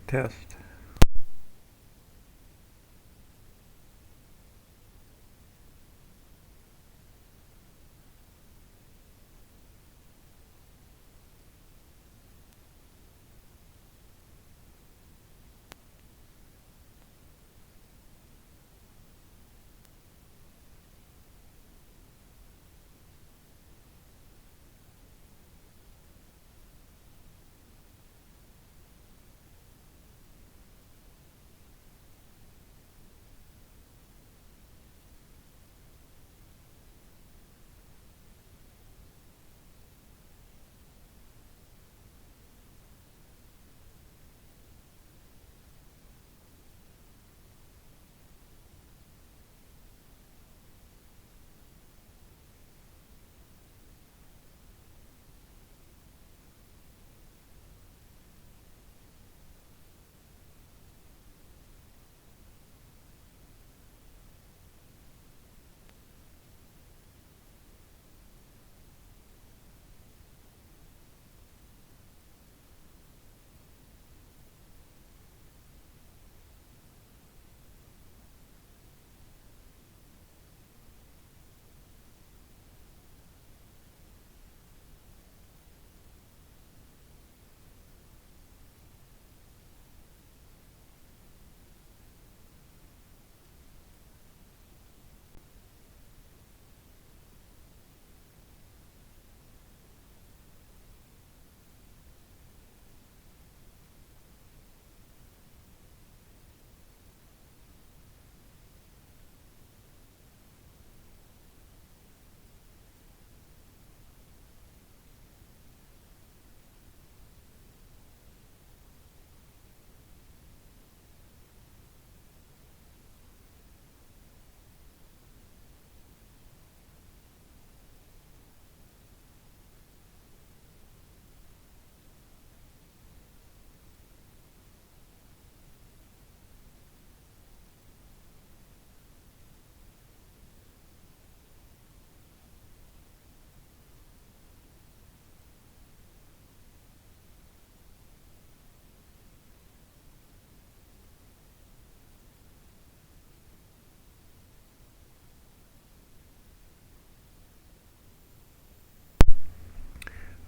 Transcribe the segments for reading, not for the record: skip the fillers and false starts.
Test.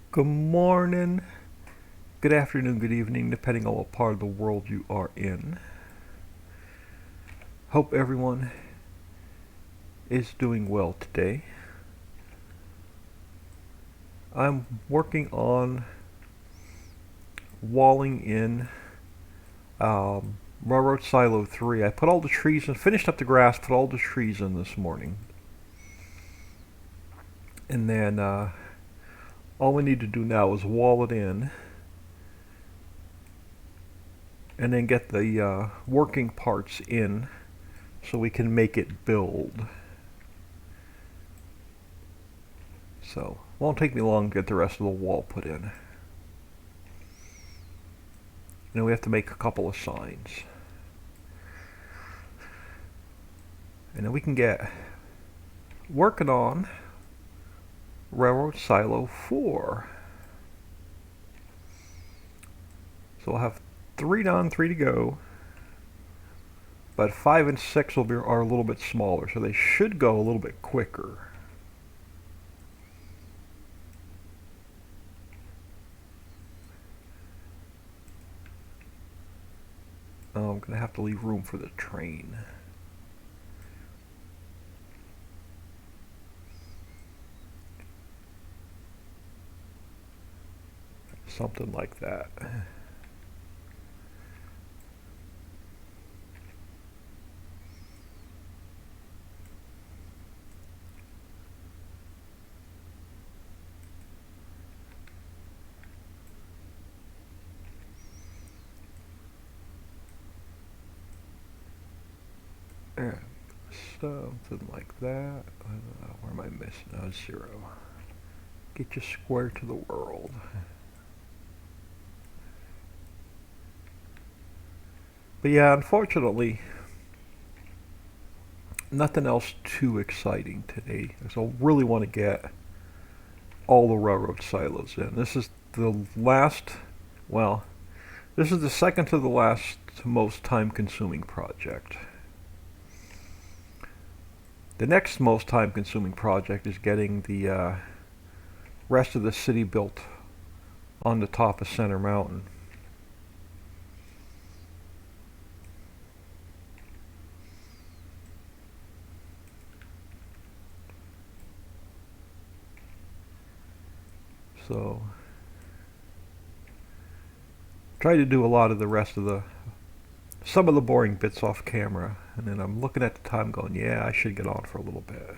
Good morning, good afternoon, good evening, depending on what part of the world you are in. Hope everyone is doing well today. I'm working on walling in Railroad Silo 3. I put all the trees in, finished up the grass, put all the trees in this morning. And then all we need to do now is wall it in and then get the working parts in so we can make it build. So, won't take me long to get the rest of the wall put in. And then we have to make a couple of signs. And then we can get working on Railroad Silo 4. So we'll have 3 done, 3 to go. But 5 and 6 are a little bit smaller, so they should go a little bit quicker. I'm going to have to leave room for the train. Something like that. Yeah, something like that. Where am I missing? 0. Get you square to the world. But yeah, unfortunately, nothing else too exciting today. So I really want to get all the railroad silos in. This is the last, well, This is the second to the last most time-consuming project. The next most time-consuming project is getting the rest of the city built on the top of Center Mountain. So, try to do a lot of the rest of some of the boring bits off camera, and then I'm looking at the time going, yeah, I should get on for a little bit.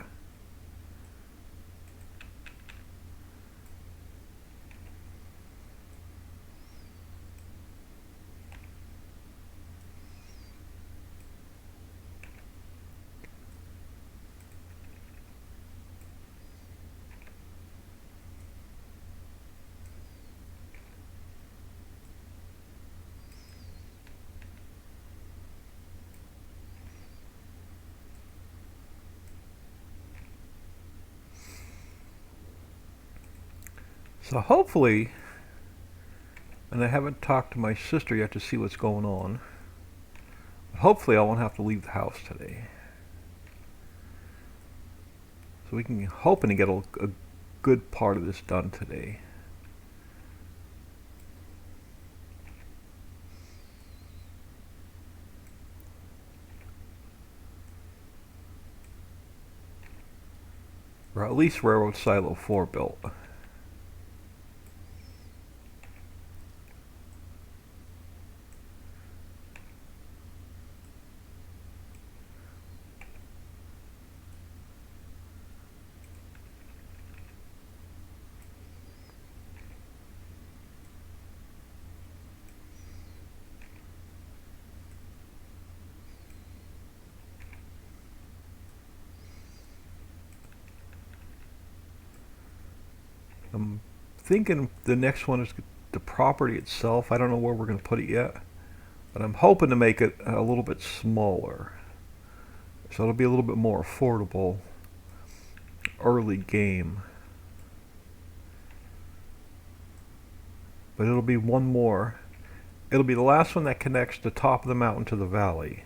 So hopefully, and I haven't talked to my sister yet to see what's going on, but hopefully I won't have to leave the house today. So we can hoping to get a good part of this done today. Or at least Railroad Silo 4 built. I'm thinking the next one is the property itself. I don't know where we're going to put it yet, but I'm hoping to make it a little bit smaller, so it'll be a little bit more affordable early game. But it'll be one more. It'll be the last one that connects the top of the mountain to the valley.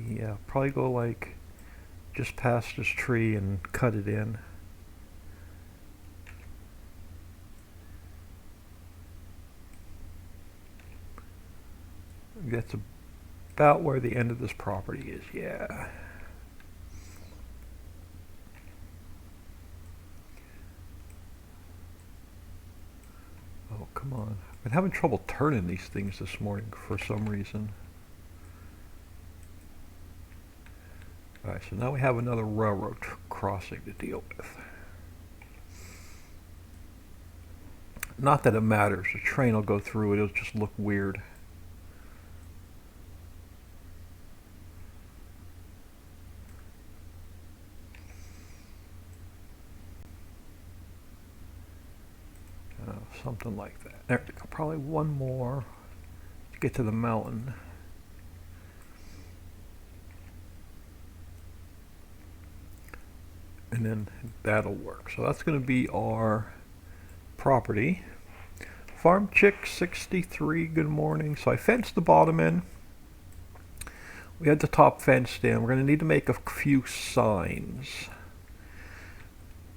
Yeah, probably go like just past this tree and cut it in. That's about where the end of this property is, yeah. Oh, come on. I've been having trouble turning these things this morning for some reason. Alright, so now we have another railroad crossing to deal with. Not that it matters. The train will go through it. It'll just look weird. Something like that. There we go. Probably one more to get to the mountain. And then that'll work. So that's going to be our property. Farm Chick 63, good morning. So I fenced the bottom in. We had the top fenced in. We're going to need to make a few signs.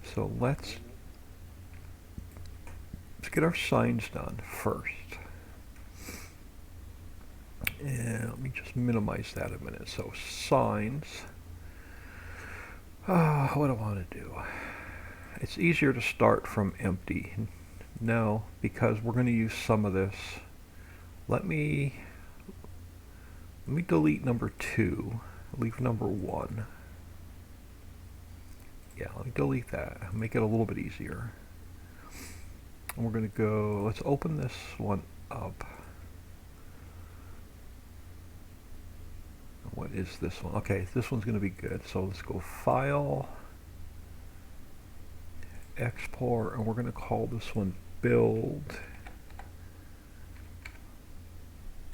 So let's get our signs done first. And let me just minimize that a minute. So signs. What do I want to do? It's easier to start from empty. No, because we're going to use some of this. Let me delete number 2. Leave number 1. Yeah, let me delete that. Make it a little bit easier. And we're going to go, let's open this one up. What is this one? Okay, this one's going to be good. So let's go File, Export, and we're going to call this one Build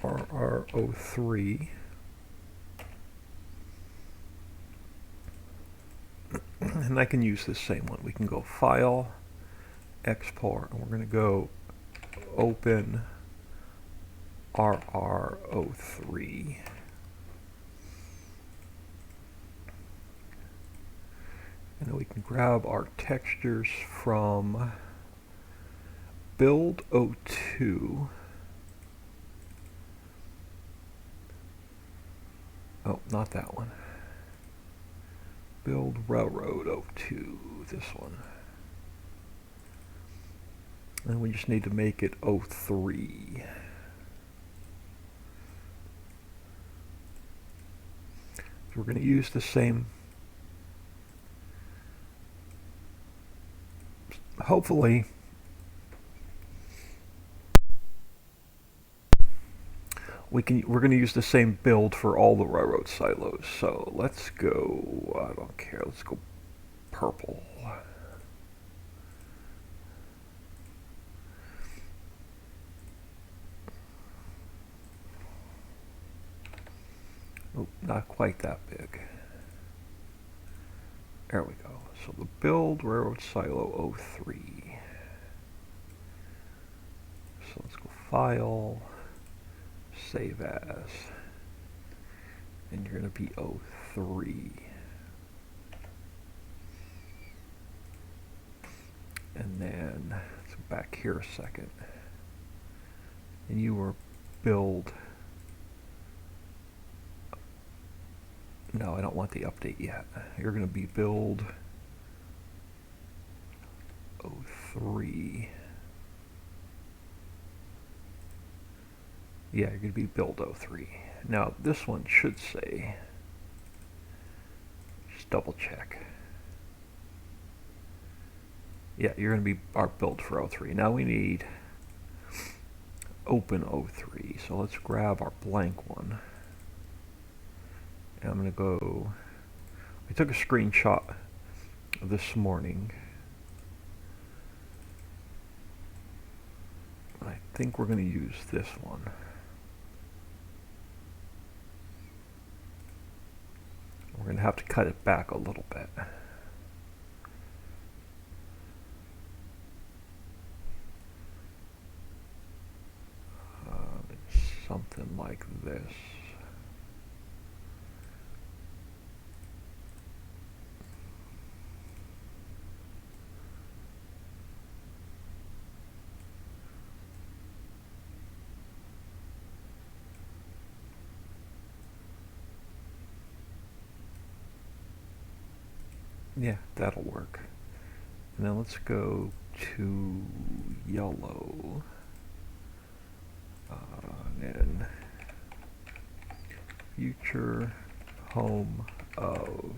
RR03. And I can use this same one. We can go File, Export, and we're going to go Open RR03. And then we can grab our textures from Build 02. Oh, not that one. Build Railroad 02, this one. And we just need to make it 03. So we're going to use the same. Hopefully, we're going to use the same build for all the railroad silos. So let's go, I don't care, let's go purple. Oh, not quite that big. There we go. So the build railroad silo 03. So let's go File, Save As, and you're going to be 03. And then let's go back here a second. And you were build. No, I don't want the update yet. You're going to be build 03. Yeah, you're going to be build 03. Now, this one should say, just double check. Yeah, you're going to be our build for 03. Now we need open 03. So let's grab our blank one. And I'm going to go, I took a screenshot this morning. I think we're going to use this one. We're going to have to cut it back a little bit. Something like this. Yeah, that'll work. And then let's go to yellow. And future home of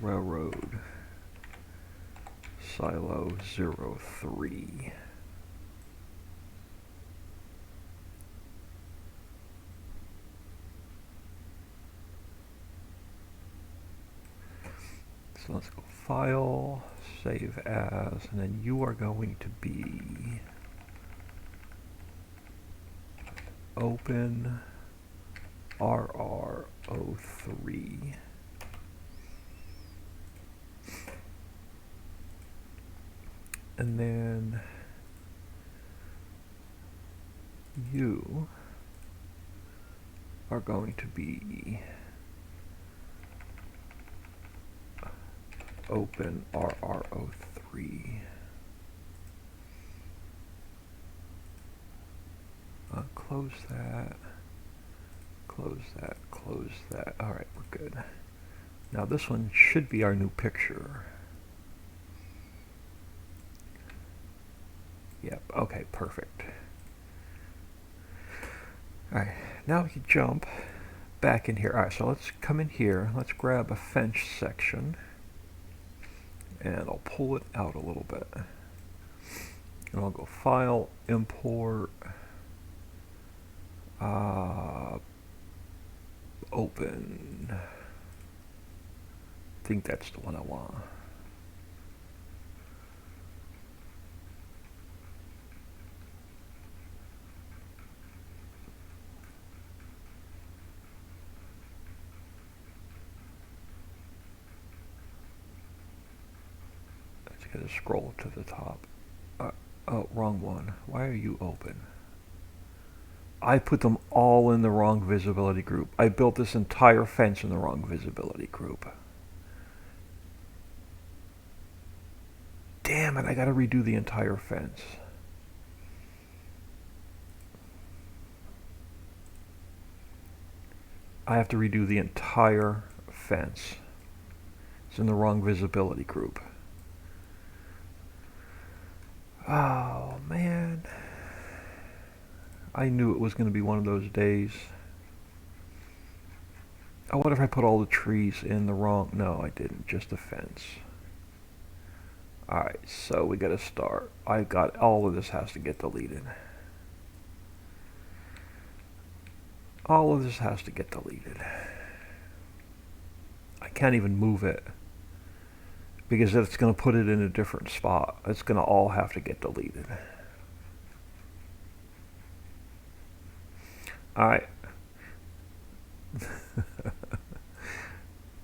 railroad silo 03. So let's go File, Save As, and then you are going to be Open RR03. And then you are going to be Open RR03. Close that, close that, close that. All right, we're good. Now this one should be our new picture. Yep, okay, perfect. All right, now we can jump back in here. All right, so let's come in here. Let's grab a fence section. And I'll pull it out a little bit. And I'll go File, Import, Open. I think that's the one I want. Let's get a scroll to the top. Oh, wrong one. Why are you open? I put them all in the wrong visibility group. I built this entire fence in the wrong visibility group. Damn it, I gotta redo the entire fence. I have to redo the entire fence. It's in the wrong visibility group. Oh, man. I knew it was going to be one of those days. Oh, what if I put all the trees in the wrong... No, I didn't. Just the fence. Alright, so we got to start. I got... All of this has to get deleted. All of this has to get deleted. I can't even move it, because it's going to put it in a different spot. It's going to all have to get deleted. Alright.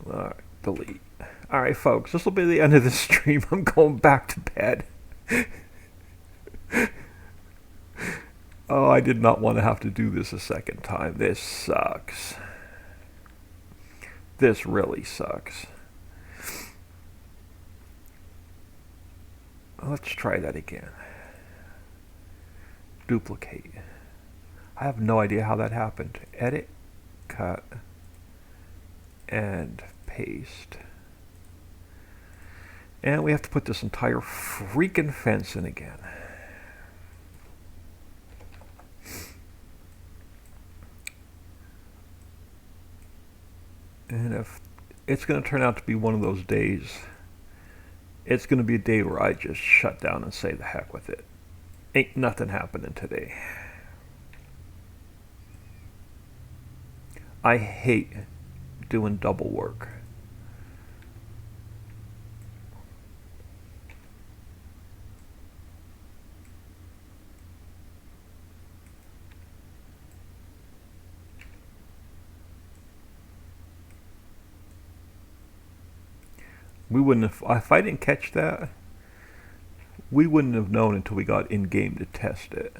Alright, delete. Alright, folks, this will be the end of the stream. I'm going back to bed. Oh, I did not want to have to do this a second time. This sucks. This really sucks. Let's try that again. Duplicate. I have no idea how that happened. Edit, cut, and paste. And we have to put this entire freaking fence in again. And if it's going to turn out to be one of those days, it's going to be a day where I just shut down and say the heck with it. Ain't nothing happening today. I hate doing double work. We wouldn't have, if I didn't catch that, we wouldn't have known until we got in game to test it.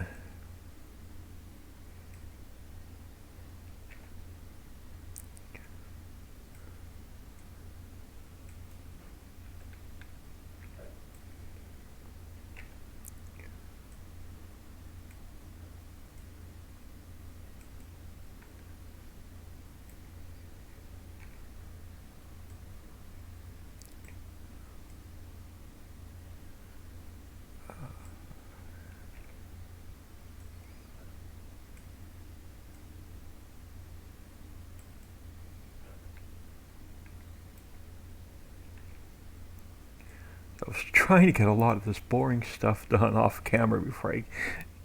I was trying to get a lot of this boring stuff done off camera before I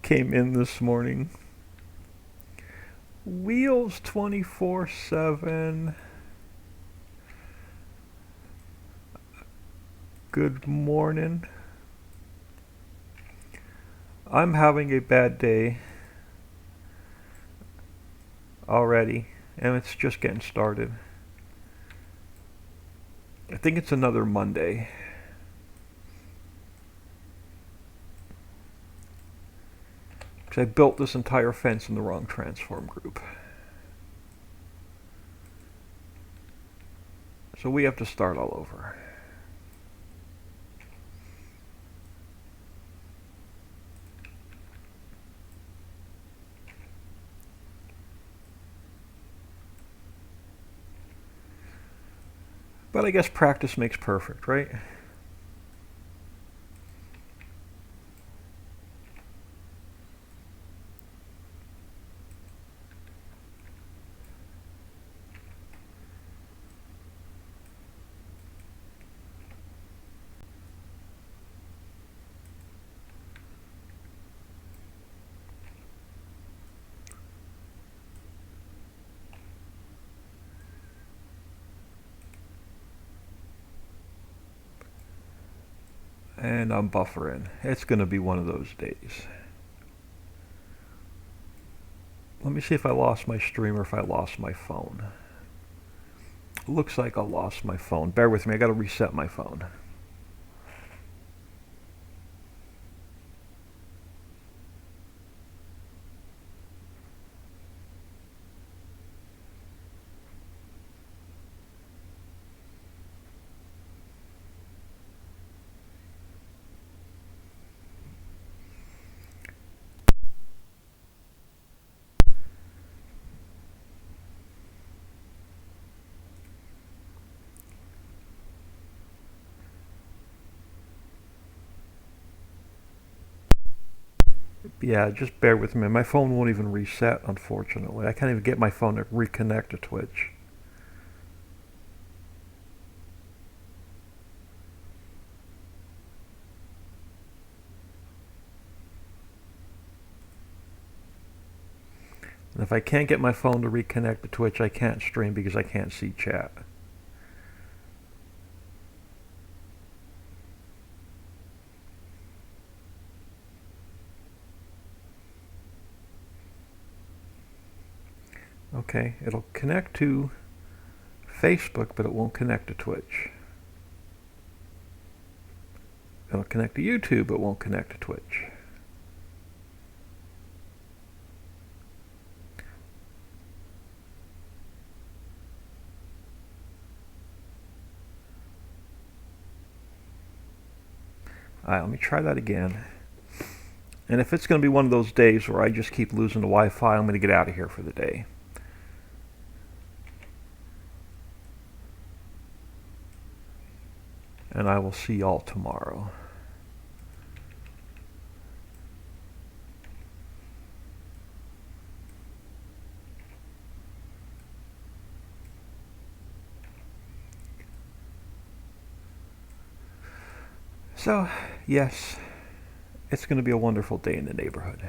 came in this morning. Wheels 24/7. Good morning. I'm having a bad day already, and it's just getting started. I think it's another Monday. Because I built this entire fence in the wrong transform group. So we have to start all over. But I guess practice makes perfect, right? And I'm buffering. It's going to be one of those days. Let me see if I lost my stream or if I lost my phone. Looks like I lost my phone. Bear with me, I got to reset my phone. Yeah, just bear with me. My phone won't even reset, unfortunately. I can't even get my phone to reconnect to Twitch. And if I can't get my phone to reconnect to Twitch, I can't stream because I can't see chat. Okay, it'll connect to Facebook, but it won't connect to Twitch. It'll connect to YouTube, but won't connect to Twitch. Alright, let me try that again. And if it's going to be one of those days where I just keep losing the Wi-Fi, I'm going to get out of here for the day. And I will see y'all tomorrow. So, yes, it's going to be a wonderful day in the neighborhood.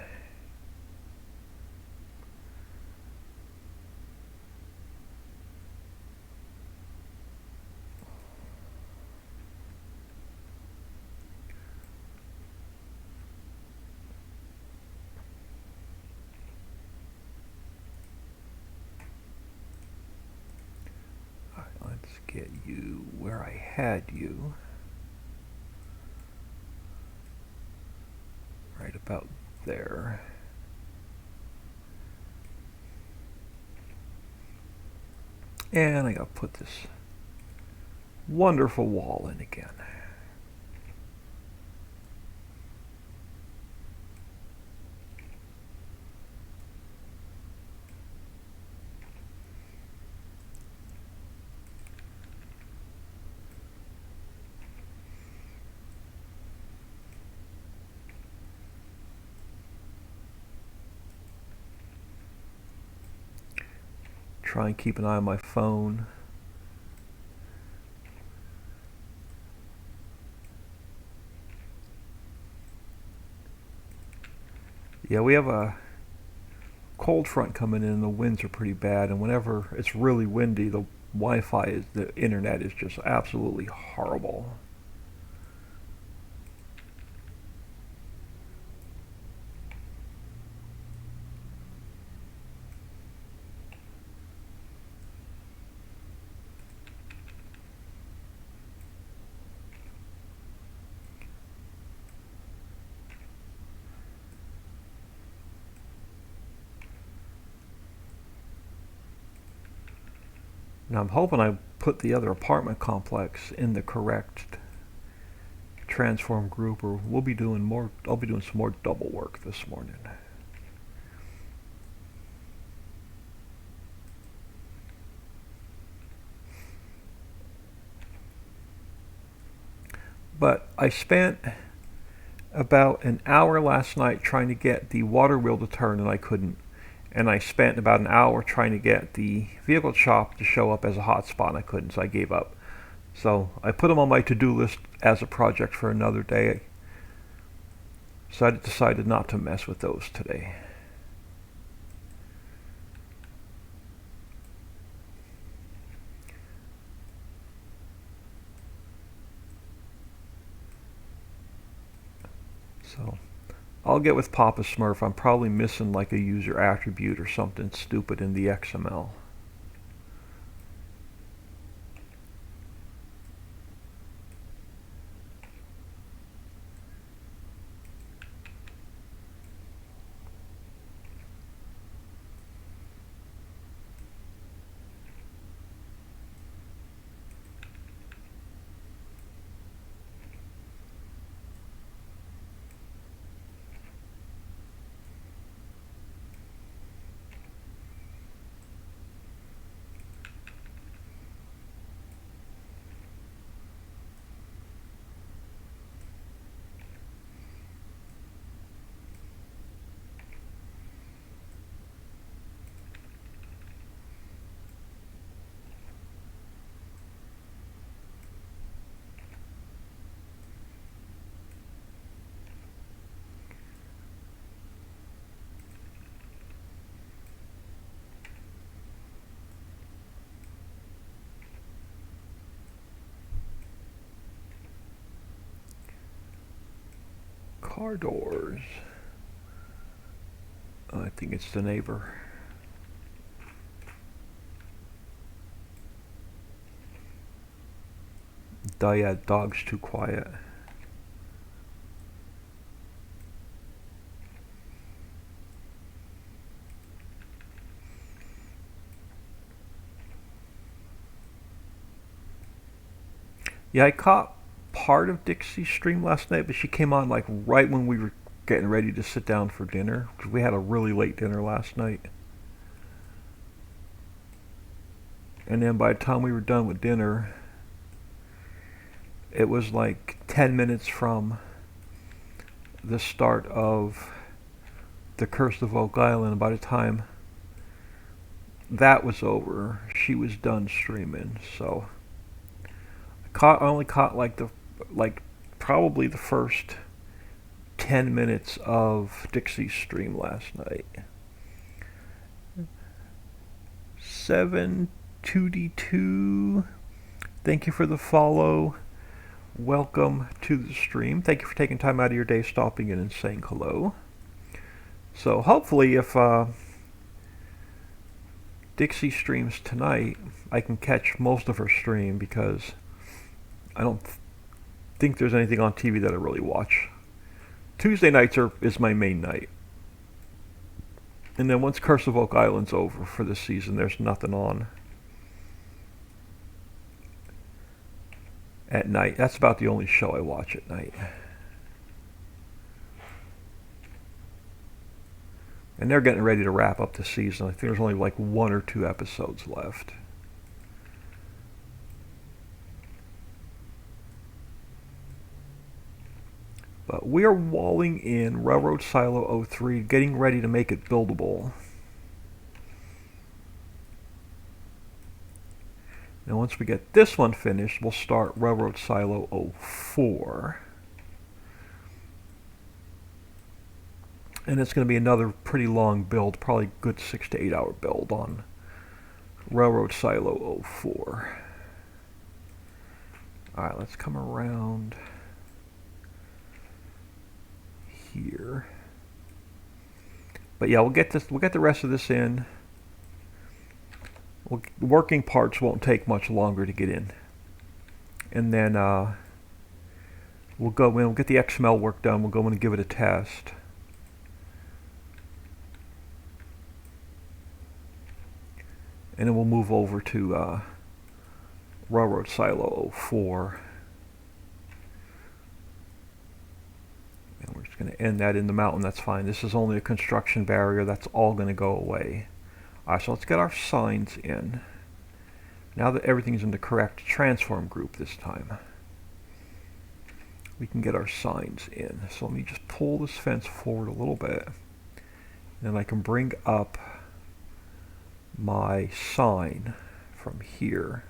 Alright, let's get you where I had you. Right about there. And I gotta put this wonderful wall in again. Try and keep an eye on my phone. Yeah, we have a cold front coming in and the winds are pretty bad, and whenever it's really windy, the the internet is just absolutely horrible. Now I'm hoping I put the other apartment complex in the correct transform group, or I'll be doing some more double work this morning. But I spent about an hour last night trying to get the water wheel to turn, and I couldn't. And I spent about an hour trying to get the vehicle shop to show up as a hotspot, and I couldn't, so I gave up. So I put them on my to-do list as a project for another day. So I decided not to mess with those today. So I'll get with Papa Smurf. I'm probably missing like a user attribute or something stupid in the XML. Car doors. I think it's the neighbor. Yeah, dog's too quiet. Yeah, I caught part of Dixie's stream last night, but she came on like right when we were getting ready to sit down for dinner because we had a really late dinner last night. And then by the time we were done with dinner, it was like 10 minutes from the start of The Curse of Oak Island. And by the time that was over, she was done streaming. So I only caught like probably the first 10 minutes of Dixie's stream last night. 7-2D2, thank you for the follow. Welcome to the stream. Thank you for taking time out of your day, stopping in and saying hello. So hopefully if Dixie streams tonight, I can catch most of her stream because I don't think there's anything on TV that I really watch. Tuesday nights is my main night. And then once Curse of Oak Island's over for this season, there's nothing on at night. That's about the only show I watch at night. And they're getting ready to wrap up the season. I think there's only like 1 or 2 episodes left. But we are walling in Railroad Silo 03, getting ready to make it buildable. Now once we get this one finished, we'll start Railroad Silo 04. And it's going to be another pretty long build, probably a good 6 to 8 hour build on Railroad Silo 04. Alright, let's come around here. But yeah, we'll get the rest of this in. Working parts won't take much longer to get in. And then we'll go in, we'll get the XML work done, we'll go in and give it a test. And then we'll move over to Railroad Silo 04. And we're just going to end that in the mountain, that's fine. This is only a construction barrier, that's all going to go away. Alright, so let's get our signs in. Now that everything's in the correct transform group this time, we can get our signs in. So let me just pull this fence forward a little bit. And then I can bring up my sign from here.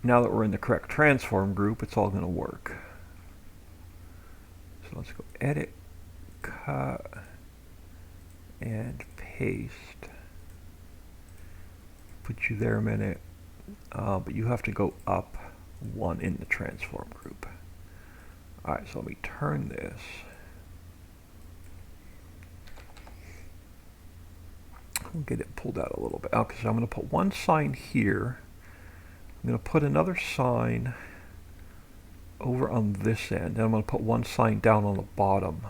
Now that we're in the correct transform group, it's all going to work. So let's go edit, cut, and paste. Put you there a minute, but you have to go up 1 in the transform group. Alright, so let me turn this. We'll get it pulled out a little bit. Okay, so I'm going to put one sign here. I'm going to put another sign over on this end. And I'm going to put one sign down on the bottom,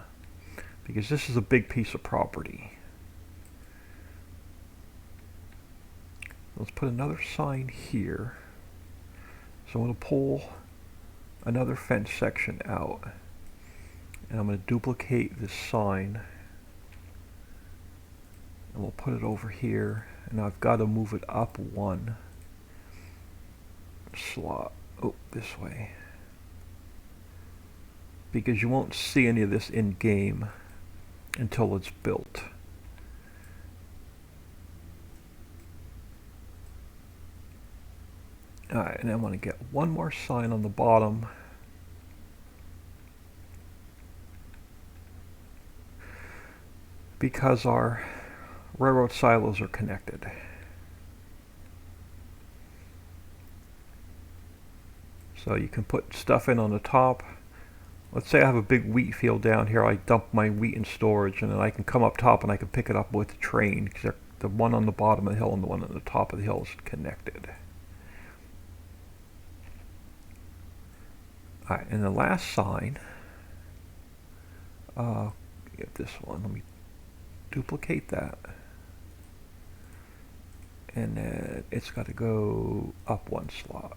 because this is a big piece of property. Let's put another sign here. So I'm going to pull another fence section out. And I'm going to duplicate this sign. And we'll put it over here. And I've got to move it up one slot. Oh, this way. Because you won't see any of this in game until it's built. Alright, and I want to get one more sign on the bottom. Because our railroad silos are connected. So you can put stuff in on the top. Let's say I have a big wheat field down here. I dump my wheat in storage, and then I can come up top and I can pick it up with the train, because the one on the bottom of the hill and the one on the top of the hill is connected. Alright, and the last sign, get this one, let me duplicate that. And then it's got to go up one slot.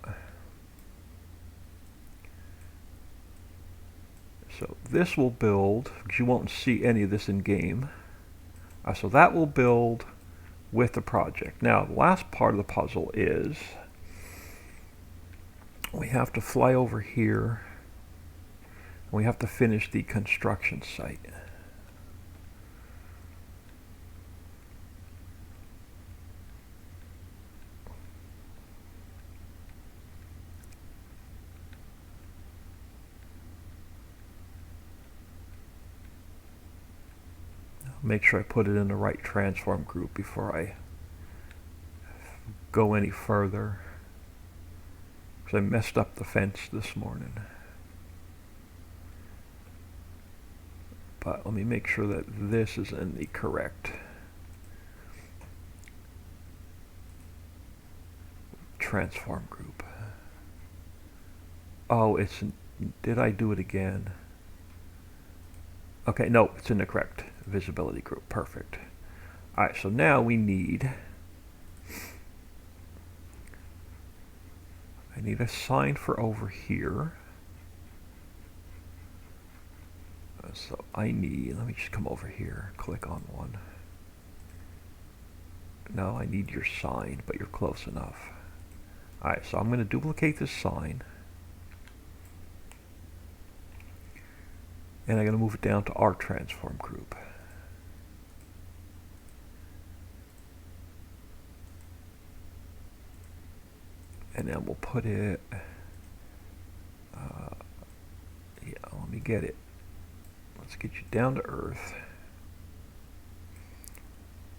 So this will build, because you won't see any of this in game. So that will build with the project. Now, the last part of the puzzle is we have to fly over here. And we have to finish the construction site. Make sure I put it in the right transform group before I go any further, because I messed up the fence this morning. But let me make sure that this is in the correct transform group. Oh, did I do it again? Okay, no, it's in the correct visibility group. Perfect. Alright, so now we need, I need a sign for over here. So I need, let me just come over here, click on one. No, I need your sign, but you're close enough. Alright, so I'm going to duplicate this sign. And I'm going to move it down to our transform group. And then we'll put it, yeah, let me get it. Let's get you down to earth.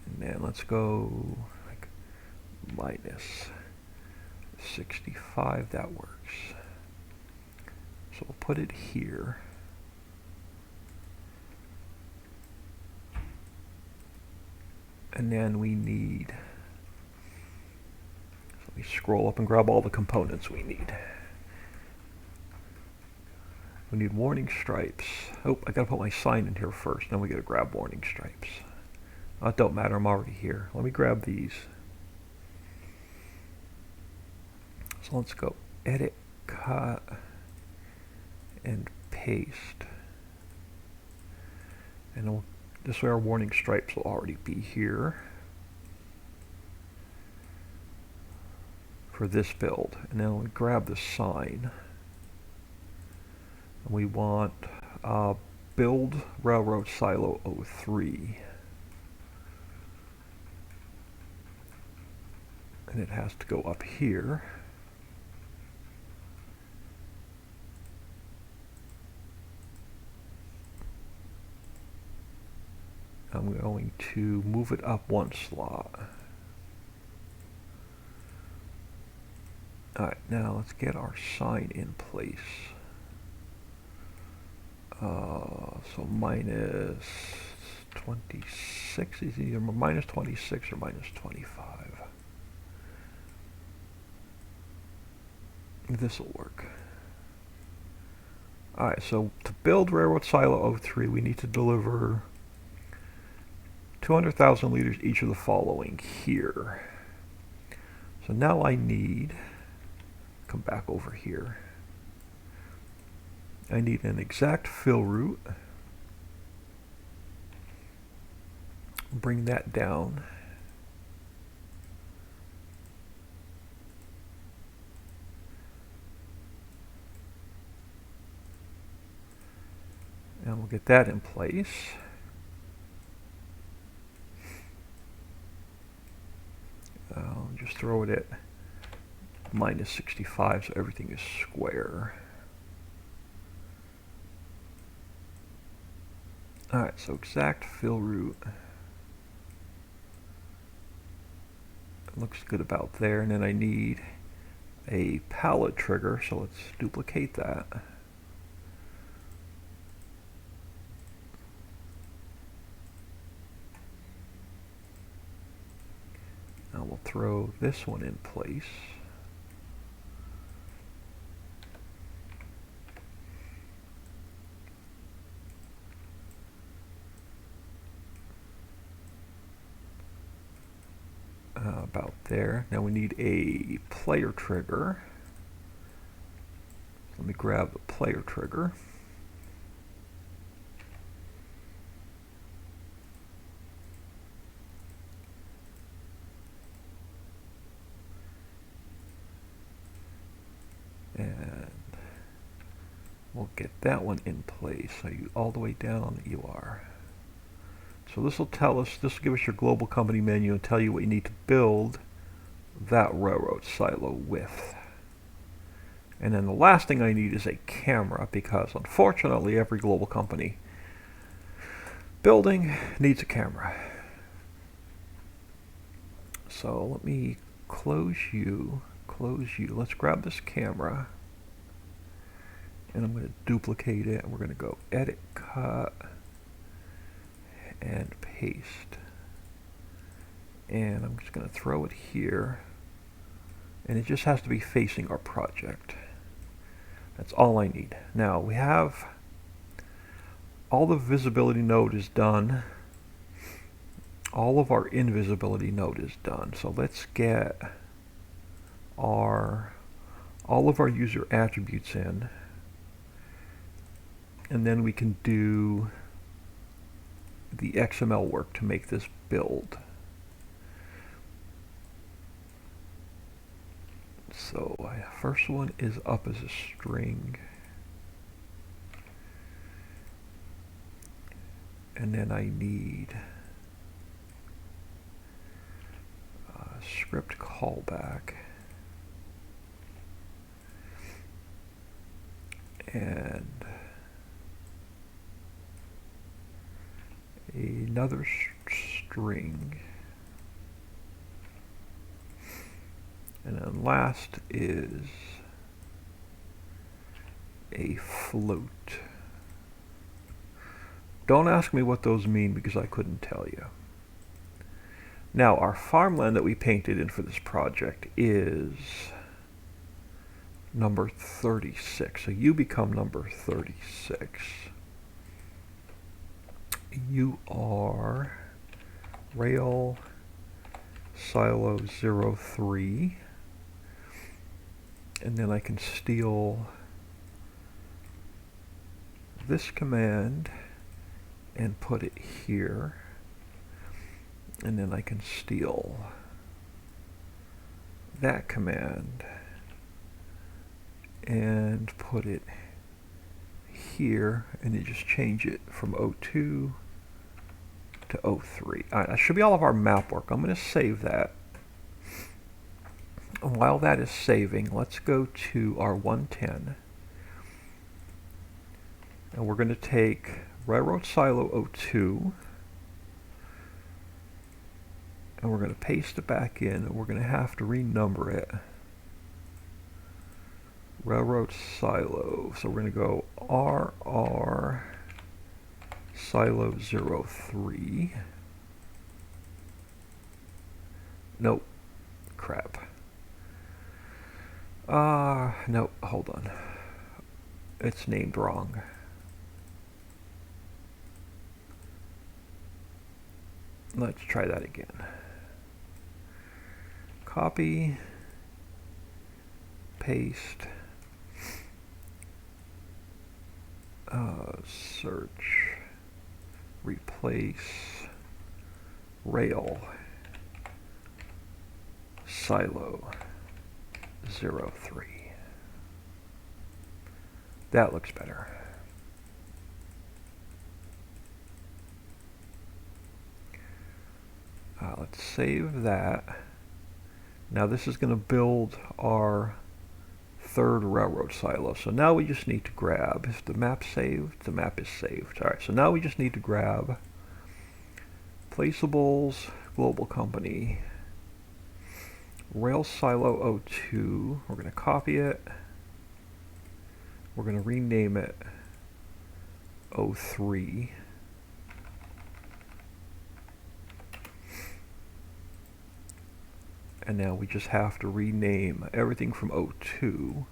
And then let's go like minus 65, that works. So we'll put it here. And then we need, so let me scroll up and grab all the components we need. We need warning stripes. Oh, I gotta put my sign in here first, then we gotta grab warning stripes. It don't matter, I'm already here. Let me grab these. So let's go edit, cut, and paste. And this way our warning stripes will already be here for this build. And then we grab the sign. And we want build railroad silo 03. And it has to go up here. I'm going to move it up one slot. Alright, now let's get our sign in place. So minus 26 is either minus 26 or minus 25. This will work. Alright, so to build Railroad Silo 03, we need to deliver 200,000 liters each of the following here. So now I need, come back over here, I need an exact fill route. Bring that down. And we'll get that in place. Just throw it at minus 65 so everything is square. Alright, so exact fill route. Looks good about there, and then I need a pallet trigger, so let's duplicate that. Now we'll throw this one in place. About there. Now we need a player trigger. Let me grab the player trigger. And we'll get that one in place. So you all the way down you are. So this will tell us, this will give us your global company menu and tell you what you need to build that railroad silo with. And then the last thing I need is a camera, because unfortunately every global company building needs a camera. So let me close you. Let's grab this camera. And I'm going to duplicate it. And we're going to go edit, cut, and paste. And I'm just going to throw it here. And it just has to be facing our project. That's all I need. Now we have all the visibility node is done. All of our invisibility node is done. So let's get all of our user attributes in. And then we can do the XML work to make this build. So first one is up as a string. And then I need a script callback. And another string. And then last is a float. Don't ask me what those mean because I couldn't tell you. Now our farmland that we painted in for this project is number 36. So you become number 36. You are Rail Silo 03. And then I can steal this command and put it here. And then I can steal that command and put it here, and then just change it from 02 to 03. Alright, that should be all of our map work. I'm going to save that. And while that is saving, let's go to our 110. And we're going to take Railroad Silo 02. And we're going to paste it back in, and we're going to have to renumber it Railroad silo. So we're going to go RR silo 03. Nope. Crap. No, hold on. It's named wrong. Let's try that again. Copy, paste, search, replace, rail, silo 03. That looks better. Let's save that. Now this is going to build our third railroad silo. So now we just need to grab, is the map saved? The map is saved. Alright, so now we just need to grab Placeables, Global Company, Rail Silo 02. We're going to copy it. We're going to rename it 03. And now we just have to rename everything from 02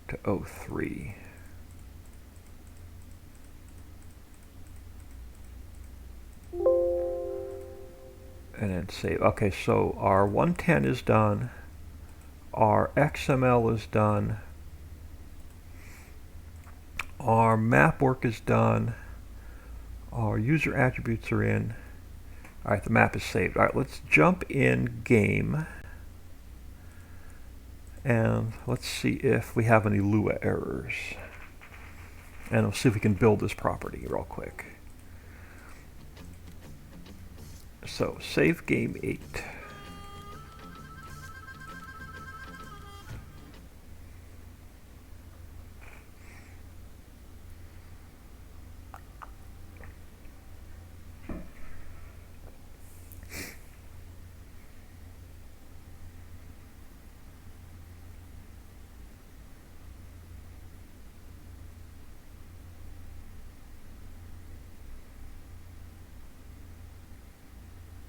to 03. And then save. Okay, so our 110 is done. Our XML is done. Our map work is done. Our user attributes are in. Alright, the map is saved. Alright, let's jump in game. And let's see if we have any Lua errors. And we'll see if we can build this property real quick. So, save game 8.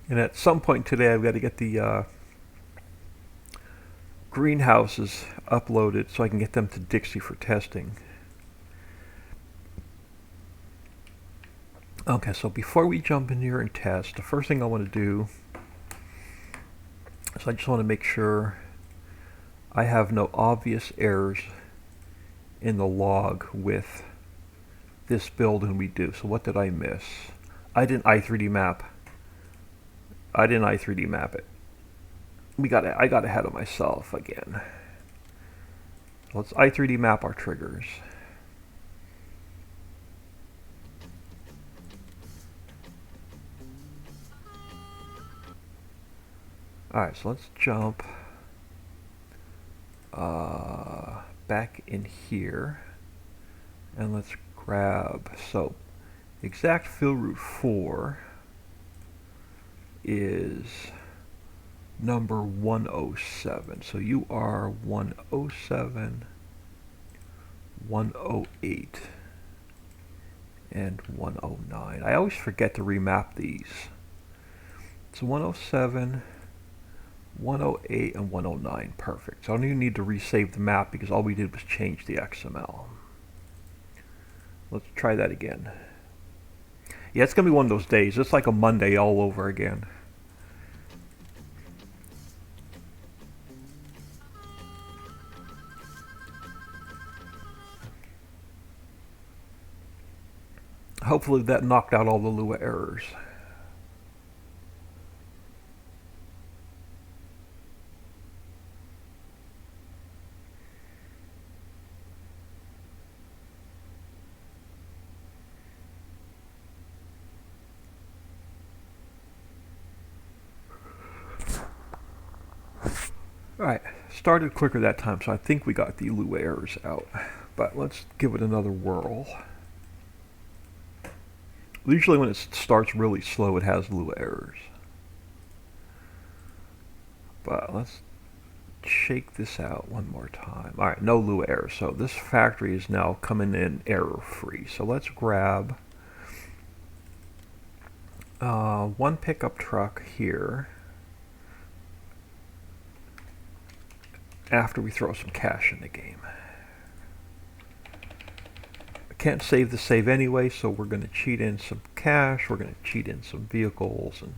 And at some point today, I've got to get the greenhouses uploaded so I can get them to Dixie for testing. Okay, so before we jump in here and test, the first thing I want to do is I just want to make sure I have no obvious errors in the log with this build and we do. So what did I miss? I didn't i3D map. I didn't i3D map it. I got ahead of myself again. Let's i3D map our triggers. Alright, so let's jump back in here and let's grab, so exact fill route 4 is number 107. So you are 107, 108, and 109. I always forget to remap these. So 107, 108, and 109. Perfect. So I don't even need to resave the map because all we did was change the XML. Let's try that again. Yeah, it's going to be one of those days. It's like a Monday all over again. Hopefully that knocked out all the Lua errors. Alright, started quicker that time, so I think we got the Lua errors out. But let's give it another whirl. Usually when it starts really slow, it has Lua errors. But let's shake this out one more time. All right, no Lua error. So this factory is now coming in error-free. So let's grab one pickup truck here after we throw some cash in the game. I can't save the save anyway, so we're going to cheat in some cash. We're going to cheat in some vehicles and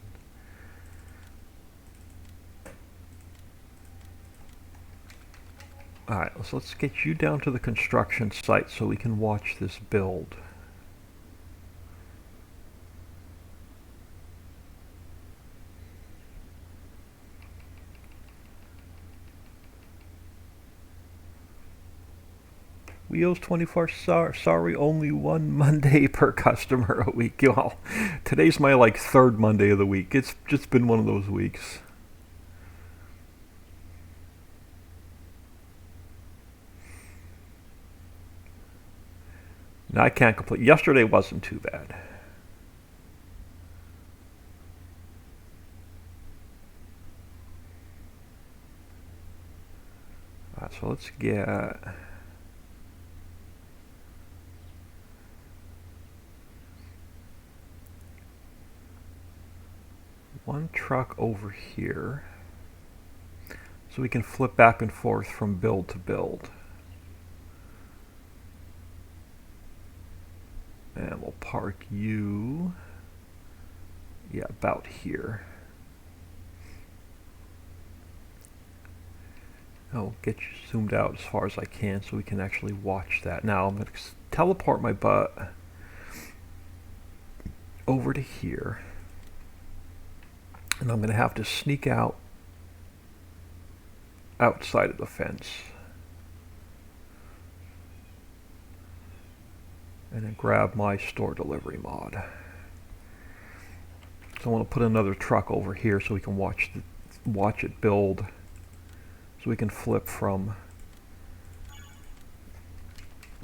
alright, so let's get you down to the construction site so we can watch this build. Wheels 24, sorry, only one Monday per customer a week. Well, today's my like third Monday of the week. It's just been one of those weeks. Now I can't complete. Yesterday wasn't too bad. Alright, so let's get one truck over here so we can flip back and forth from build to build. And we'll park you, yeah, about here. I'll get you zoomed out as far as I can so we can actually watch that. Now I'm going to teleport my butt over to here. And I'm going to have to sneak out outside of the fence. And then grab my store delivery mod. So I want to put another truck over here so we can watch it build. So we can flip from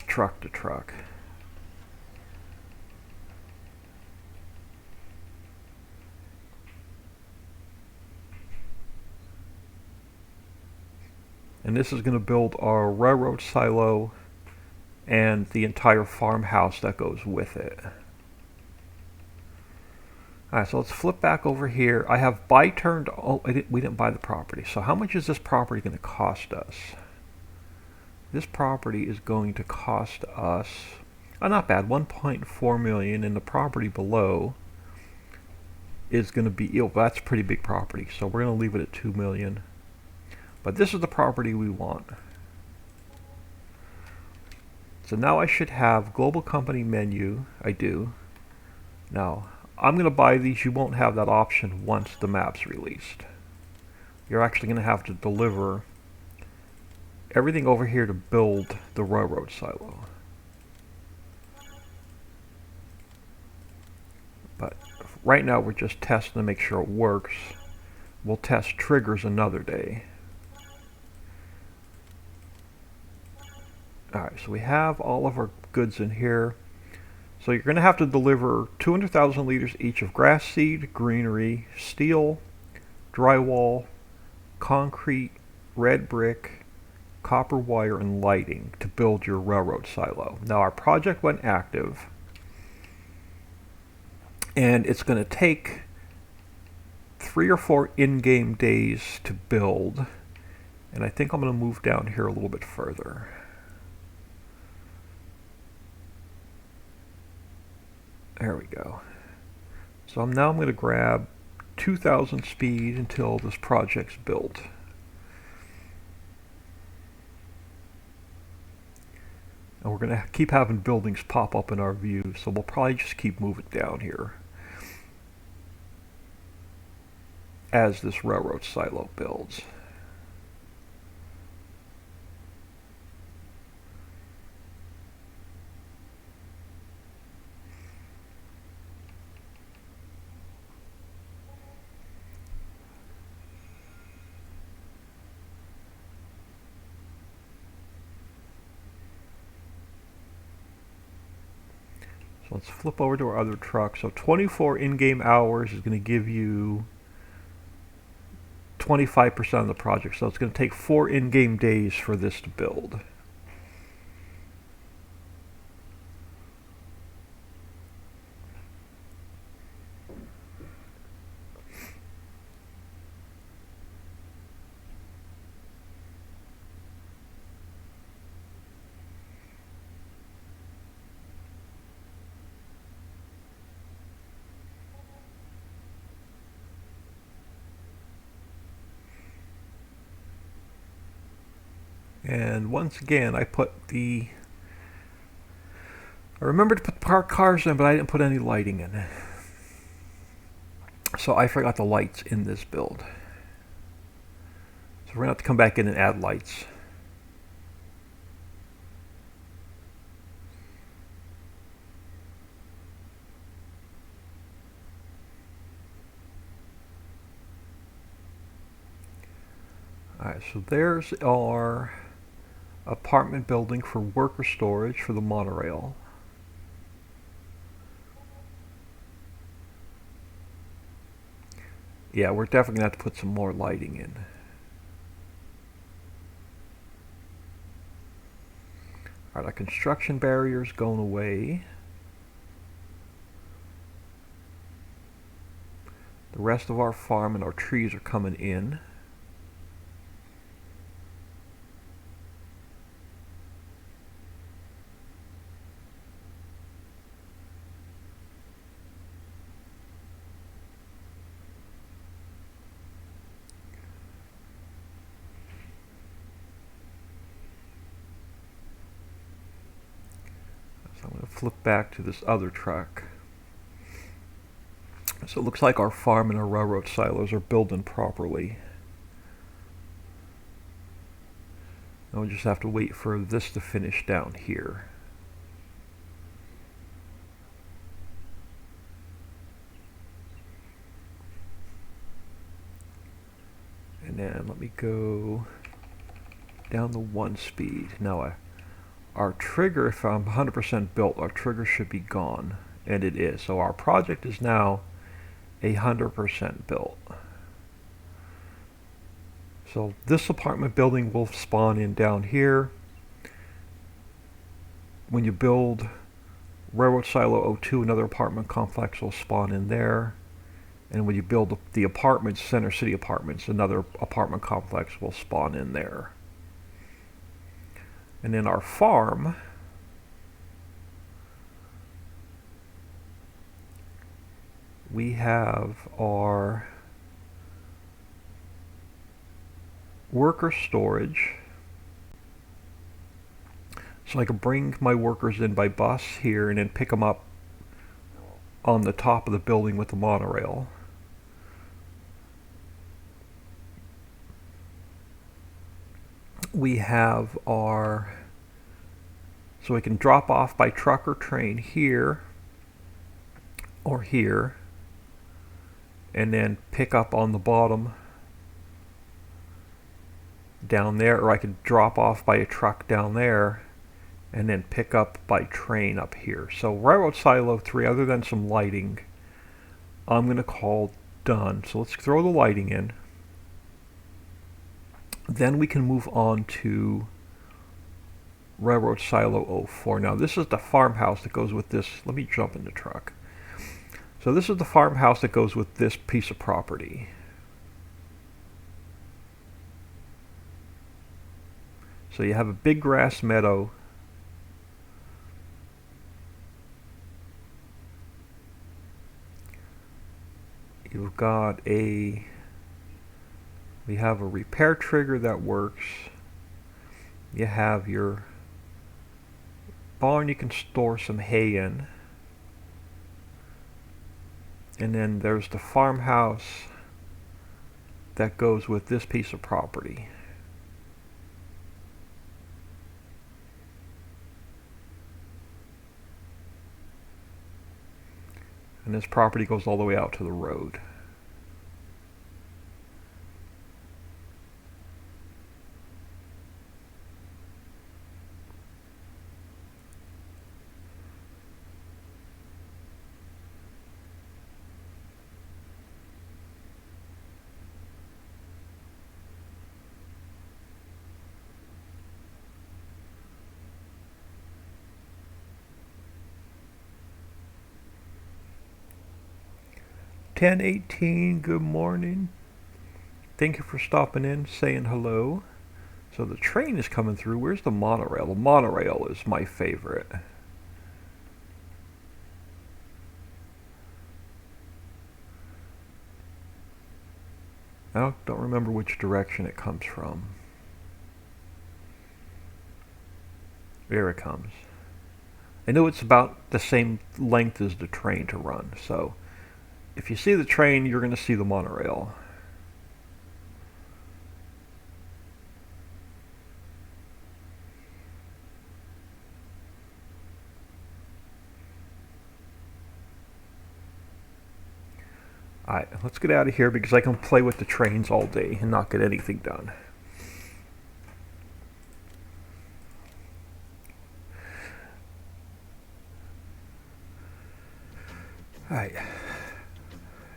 truck to truck. And this is going to build our railroad silo and the entire farmhouse that goes with it. Alright, so let's flip back over here. I have buy turned. Oh, we didn't buy the property. So how much is this property going to cost us? This property is going to cost us, not bad, 1.4 million, and the property below is going to be, that's a pretty big property. So we're going to leave it at 2 million. But this is the property we want. So now I should have global company menu. I do. Now, I'm going to buy these. You won't have that option once the map's released. You're actually going to have to deliver everything over here to build the railroad silo. But right now we're just testing to make sure it works. We'll test triggers another day. Alright, so we have all of our goods in here. So you're going to have to deliver 200,000 liters each of grass seed, greenery, steel, drywall, concrete, red brick, copper wire, and lighting to build your railroad silo. Now our project went active, and it's going to take 3 or 4 in-game days to build. And I think I'm going to move down here a little bit further. There we go. So now I'm going to grab 2,000 speed until this project's built. And we're going to keep having buildings pop up in our view, so we'll probably just keep moving down here as this railroad silo builds. Let's flip over to our other truck. So 24 in-game hours is going to give you 25% of the project, so it's going to take 4 in-game days for this to build. And once again, I remembered to put parked cars in, but I didn't put any lighting in. So I forgot the lights in this build. So we're going to have to come back in and add lights. Alright, so there's our apartment building for worker storage for the monorail. Yeah, we're definitely going to have to put some more lighting in. Alright, our construction barrier's going away. The rest of our farm and our trees are coming in. So I'm going to flip back to this other truck. So it looks like our farm and our railroad silos are building properly. Now we'll just have to wait for this to finish down here. And then let me go down the 1 speed. Now our trigger, if I'm 100% built, our trigger should be gone. And it is. So our project is now 100% built. So this apartment building will spawn in down here. When you build Railroad Silo 02, another apartment complex will spawn in there. And when you build the apartments, Center City Apartments, another apartment complex will spawn in there. And then our farm, we have our worker storage. So I can bring my workers in by bus here and then pick them up on the top of the building with the monorail. We have our, so we can drop off by truck or train here or here, and then pick up on the bottom down there, or I could drop off by a truck down there and then pick up by train up here. So Railroad Silo 3, other than some lighting, I'm going to call done. So let's throw the lighting in. Then we can move on to Railroad Silo 04. Now this is the farmhouse that goes with this. Let me jump in the truck. So this is the farmhouse that goes with this piece of property. So you have a big grass meadow. You've got we have a repair trigger that works. You have your barn you can store some hay in. And then there's the farmhouse that goes with this piece of property. And this property goes all the way out to the road. 1018, good morning. Thank you for stopping in, saying hello. So the train is coming through. Where's the monorail? The monorail is my favorite. I don't remember which direction it comes from. There it comes. I know it's about the same length as the train to run, so if you see the train, you're going to see the monorail. Alright, let's get out of here because I can play with the trains all day and not get anything done. Alright,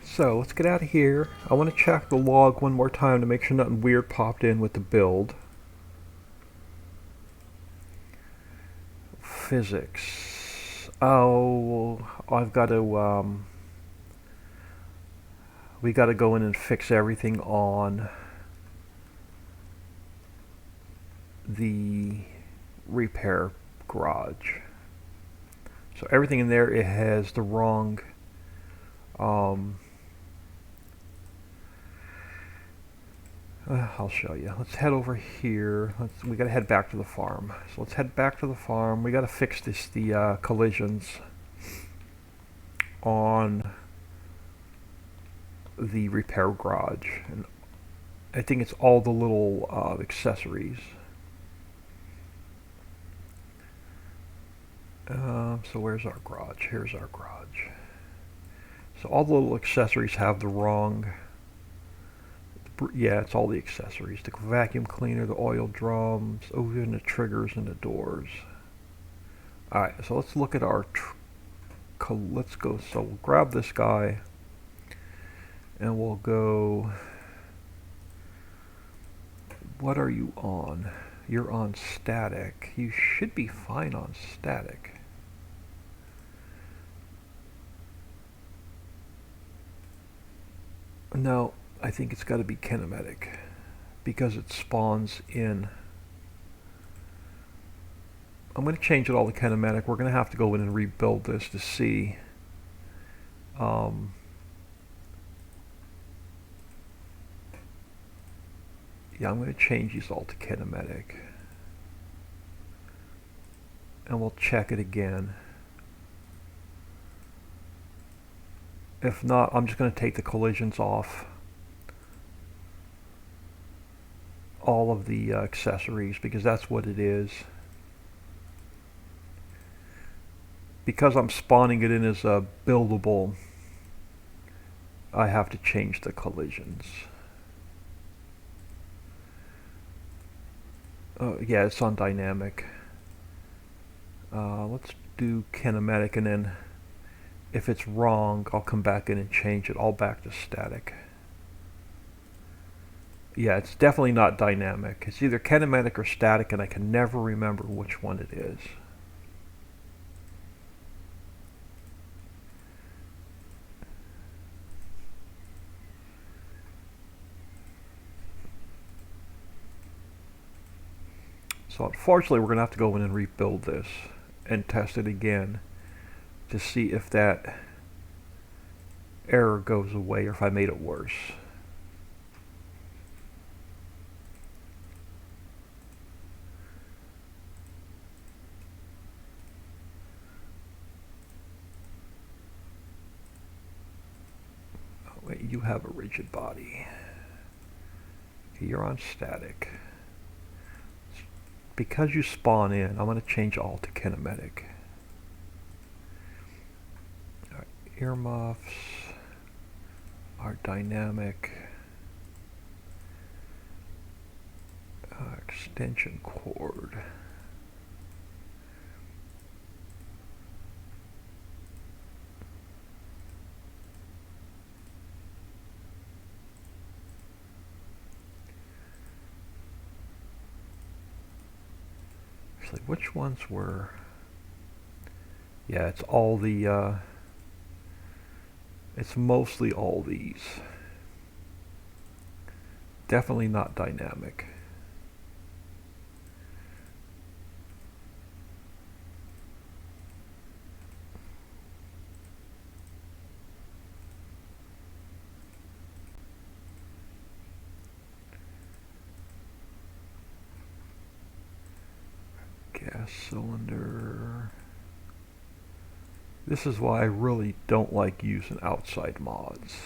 so let's get out of here. I want to check the log one more time to make sure nothing weird popped in with the build. Physics. Oh, I've got to, we got to go in and fix everything on the repair garage. So everything in there, it has the wrong I'll show you. Let's head over here. We gotta head back to the farm. So let's head back to the farm. We gotta fix the collisions on the repair garage, and I think it's all the little accessories. So where's our garage? Here's our garage. So all the little accessories have the wrong. Yeah, it's all the accessories. The vacuum cleaner, the oil drums, even the triggers and the doors. Alright, so let's look at our... let's go, so we'll grab this guy and we'll go... What are you on? You're on static. You should be fine on static. No, I think it's got to be kinematic because it spawns in. I'm going to change it all to kinematic. We're going to have to go in and rebuild this to see. Yeah, I'm going to change these all to kinematic. And we'll check it again. If not, I'm just going to take the collisions off all of the accessories because that's what it is. Because I'm spawning it in as a buildable, I have to change the collisions. Yeah, it's on dynamic. Let's do kinematic, and then if it's wrong, I'll come back in and change it all back to static. Yeah, it's definitely not dynamic. It's either kinematic or static, and I can never remember which one it is. So unfortunately, we're going to have to go in and rebuild this and test it again to see if that error goes away or if I made it worse. Oh, wait, you have a rigid body. You're on static. Because you spawn in, I'm going to change all to kinematic. Our earmuffs are dynamic. Extension cord. Actually, which ones were... Yeah, it's all the It's mostly all these. Definitely not dynamic. Gas cylinder. This is why I really don't like using outside mods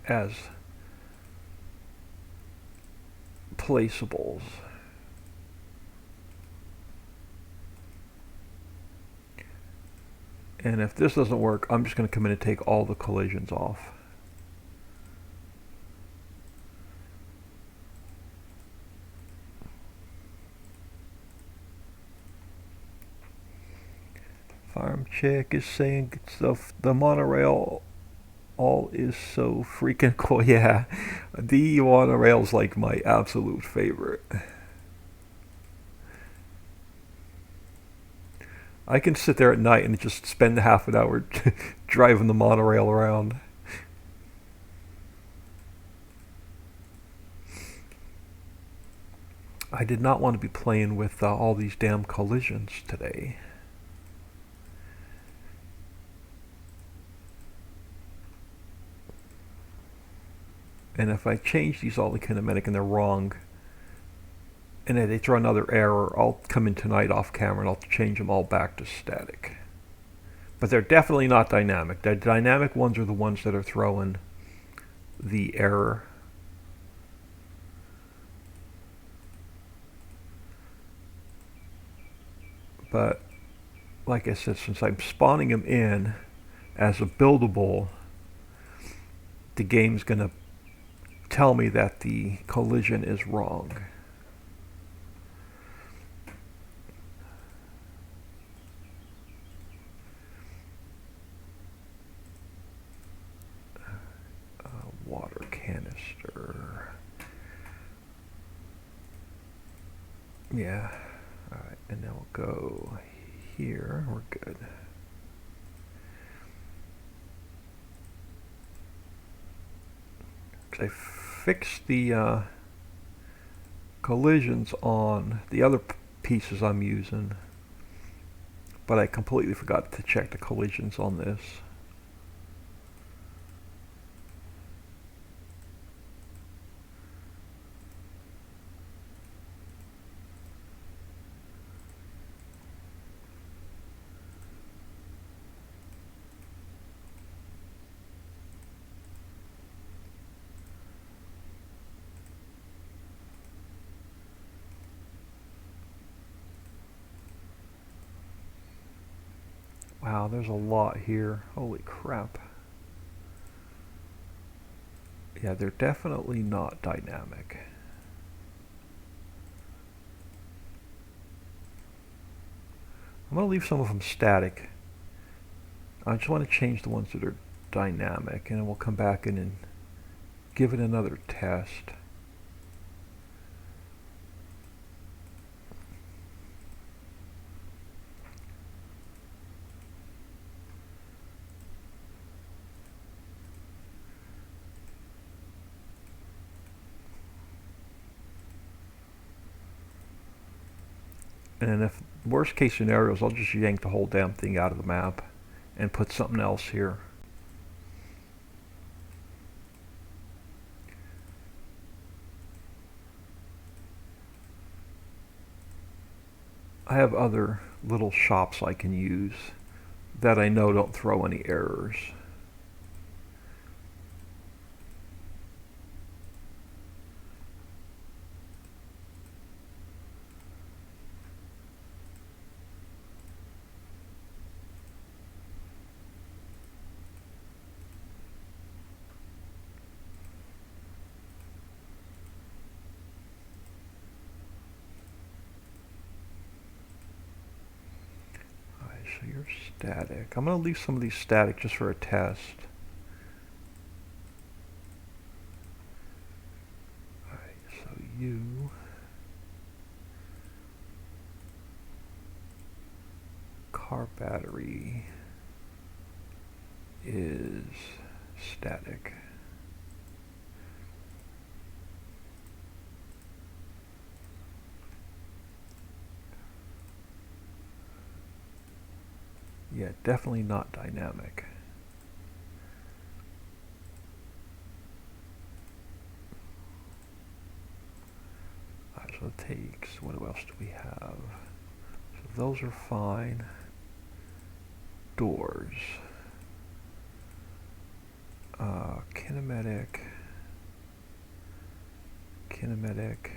as placeables. And if this doesn't work, I'm just going to come in and take all the collisions off. Farm Chick is saying the monorail all is so freaking cool. Yeah, the monorail's like my absolute favorite. I can sit there at night and just spend half an hour driving the monorail around. I did not want to be playing with all these damn collisions today. And if I change these all to kinematic and they're wrong, and then they throw another error, I'll come in tonight off camera and I'll change them all back to static. But they're definitely not dynamic. The dynamic ones are the ones that are throwing the error. But like I said, since I'm spawning them in as a buildable, the game's going to tell me that the collision is wrong. Water canister. Yeah. Alright, and then we'll go here. We're good. I fixed the collisions on the other pieces I'm using, but I completely forgot to check the collisions on this. Wow, there's a lot here. Holy crap. Yeah, they're definitely not dynamic. I'm going to leave some of them static. I just want to change the ones that are dynamic, and then we'll come back in and give it another test. And if worst case scenarios, I'll just yank the whole damn thing out of the map and put something else here. I have other little shops I can use that I know don't throw any errors. So you're static. I'm going to leave some of these static just for a test. Alright, so you... car battery is static. Yeah, definitely not dynamic. Alright, so it takes, what else do we have? So those are fine. Doors. Kinematic. Kinematic.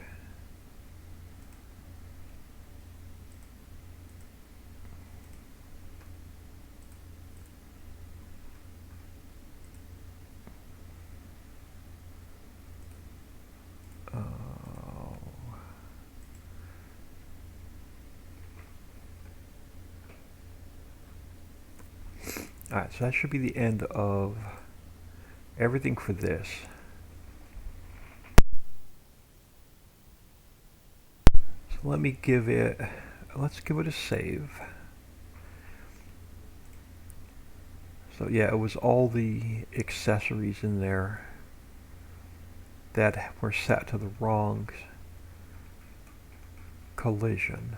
Alright, so that should be the end of everything for this. So let me give it, let's give it a save. So yeah, it was all the accessories in there that were set to the wrong collision.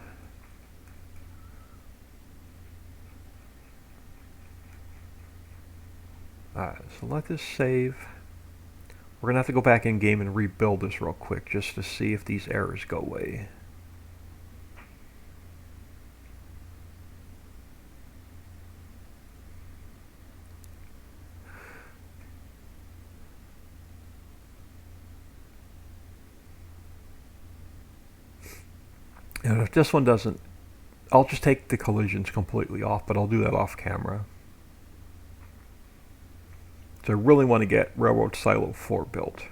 Alright, so let this save. We're going to have to go back in game and rebuild this real quick just to see if these errors go away. And if this one doesn't, I'll just take the collisions completely off, but I'll do that off camera. So I really want to get Railroad Silo 4 built.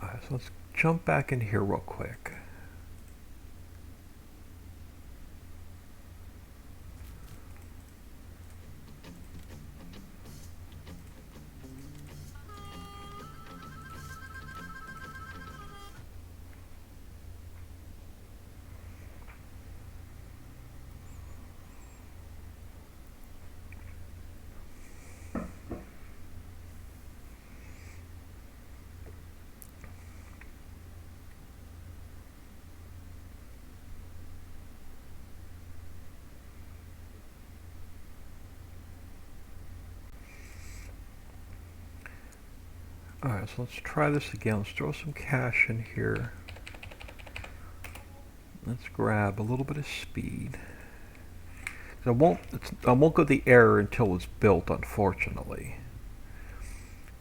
Alright, so let's jump back in here real quick. Alright, so let's try this again. Let's throw some cash in here. Let's grab a little bit of speed. I won't get the error until it's built, unfortunately.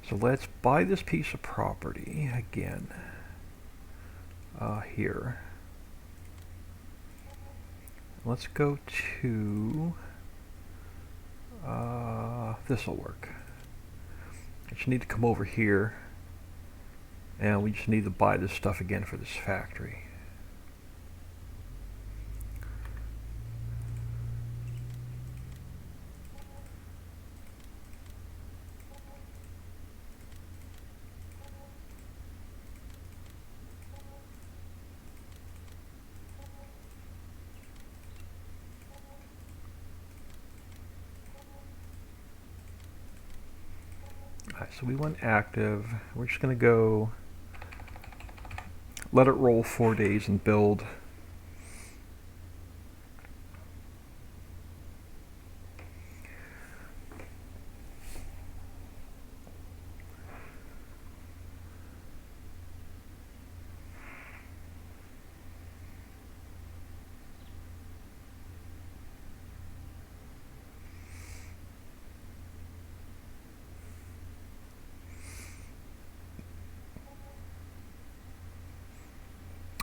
So let's buy this piece of property again. Here. Let's go to... this'll work. I just need to come over here, and we just need to buy this stuff again for this factory. Alright, so we went active. We're just going to go let it roll 4 days and build.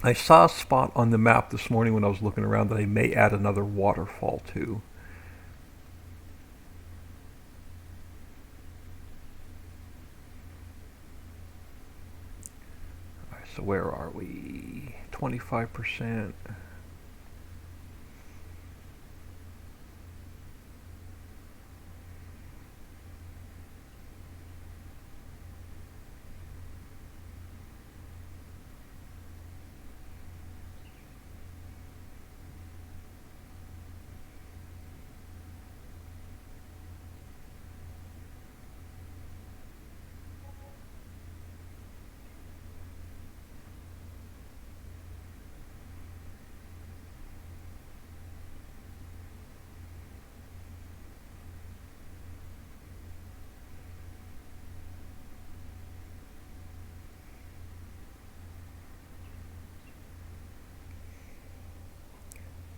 I saw a spot on the map this morning when I was looking around that I may add another waterfall to. Alright, so where are we? 25%.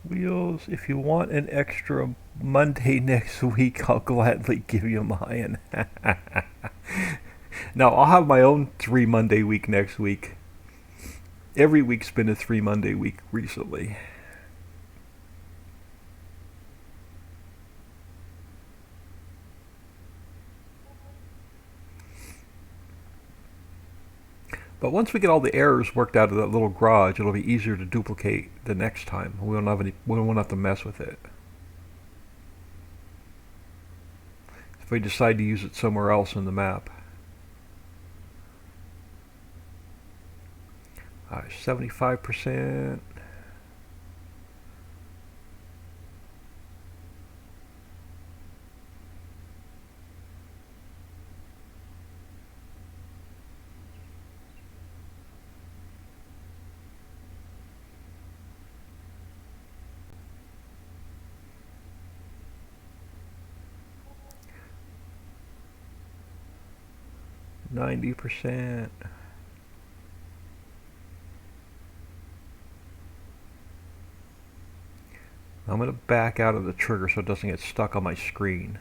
Wheels, if you want an extra Monday next week, I'll gladly give you mine. Now, I'll have my own 3 Monday week next week. Every week's been a 3 Monday week recently. But once we get all the errors worked out of that little garage, it'll be easier to duplicate the next time. We won't have to mess with it. If we decide to use it somewhere else in the map. 75%. %. I'm going to back out of the trigger so it doesn't get stuck on my screen.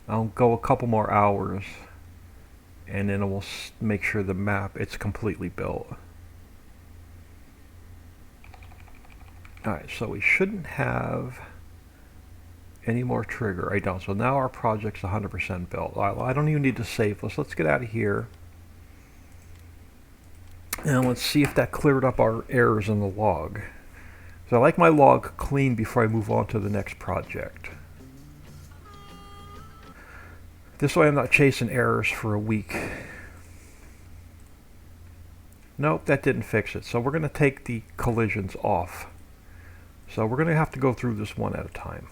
I'll go a couple more hours and then we'll make sure the map it's completely built. Alright, so we shouldn't have any more trigger. I don't. So now our project's 100% built. I don't even need to save. Let's get out of here. And let's see if that cleared up our errors in the log. So I like my log clean before I move on to the next project. This way I'm not chasing errors for a week. Nope, that didn't fix it. So we're going to take the collisions off. So we're going to have to go through this one at a time.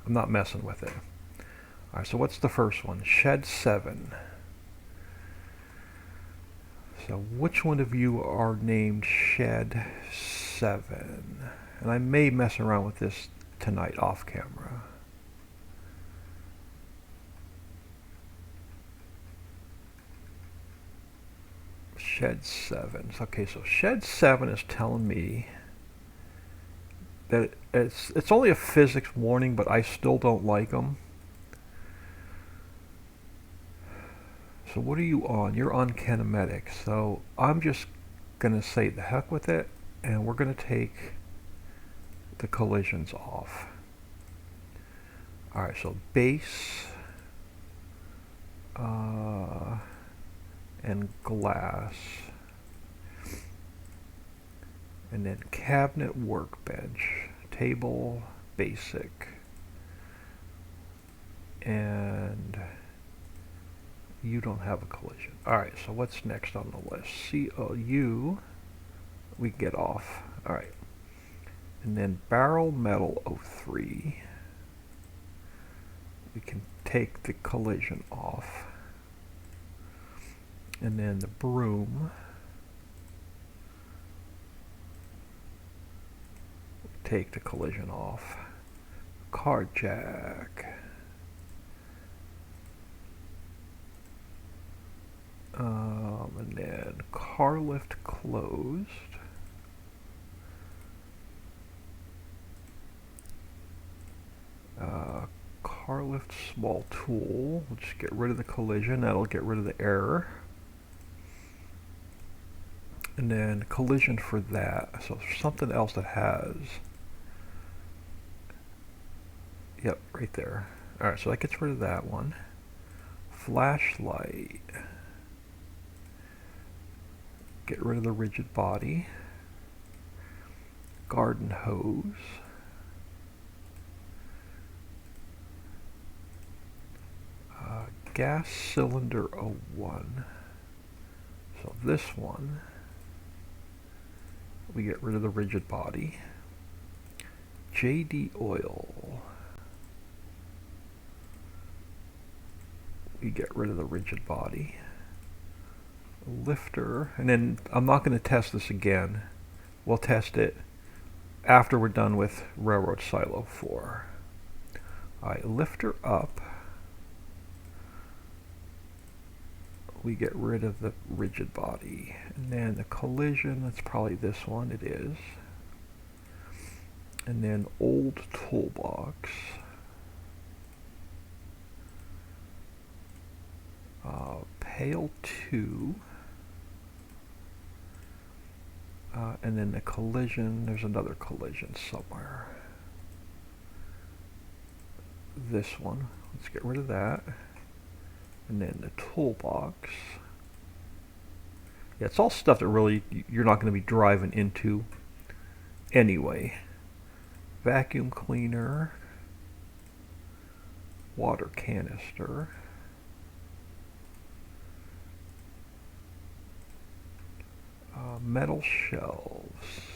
I'm not messing with it. Alright, so what's the first one? Shed 7. So which one of you are named Shed 7? And I may mess around with this tonight off camera. Shed 7. Okay, so Shed 7 is telling me that it's only a physics warning, but I still don't like them. So what are you on? You're on kinematics. So I'm just going to say the heck with it, and we're going to take the collisions off. Alright, so base and glass. And then cabinet, workbench, table, basic. And you don't have a collision. Alright, so what's next on the list? COU, we can get off. Alright. And then barrel metal 03. We can take the collision off. And then the broom. Take the collision off. Car jack. And then car lift closed. Car lift small tool. We'll just get rid of the collision. That'll get rid of the error. And then collision for that. So something else that has. Yep, right there. Alright, so that gets rid of that one. Flashlight. Get rid of the rigid body. Garden hose. Gas cylinder 01. So this one, we get rid of the rigid body. JD oil. We get rid of the rigid body. Lifter, and then I'm not going to test this again. We'll test it after we're done with Railroad Silo 4. Alright, lifter up. We get rid of the rigid body. And then the collision, that's probably this one, it is. And then old toolbox. Pail 2. And then the collision, there's another collision somewhere. This one, let's get rid of that. And then the toolbox. Yeah, it's all stuff that really you're not going to be driving into anyway. Vacuum cleaner. Water canister. Metal shelves.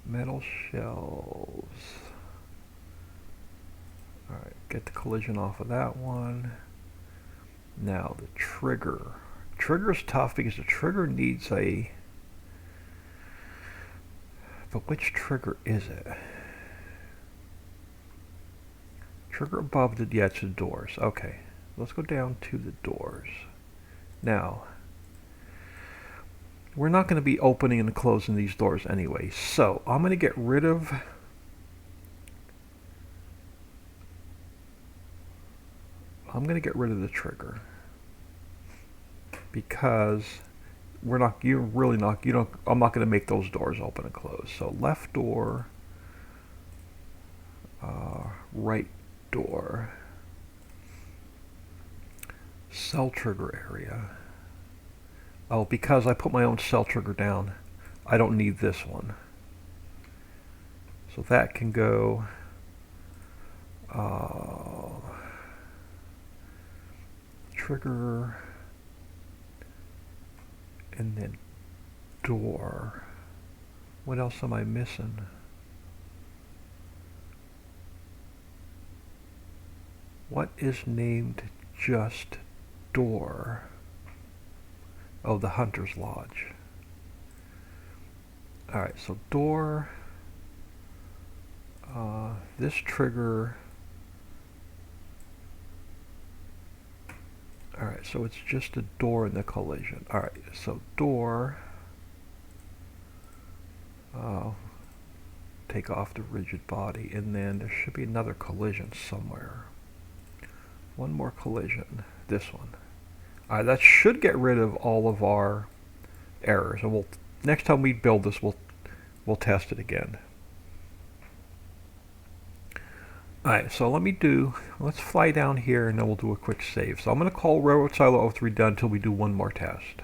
Metal shelves. Alright, get the collision off of that one. Now the trigger. Trigger's tough because the trigger needs a... But which trigger is it? Trigger above the... Yeah, it's the doors. Okay, let's go down to the doors. Now, we're not going to be opening and closing these doors anyway, so I'm going to get rid of the trigger because I'm not going to make those doors open and close. So left door, right door, cell trigger area. Oh, because I put my own cell trigger down, I don't need this one. So that can go trigger and then door. What else am I missing? What is named just door? Oh, the Hunter's Lodge. Alright, so door, this trigger. Alright, so it's just a door in the collision. Alright, so door, take off the rigid body, and then there should be another collision somewhere. One more collision, this one. Alright, that should get rid of all of our errors, and next time we build this, we'll test it again. Alright, so let's fly down here and then we'll do a quick save. So I'm going to call Railroad Silo 03 done until we do one more test.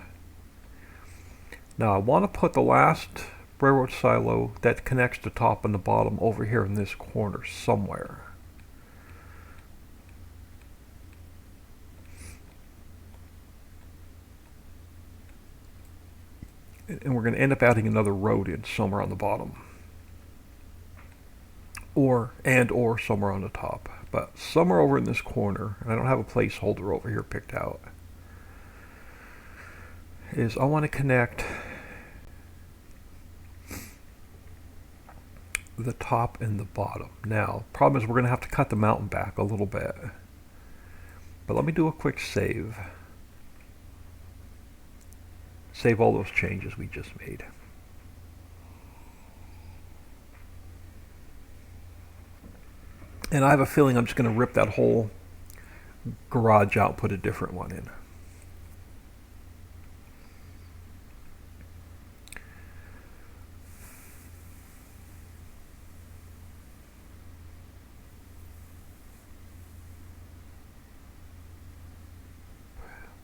Now I want to put the last railroad silo that connects the top and the bottom over here in this corner somewhere. And we're going to end up adding another road in somewhere on the bottom. Or somewhere on the top. But somewhere over in this corner, and I don't have a placeholder over here picked out, is I want to connect the top and the bottom. Now, problem is we're going to have to cut the mountain back a little bit. But let me do a quick save. Save all those changes we just made. And I have a feeling I'm just going to rip that whole garage out and put a different one in.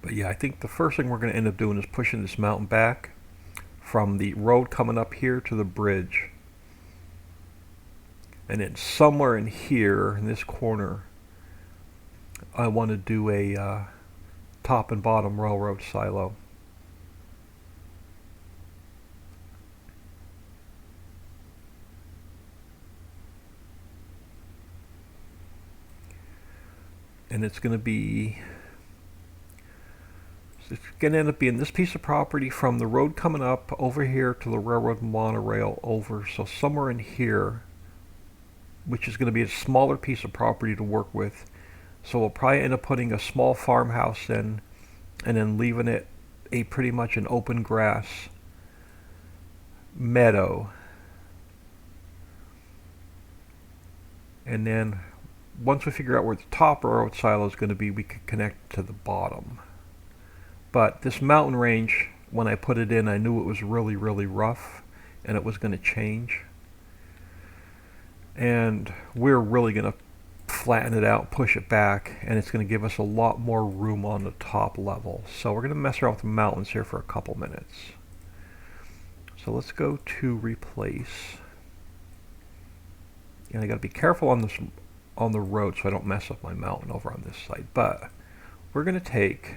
But yeah, I think the first thing we're going to end up doing is pushing this mountain back from the road coming up here to the bridge. And then somewhere in here, in this corner, I want to do a top and bottom railroad silo. And it's going to end up being this piece of property from the road coming up over here to the railroad monorail over. So somewhere in here, which is going to be a smaller piece of property to work with. So we'll probably end up putting a small farmhouse in and then leaving it pretty much an open grass meadow And then once we figure out where the top road silo is going to be, we can connect to the bottom. But this mountain range, when I put it in, I knew it was really, really rough and it was going to change. And we're really going to flatten it out, push it back, and it's going to give us a lot more room on the top level. So we're going to mess around with the mountains here for a couple minutes. So let's go to replace. And I got to be careful on this on the road so I don't mess up my mountain over on this side. But we're going to take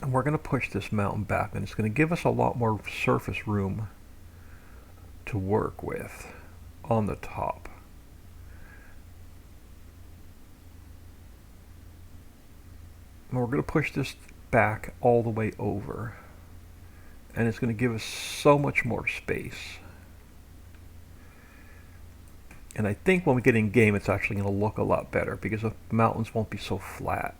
and we're going to push this mountain back, and it's going to give us a lot more surface room to work with on the top. And we're going to push this back all the way over, and it's going to give us so much more space. And I think when we get in game, it's actually going to look a lot better because the mountains won't be so flat.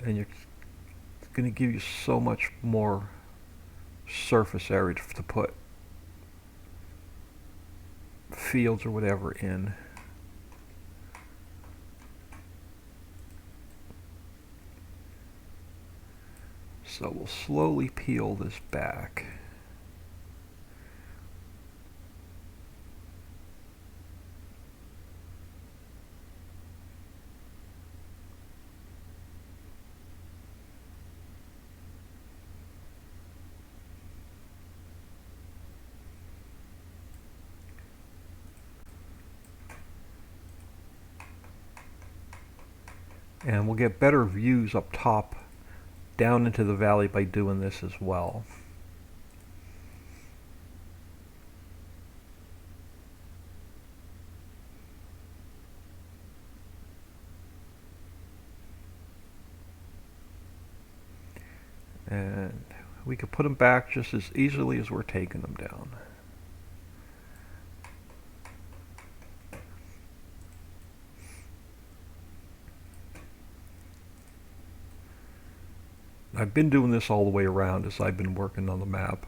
And it's going to give you so much more surface area to put fields or whatever in. So we'll slowly peel this back. And we'll get better views up top down into the valley by doing this as well. And we could put them back just as easily as we're taking them down. I've been doing this all the way around as I've been working on the map.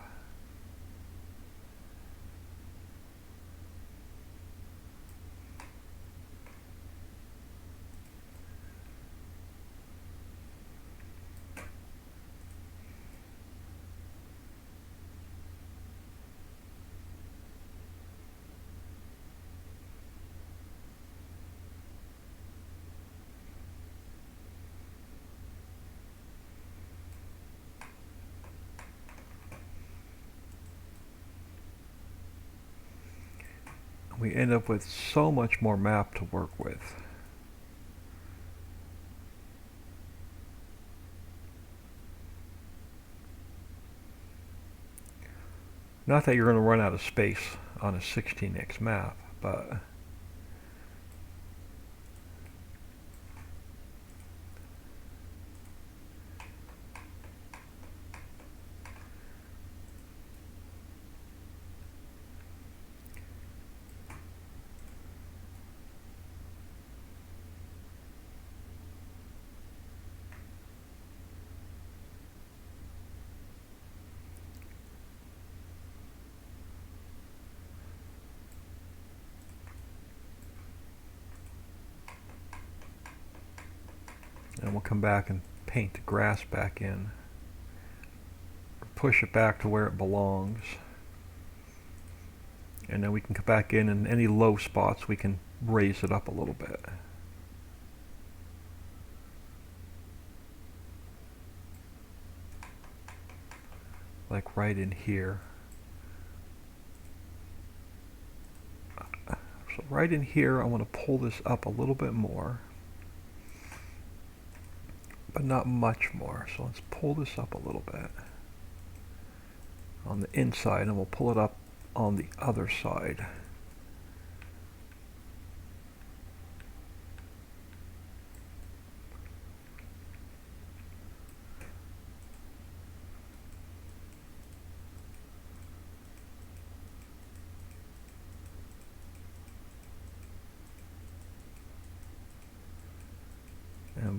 We end up with so much more map to work with. Not that you're going to run out of space on a 16x map, but and we'll come back and paint the grass back in. Push it back to where it belongs. And then we can come back in, and any low spots we can raise it up a little bit. Like right in here. So right in here I want to pull this up a little bit more, but not much more. So let's pull this up a little bit on the inside, and we'll pull it up on the other side.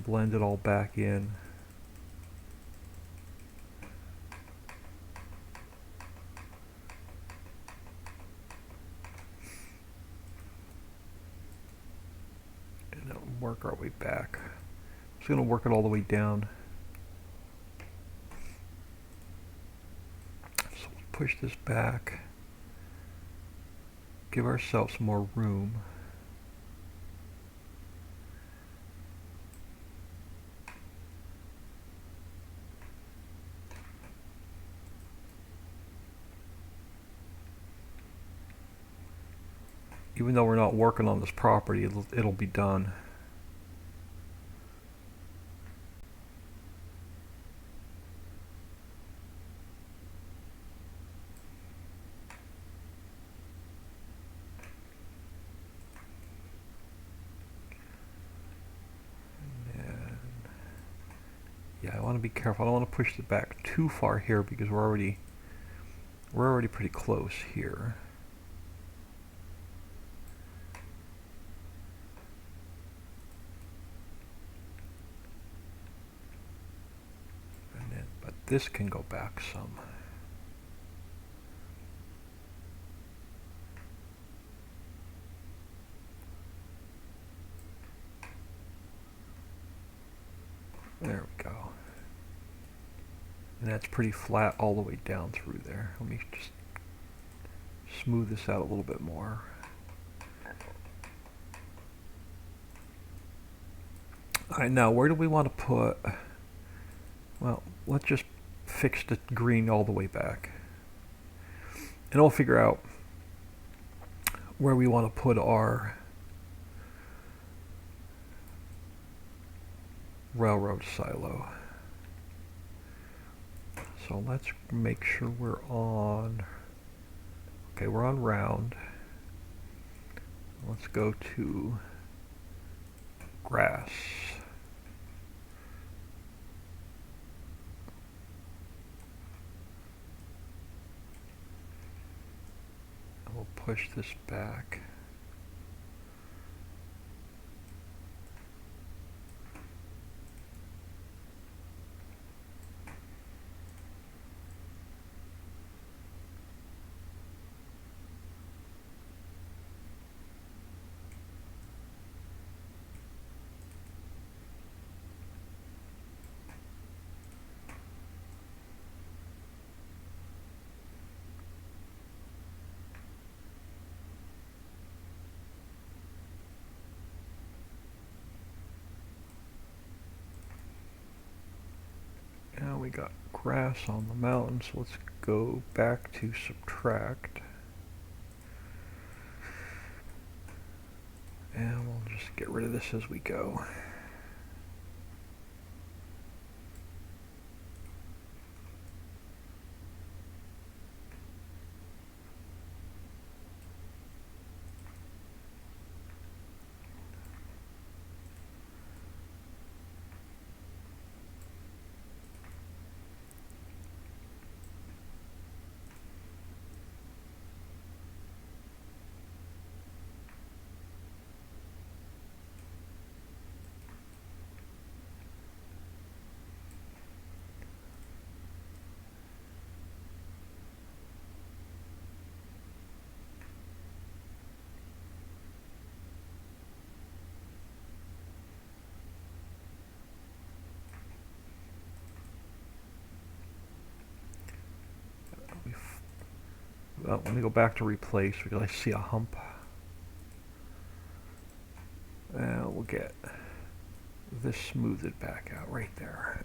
and blend it all back in. And then work our way back. Just going to work it all the way down. So we'll push this back. Give ourselves more room. Even though we're not working on this property, it'll be done. And yeah, I want to be careful. I don't want to push it back too far here because we're already pretty close here. But this can go back some. There we go. And that's pretty flat all the way down through there. Let me just smooth this out a little bit more. Alright, now where do we want to put... Well, let's just fix the green all the way back. And we'll figure out where we want to put our railroad silo. So let's make sure we're on... Okay, we're on round. Let's go to grass. We'll push this back. Now we got grass on the mountain, so let's go back to subtract. And we'll just get rid of this as we go. Well, let me go back to replace because I see a hump. And we'll get this smoothed back out right there.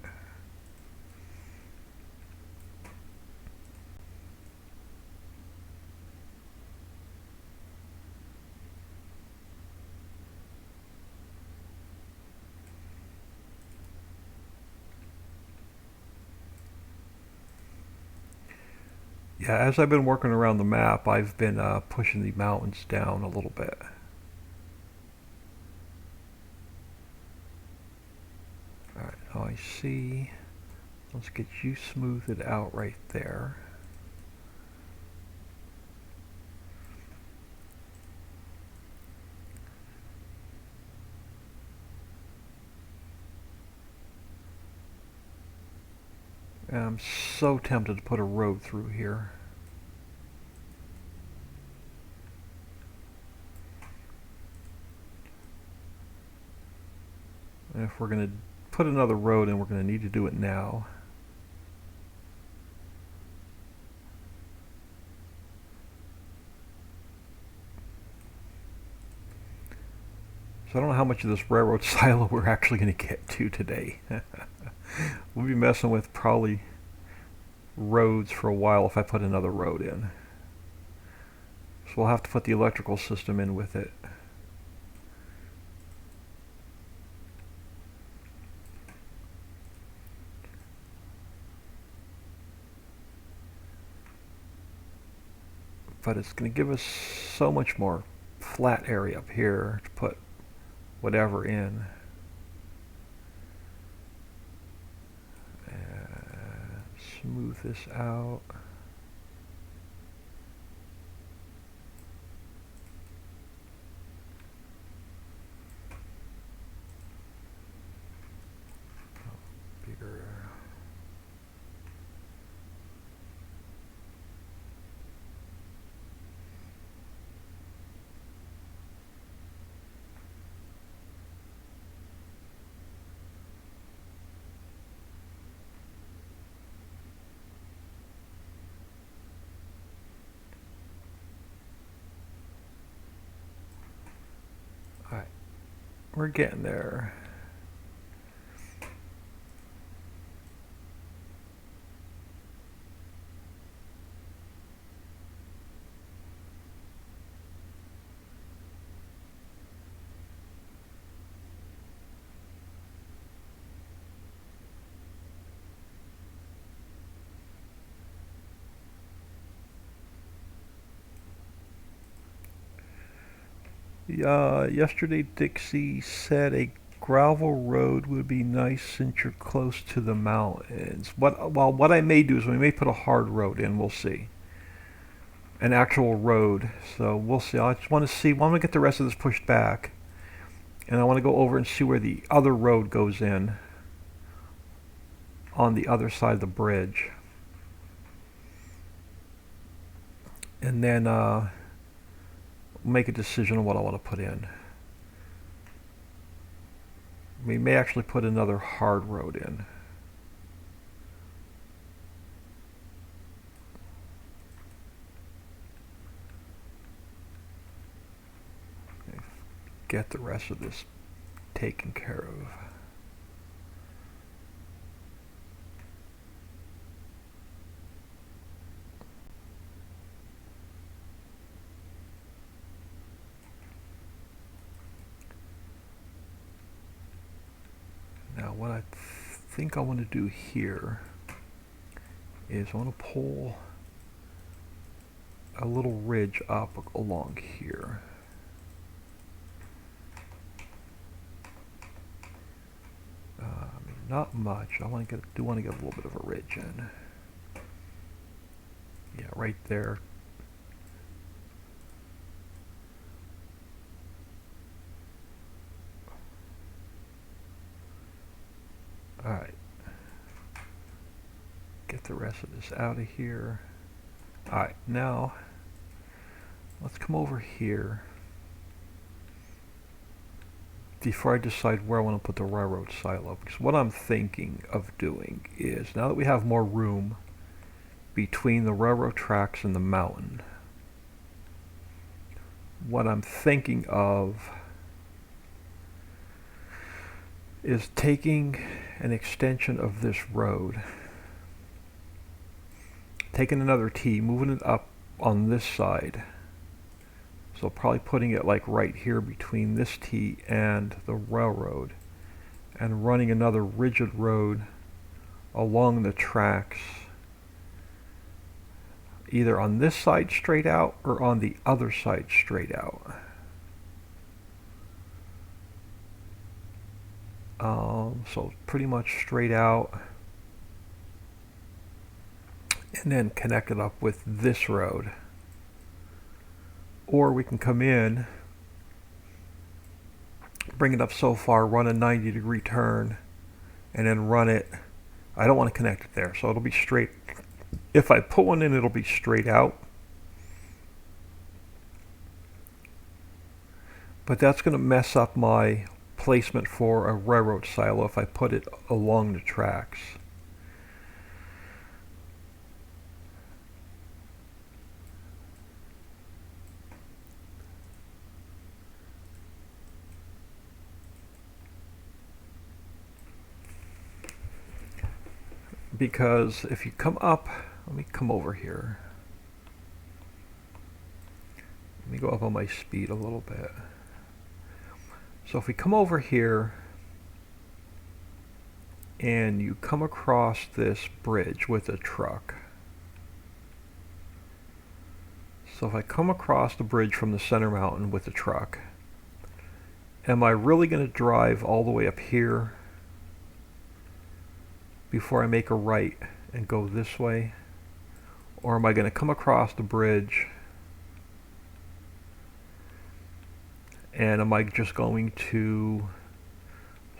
Yeah, as I've been working around the map, I've been pushing the mountains down a little bit. Alright, now I see. Let's get you smoothed out right there. I'm so tempted to put a road through here. And if we're going to put another road in, we're going to need to do it now. So I don't know how much of this railroad silo we're actually going to get to today. We'll be messing with probably roads for a while if I put another road in. So we'll have to put the electrical system in with it. But it's going to give us so much more flat area up here to put whatever in. Smooth this out. Bigger. Alright, we're getting there. Yesterday Dixie said a gravel road would be nice since you're close to the mountains. What I may do is we may put a hard road in. We'll see. An actual road. So we'll see. I just want to see. I want to get the rest of this pushed back, and I want to go over and see where the other road goes in on the other side of the bridge, and then make a decision on what I want to put in. We may actually put another hard road in. Get the rest of this taken care of. Now what I think I want to do here is I want to pull a little ridge up along here. Not much. I do want to get a little bit of a ridge in. Yeah, right there. Alright. Get the rest of this out of here. Alright, now let's come over here before I decide where I want to put the railroad silo. Because what I'm thinking of doing is, now that we have more room between the railroad tracks and the mountain, what I'm thinking of is taking an extension of this road, taking another T, moving it up on this side. So probably putting it like right here between this T and the railroad, and running another rigid road along the tracks, either on this side straight out or on the other side straight out. So pretty much straight out, and then connect it up with this road. Or we can come in, bring it up so far, run a 90-degree turn, and then run it I don't want to connect it there, so it'll be straight. If I put one in, it'll be straight out. But that's going to mess up my placement for a railroad silo if I put it along the tracks. Because if you come up, let me come over here. Let me go up on my speed a little bit. So if we come over here and you come across this bridge with a truck. So if I come across the bridge from the center mountain with a truck, am I really going to drive all the way up here before I make a right and go this way? Or am I going to come across the bridge and am I just going to,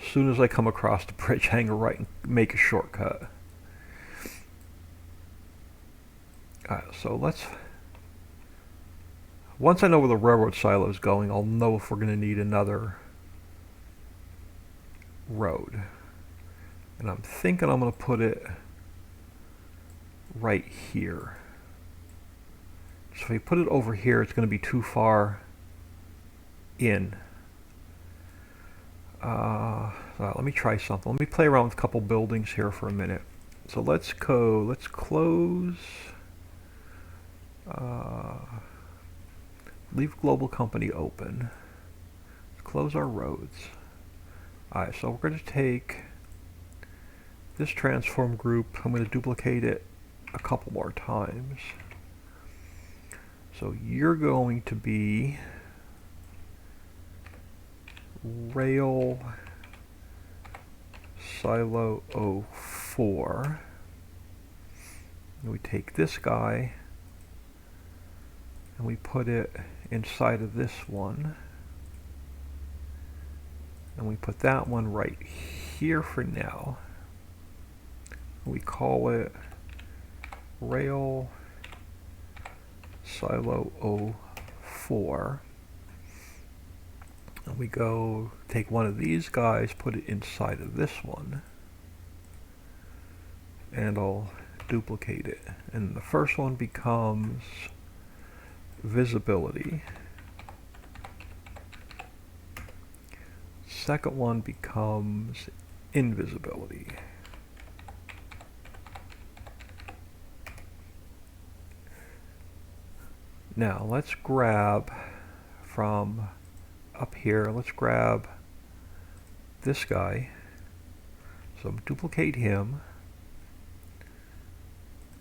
as soon as I come across the bridge, hang a right and make a shortcut? So once I know where the railroad silo is going, I'll know if we're going to need another road. And I'm thinking I'm going to put it right here. So if we put it over here, it's going to be too far in. Let me try something. Let me play around with a couple buildings here for a minute. So let's close, leave global company open. Close our roads. Alright, so we're going to take this transform group, I'm going to duplicate it a couple more times. So you're going to be rail silo 04. And we take this guy and we put it inside of this one. And we put that one right here for now. We call it rail silo 04. And we go take one of these guys, put it inside of this one, and I'll duplicate it. And the first one becomes visibility. Second one becomes invisibility. Now let's grab from up here, let's grab this guy. So duplicate him.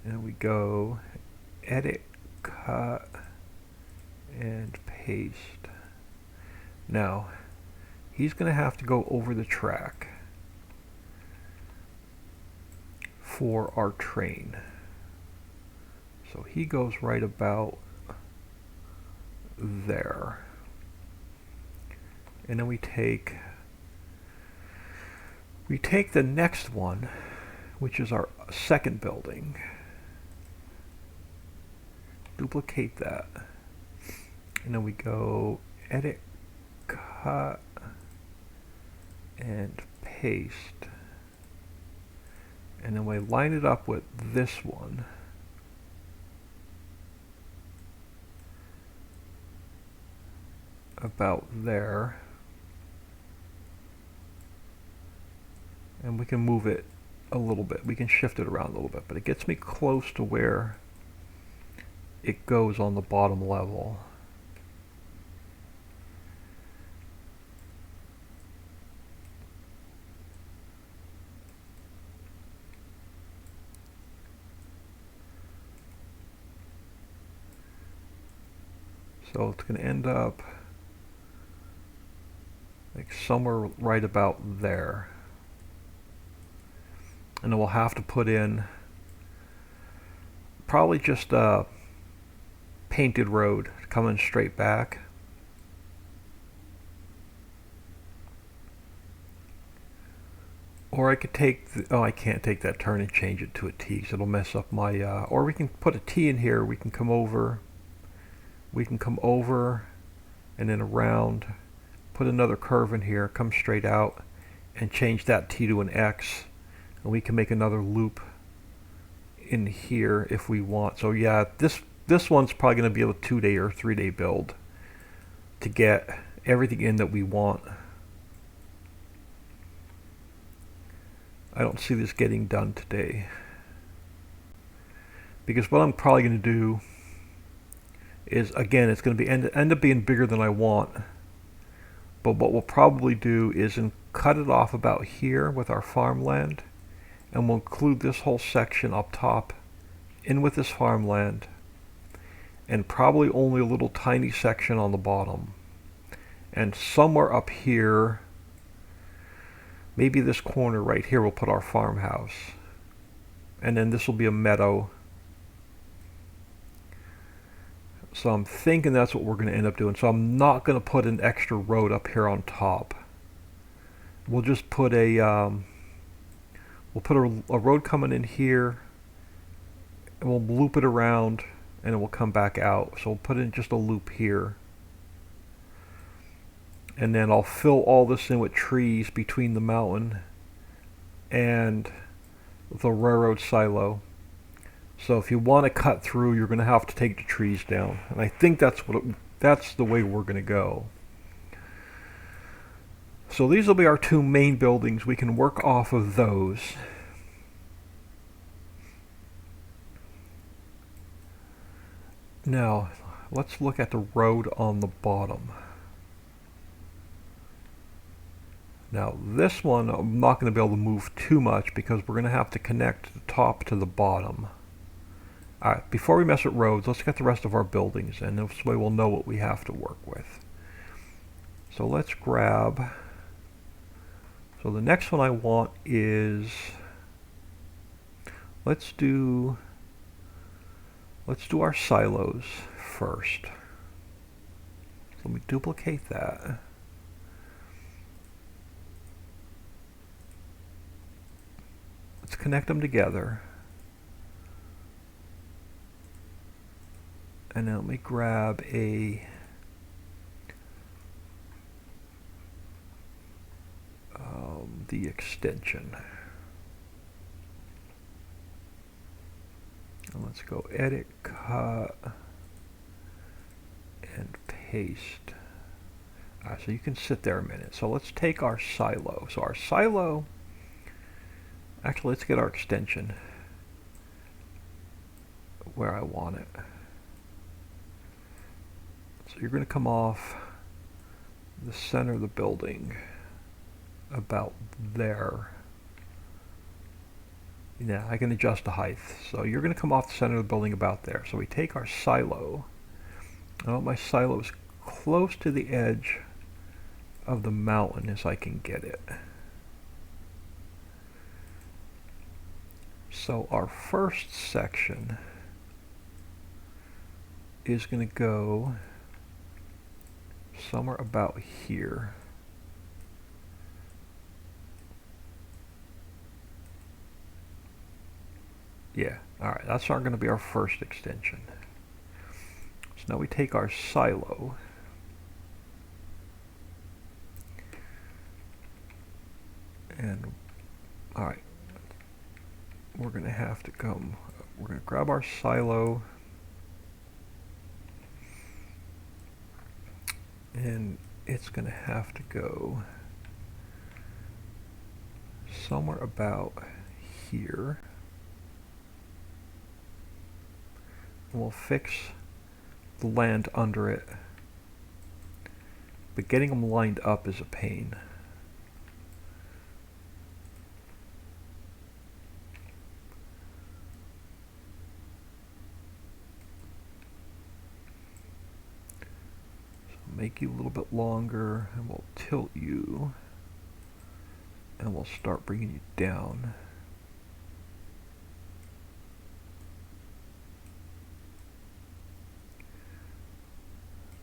And we go edit, cut, and paste. Now, he's going to have to go over the track for our train. So he goes right about there. And then we take the next one, which is our second building. Duplicate that. And then we go edit, cut, and paste. And then we line it up with this one. About there. And we can move it a little bit. We can shift it around a little bit, but it gets me close to where it goes on the bottom level. So it's going to end up like somewhere right about there. And then we'll have to put in probably just a painted road coming straight back. Or I could take, oh, I can't take that turn and change it to a T because it'll mess up my, or we can put a T in here. We can come over and then around, put another curve in here, come straight out, and change that T to an X. And we can make another loop in here if we want. So yeah, this one's probably going to be a 2-day or 3-day build to get everything in that we want. I don't see this getting done today, because what I'm probably going to do is, again, it's going to be end up being bigger than I want. But what we'll probably do is cut it off about here with our farmland, and we'll include this whole section up top in with this farmland, and probably only a little tiny section on the bottom. And somewhere up here, maybe this corner right here, we'll put our farmhouse. And then this will be a meadow. So I'm thinking that's what we're going to end up doing. So I'm not going to put an extra road up here on top. We'll just put a road coming in here, and we'll loop it around, and it will come back out. So we'll put in just a loop here. And then I'll fill all this in with trees between the mountain and the railroad silo. So if you want to cut through, you're going to have to take the trees down. And I think that's the way we're going to go. So these will be our 2 main buildings. We can work off of those. Now, let's look at the road on the bottom. Now this one I'm not going to be able to move too much because we're going to have to connect the top to the bottom. Alright, before we mess with roads, let's get the rest of our buildings, and this way we'll know what we have to work with. So let's grab, so the next one I want is, let's do our silos first. So let me duplicate that. Let's connect them together. And now let me grab the extension. And let's go edit, cut, and paste. So you can sit there a minute. So let's take our silo. So our silo, actually let's get our extension where I want it. So you're going to come off the center of the building about there. Yeah, I can adjust the height. So you're going to come off the center of the building about there. So we take our silo. I want my silo as close to the edge of the mountain as I can get it. So our first section is going to go somewhere about here. Yeah, alright, that's going to be our first extension. So now we take our silo, and alright, we're going to have to come, we're going to grab our silo, and it's going to have to go somewhere about here. And we'll fix the land under it, but getting them lined up is a pain. Make you a little bit longer, and we'll tilt you, and we'll start bringing you down.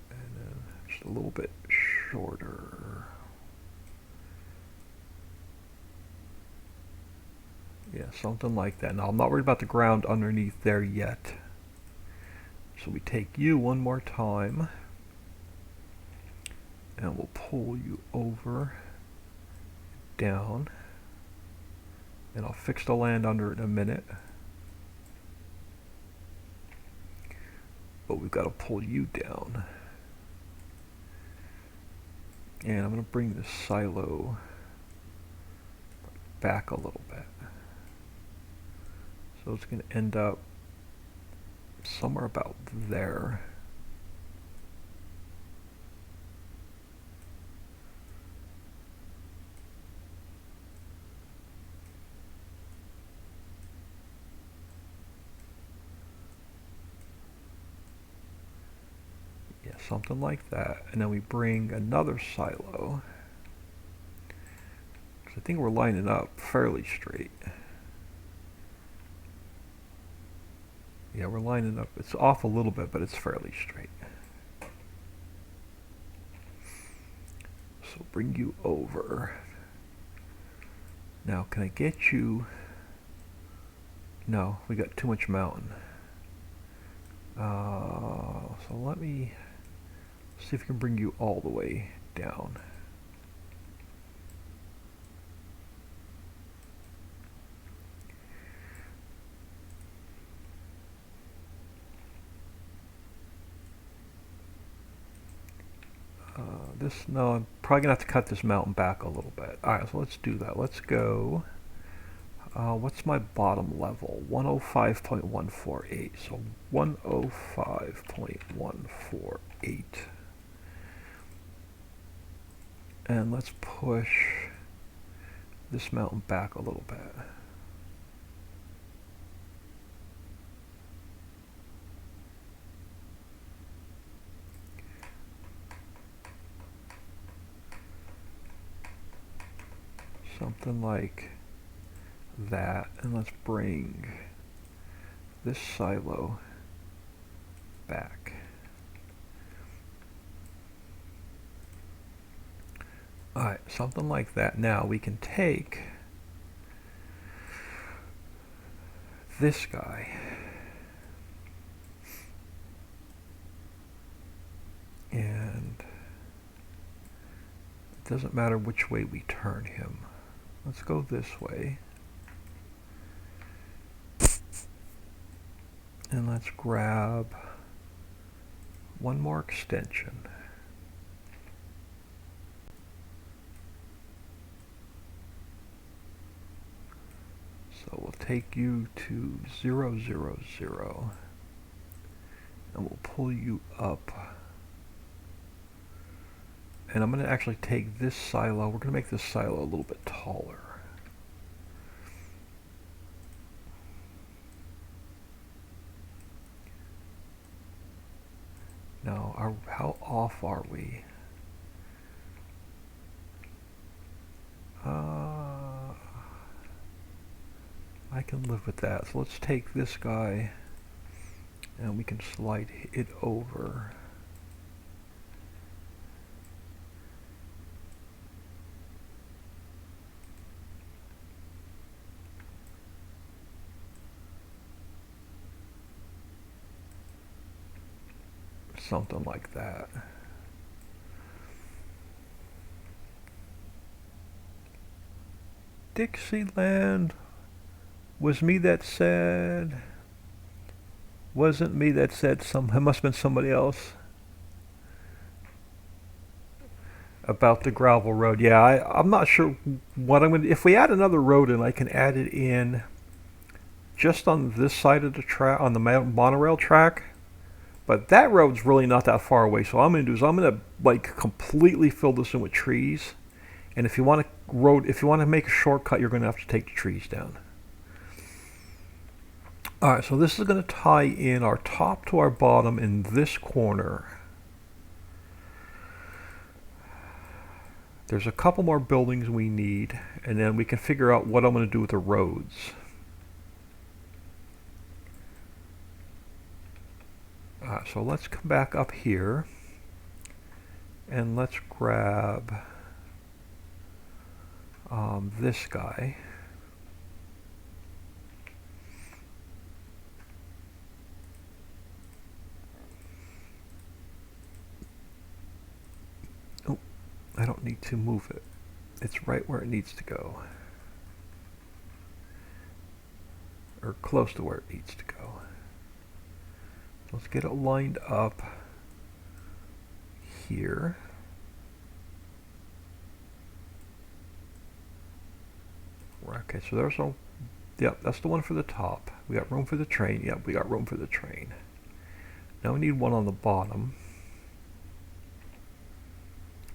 And then just a little bit shorter. something like that. Now I'm not worried about the ground underneath there yet. So we take you one more time, and we'll pull you over, down, and I'll fix the land under it in a minute. But we've got to pull you down. And I'm going to bring this silo back a little bit. So it's going to end up somewhere about there. Yeah, something like that. And then we bring another silo. I think we're lining up fairly straight. Yeah, we're lining up. It's off a little bit, but it's fairly straight. So bring you over. Now, can I get you? No, we got too much mountain. So let me see if we can bring you all the way down. No, I'm probably gonna have to cut this mountain back a little bit. Alright, so let's do that. Let's go, what's my bottom level? 105.148, so 105.148. And let's push this mountain back a little bit. Something like that, and let's bring this silo back. Alright, something like that. Now we can take this guy and it doesn't matter which way we turn him. Let's go this way. And let's grab one more extension. So we'll take you to 0, 0, 0. And we'll pull you up. And I'm going to actually take this silo. We're going to make this silo a little bit taller. Now, how off are we? I can live with that. So let's take this guy and we can slide it over. Something like that. Dixieland was me that said. Wasn't me that said it must have been somebody else. About the gravel road. Yeah, I'm not sure what I'm going to... If we add another road in, I can add it in just on this side of the track, on the monorail track. But that road's really not that far away, so what I'm going to do is I'm going to like completely fill this in with trees. And if you want to make a shortcut, you're going to have to take the trees down. Alright, so this is going to tie in our top to our bottom in this corner. There's a couple more buildings we need, and then we can figure out what I'm going to do with the roads. So let's come back up here, and let's grab this guy. I don't need to move it. It's right where it needs to go. Or close to where it needs to go. Let's get it lined up here. Okay, so there's a, yep, that's the one for the top. We got room for the train. Yep, we got room for the train. Now we need one on the bottom.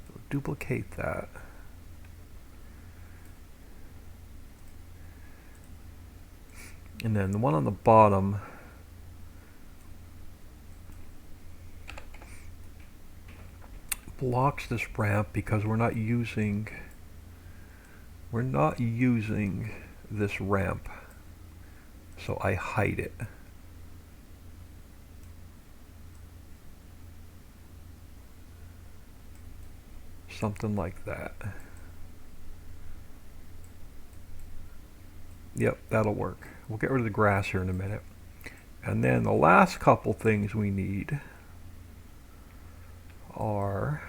So duplicate that. And then the one on the bottom, blocks this ramp because we're not using this ramp, so I hide it. Something like that. Yep, that'll work. We'll get rid of the grass here in a minute. And then the last couple things we need are,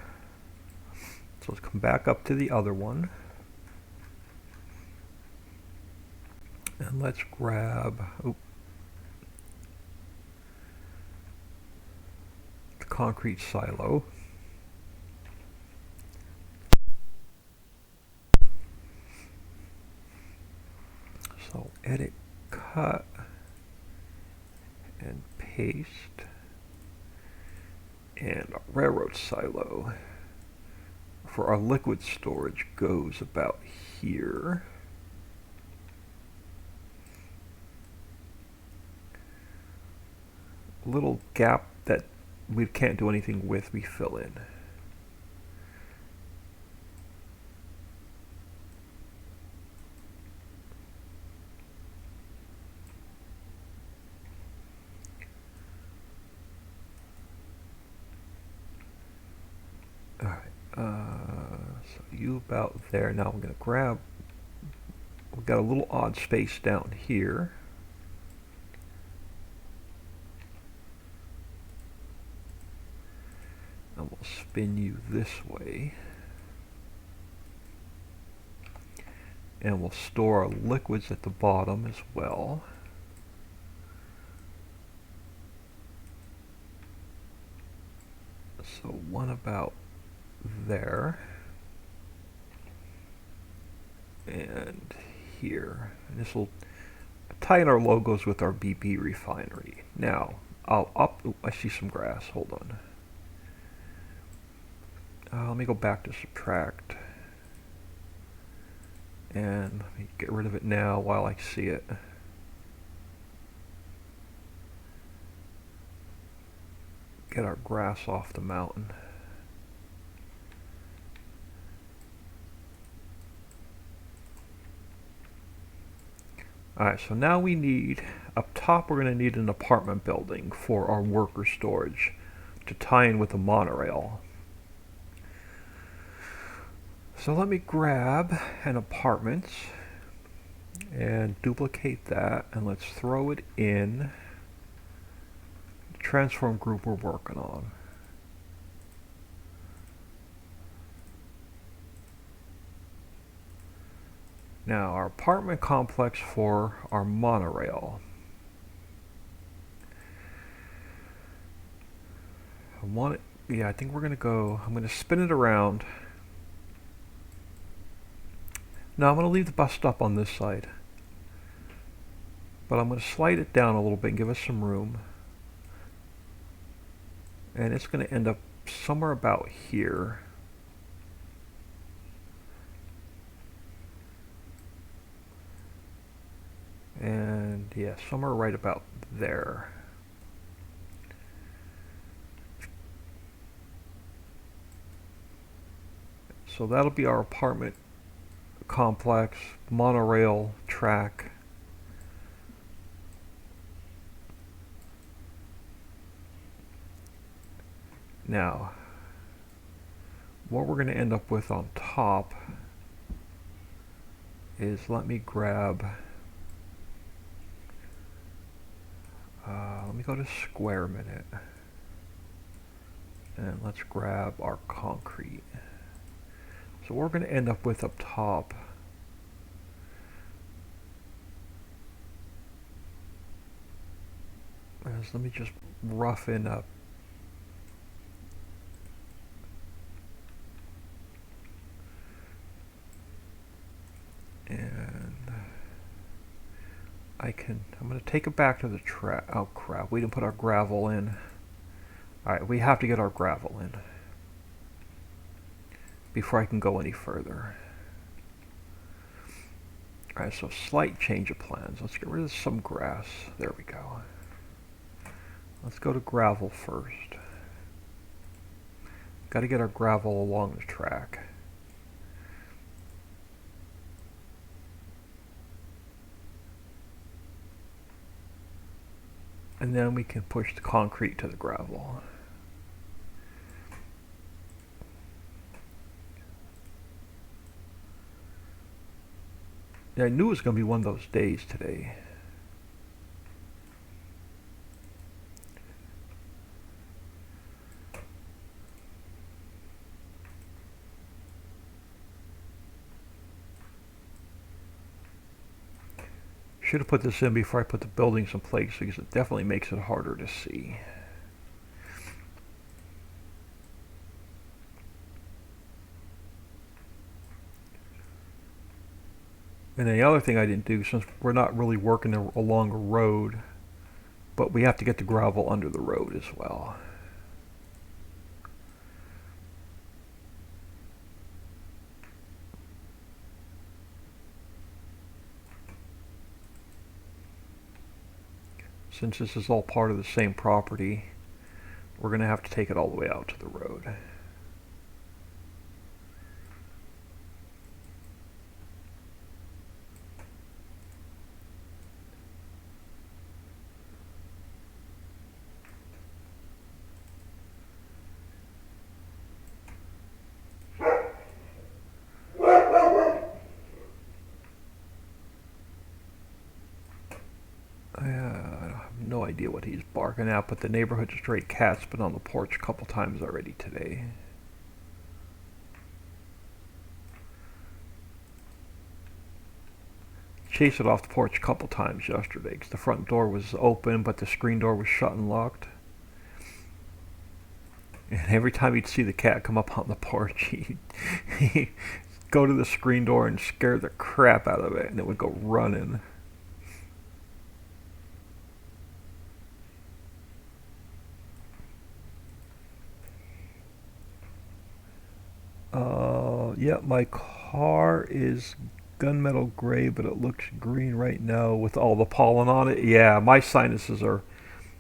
so let's come back up to the other one. And let's grab the concrete silo. So edit, cut, and paste. And our railroad silo for our liquid storage goes about here. Little gap that we can't do anything with, we fill in. Alright, so you about there. Now I'm going to grab, we've got a little odd space down here. And we'll spin you this way. And we'll store our liquids at the bottom as well. So one about there. And here. And this will tie in our logos with our BP refinery. Now, I see some grass. Hold on. Let me go back to subtract. And let me get rid of it now while I see it. Get our grass off the mountain. Alright, so now we need, up top we're going to need an apartment building for our worker storage to tie in with the monorail. So let me grab an apartment and duplicate that, and let's throw it in the transform group we're working on. Now our apartment complex for our monorail. I think we're going to go, I'm going to spin it around. Now I'm going to leave the bus stop on this side, but I'm going to slide it down a little bit and give us some room. And it's going to end up somewhere about here. And yeah, somewhere right about there. So that'll be our apartment complex, monorail track. Now, what we're going to end up with on top is, let me grab, let me go to square a minute, and let's grab our concrete. So we're going to end up with up top. Let me just roughen up. And I'm going to take it back to the track. Oh crap, we didn't put our gravel in. Alright, we have to get our gravel in before I can go any further. Alright, so slight change of plans. Let's get rid of some grass. There we go. Let's go to gravel first. Got to get our gravel along the track. And then we can push the concrete to the gravel. Yeah, I knew it was going to be one of those days today. Should have put this in before I put the buildings in place because it definitely makes it harder to see. And the other thing I didn't do, since we're not really working along a road, but we have to get the gravel under the road as well. Since this is all part of the same property, we're going to have to take it all the way out to the road. No idea what he's barking at, but the neighborhood stray cat's been on the porch a couple times already today. Chased it off the porch a couple times yesterday because the front door was open, but the screen door was shut and locked. And every time he'd see the cat come up on the porch, he'd go to the screen door and scare the crap out of it, and it would go running. Yeah, my car is gunmetal gray, but it looks green right now with all the pollen on it. Yeah, my sinuses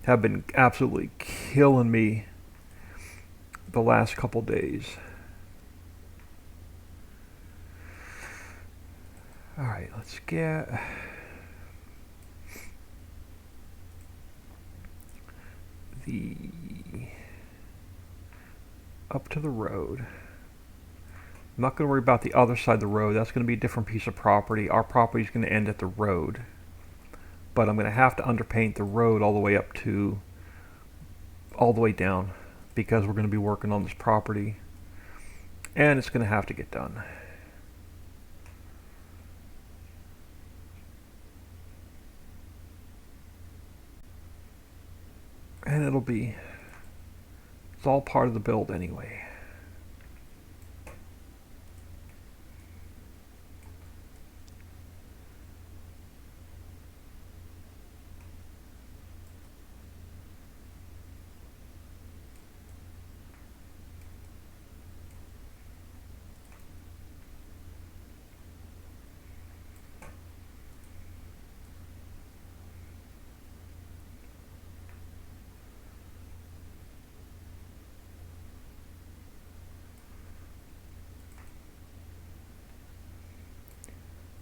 have been absolutely killing me the last couple days. All right, let's get the up to the road. I'm not going to worry about the other side of the road. That's going to be a different piece of property. Our property is going to end at the road. But I'm going to have to underpaint the road all the way up to, all the way down, because we're going to be working on this property. And it's going to have to get done. And it's all part of the build anyway.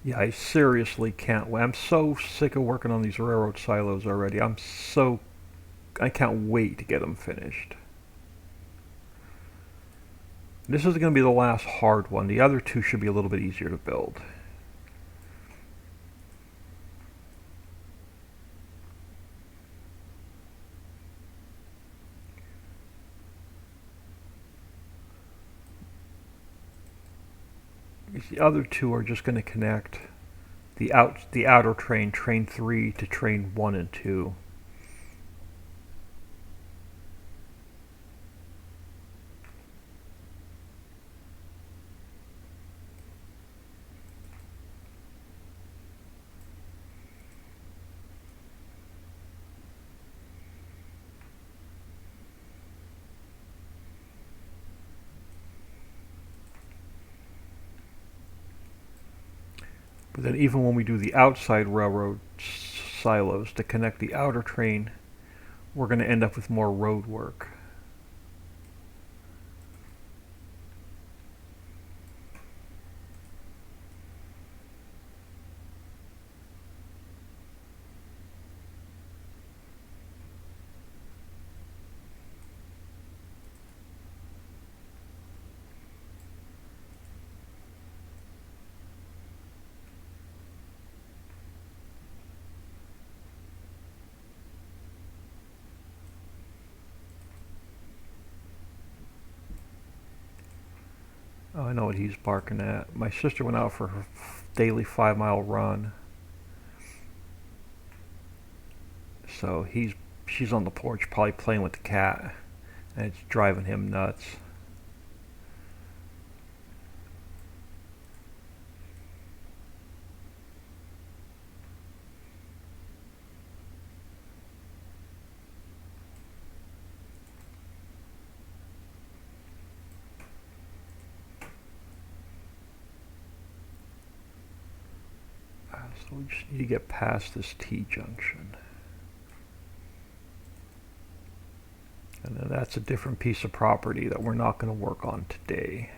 Yeah, I seriously can't wait. I'm so sick of working on these railroad silos already. I can't wait to get them finished. This is going to be the last hard one. The other two should be a little bit easier to build. The other two are just going to connect the outer train, train 3, to train 1 and 2. But then even when we do the outside railroad silos to connect the outer train, we're going to end up with more road work. Oh, I know what he's barking at. My sister went out for her daily 5-mile run. So she's on the porch probably playing with the cat, and it's driving him nuts. So we just need to get past this T-junction. And then that's a different piece of property that we're not going to work on today.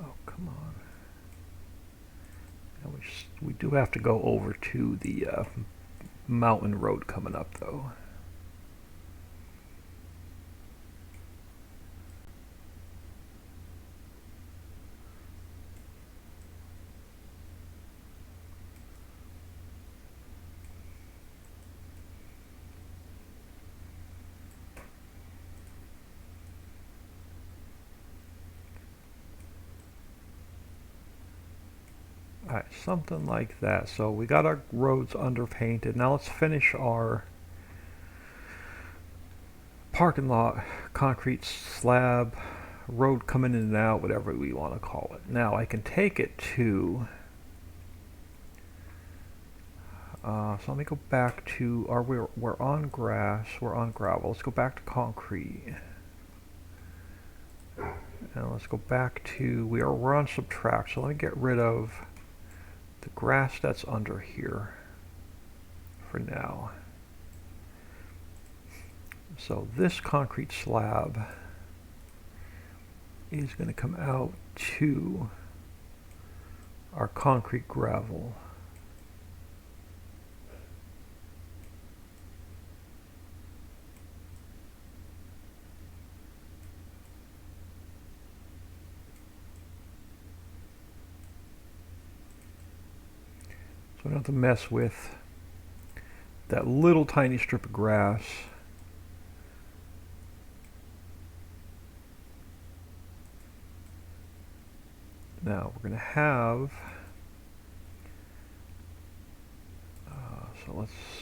Oh, come on. And we do have to go over to the mountain road coming up, though. Alright, something like that. So we got our roads underpainted. Now let's finish our parking lot, concrete slab, road coming in and out, whatever we want to call it. Now I can take it to, so let me go back to, we're on grass, we're on gravel. Let's go back to concrete. And let's go back to, we're on subtract, so let me get rid of the grass that's under here for now. So this concrete slab is going to come out to our concrete gravel. So I don't have to mess with that little tiny strip of grass. Now we're going to have,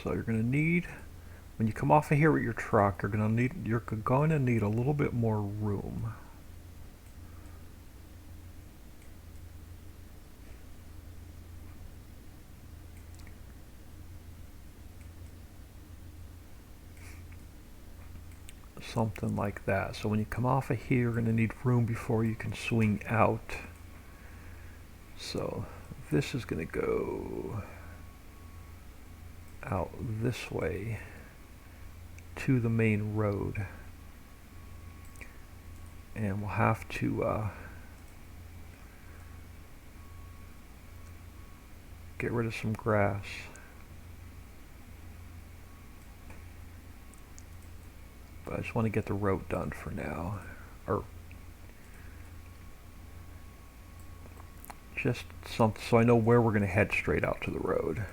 so you're going to need, when you come off of here with your truck, you're going to need a little bit more room. Something like that. So when you come off of here, you're going to need room before you can swing out. So this is going to go out this way to the main road. And we'll have to get rid of some grass. But I just want to get the road done for now. Or just something so I know where we're going to head straight out to the road.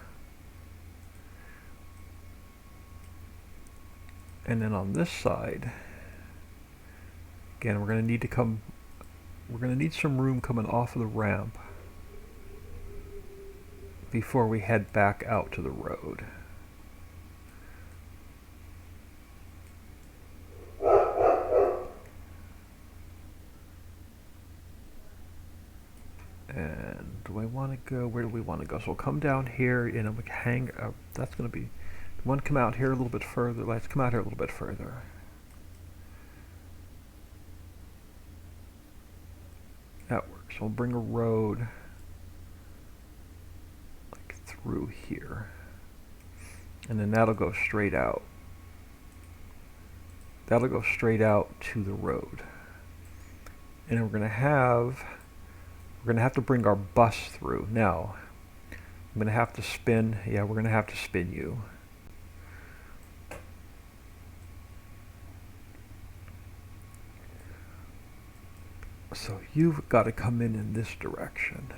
And then on this side, again, we're going to need some room coming off of the ramp before we head back out to the road. And do I want to go, where do we want to go? So we'll come down here and we hang, that's going to be, we want to come out here a little bit further. Let's come out here a little bit further. That works. We'll bring a road like through here. And then that'll go straight out. That'll go straight out to the road. And we're going to have to bring our bus through. Now, I'm going to have to spin, yeah, we're going to have to spin you. So you've got to come in this direction.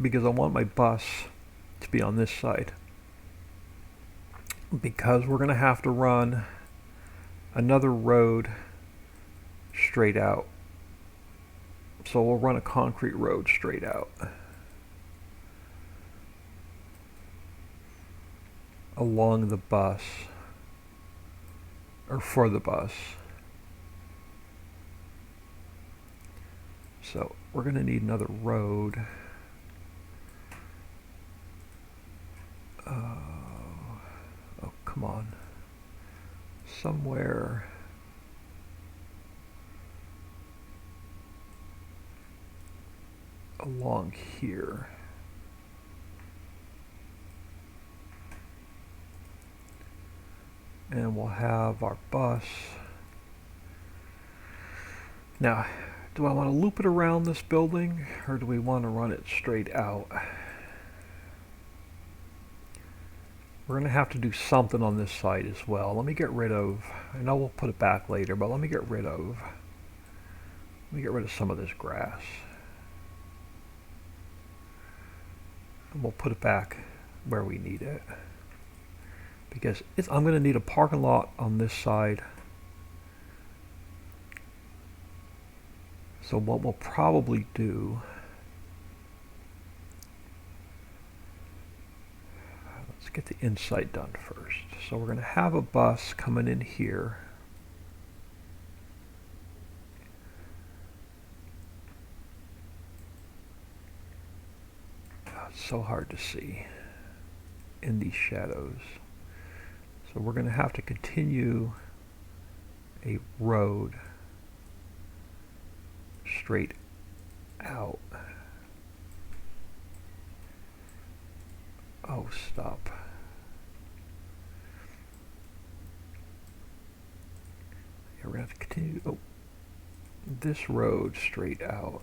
Because I want my bus to be on this side. Because we're going to have to run another road straight out. So we'll run a concrete road straight out along the bus, or for the bus. So we're going to need another road. Oh, come on. Somewhere. Along here. And we'll have our bus. Now, do I want to loop it around this building, or do we want to run it straight out? We're going to have to do something on this side as well. Let me get rid of, I know we'll put it back later, but let me get rid of some of this grass. And we'll put it back where we need it. Because I'm going to need a parking lot on this side. So what we'll probably do, let's get the inside done first. So we're going to have a bus coming in here. It's so hard to see in these shadows. So we're going to have to continue a road straight out. Oh, stop. Yeah, we're going to have to continue this road straight out.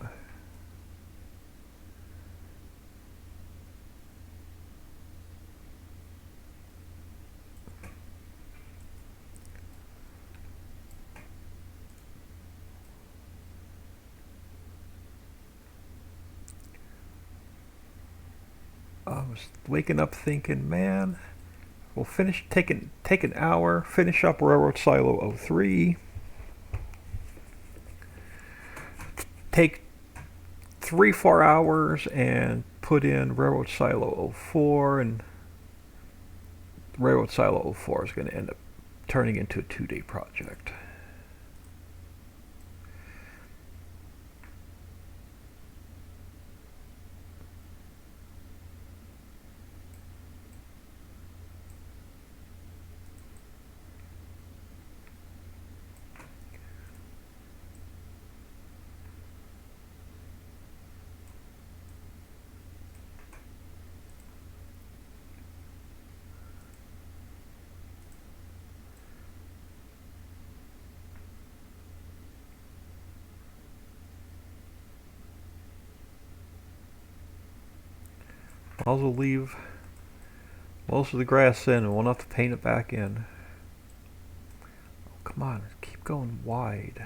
I was waking up thinking, man, we'll take an hour, finish up Railroad Silo 03, take 3-4 hours and put in Railroad Silo 04, and Railroad Silo 04 is going to end up turning into a 2-day project. Might as well leave most of the grass in and we'll have to paint it back in. Oh, come on, keep going wide.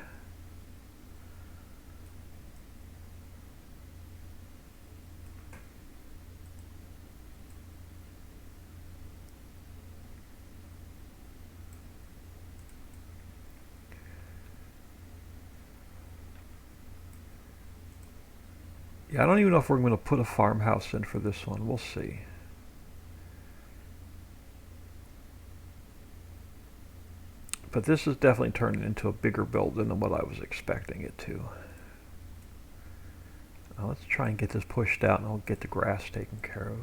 Yeah, I don't even know if we're going to put a farmhouse in for this one. We'll see. But this is definitely turning into a bigger building than what I was expecting it to. Now let's try and get this pushed out and I'll get the grass taken care of.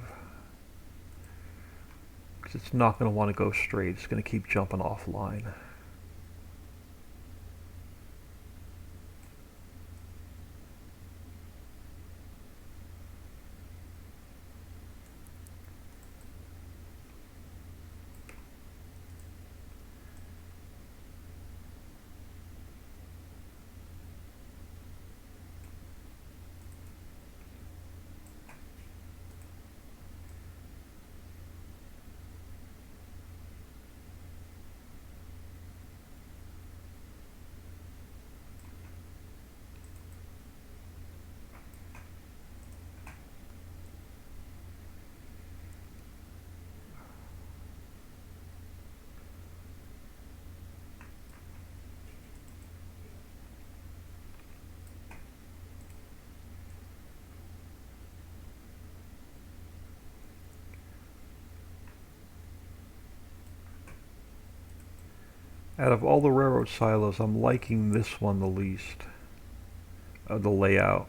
Because it's not going to want to go straight. It's going to keep jumping offline. Out of all the railroad silos, I'm liking this one the least. The layout.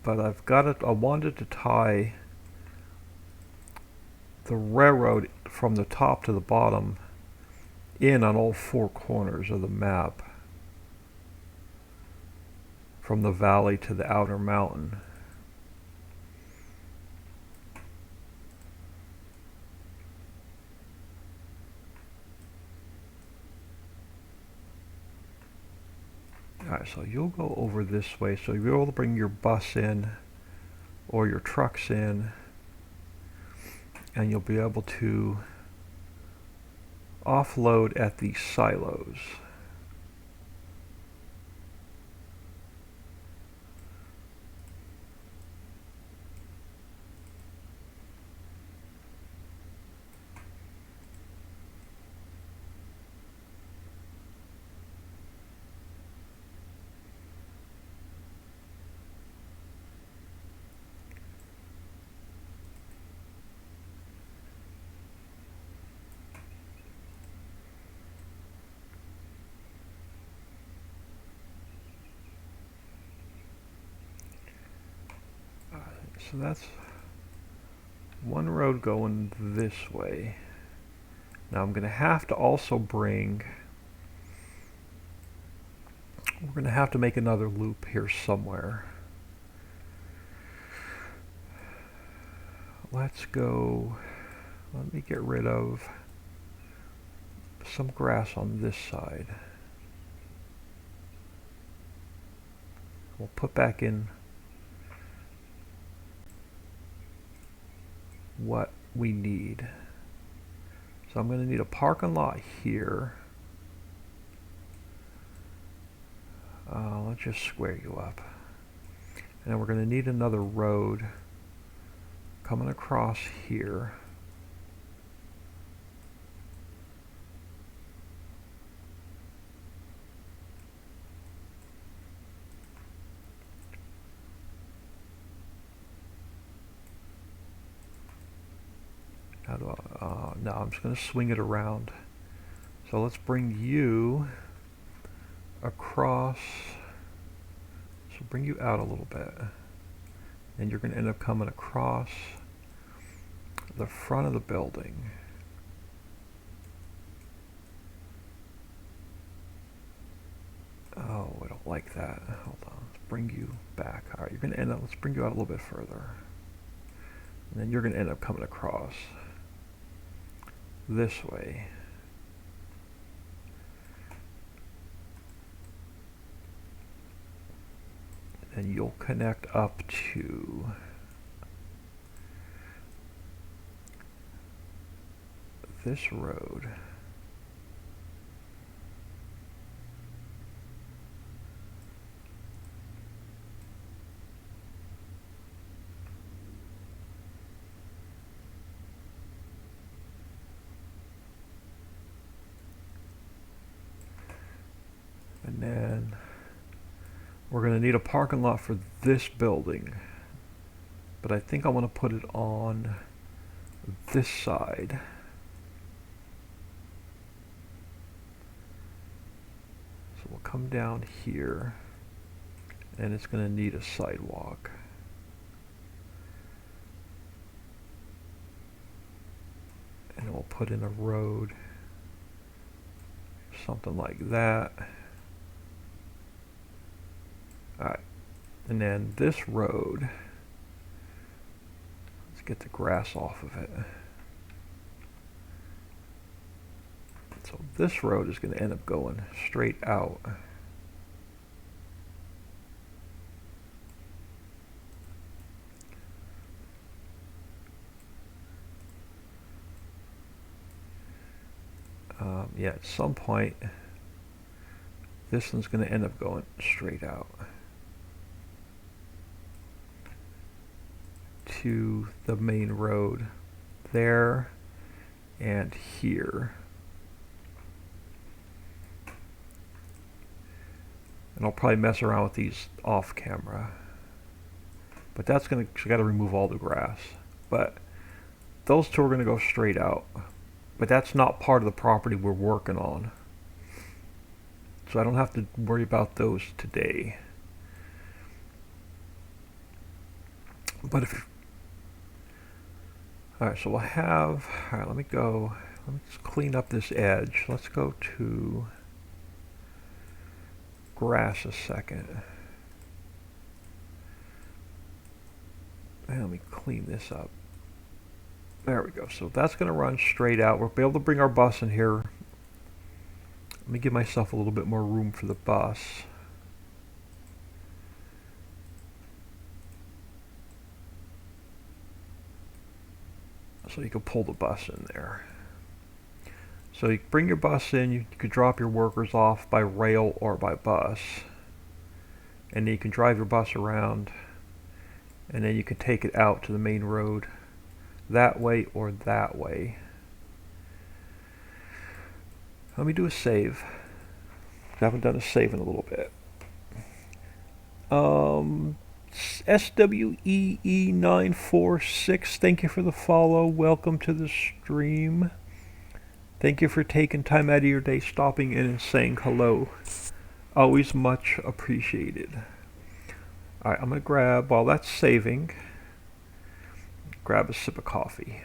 But I've got it. I wanted to tie the railroad from the top to the bottom in on all four corners of the map, from the valley to the outer mountain. Alright, so you'll go over this way, so you'll be able to bring your bus in or your trucks in, and you'll be able to offload at these silos. So that's one road going this way. Now I'm going to have to also bring, we're going to have to make another loop here somewhere. Let's go, let me get rid of some grass on this side. We'll put back in what we need. So I'm going to need a parking lot here. Let's just square you up. And then we're going to need another road coming across here. How do I, no, I'm just going to swing it around. So let's bring you across. So bring you out a little bit. And you're going to end up coming across the front of the building. Oh, I don't like that. Hold on. Let's bring you back. All right, you're going to end up, let's bring you out a little bit further. And then you're going to end up coming across this way. And you'll connect up to this road. And then we're going to need a parking lot for this building. But I think I want to put it on this side. So we'll come down here, and it's going to need a sidewalk. And we'll put in a road, something like that. Alright, and then this road, let's get the grass off of it. So this road is going to end up going straight out. Yeah, at some point, this one's going to end up going straight out to the main road there and here. And I'll probably mess around with these off camera. But that's going to, got to remove all the grass. But those two are going to go straight out. But that's not part of the property we're working on. So I don't have to worry about those today. But if... Alright, so we'll have... Alright, let me just clean up this edge. Let's go to grass a second. And let me clean this up. There we go. So that's going to run straight out. We'll be able to bring our bus in here. Let me give myself a little bit more room for the bus. So you can pull the bus in there. So you bring your bus in, you could drop your workers off by rail or by bus. And then you can drive your bus around, and then you can take it out to the main road that way or that way. Let me do a save. I haven't done a save in a little bit. SWEE946, thank you for the follow. Welcome to the stream. Thank you for taking time out of your day, stopping in and saying hello. Always much appreciated. Alright, I'm going to grab, while that's saving, grab a sip of coffee.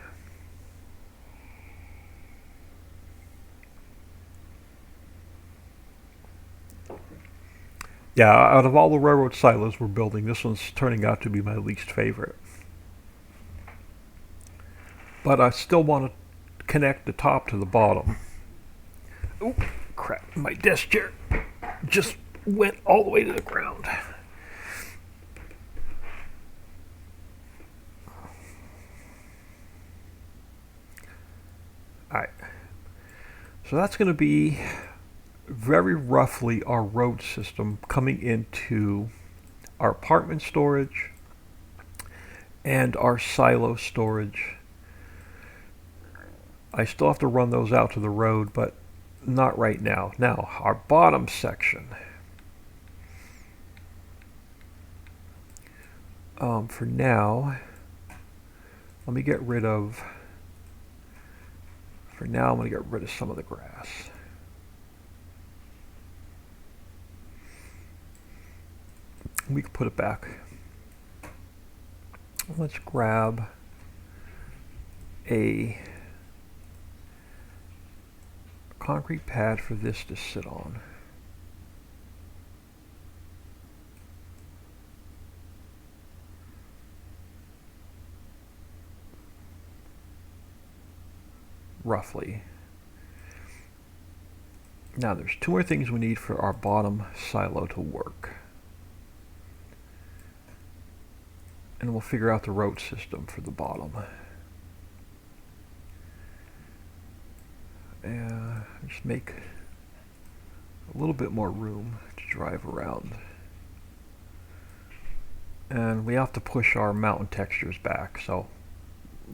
Yeah, out of all the railroad silos we're building, this one's turning out to be my least favorite. But I still want to connect the top to the bottom. Oh, crap. My desk chair just went all the way to the ground. Alright. So that's going to be very roughly our road system coming into our apartment storage and our silo storage. I still have to run those out to the road, but not right now. Now, our bottom section. For now, let me get rid of... For now, I'm going to get rid of some of the grass. We can put it back. Let's grab a concrete pad for this to sit on. Roughly. Now there's two more things we need for our bottom silo to work. And we'll figure out the road system for the bottom. And just make a little bit more room to drive around. And we have to push our mountain textures back, so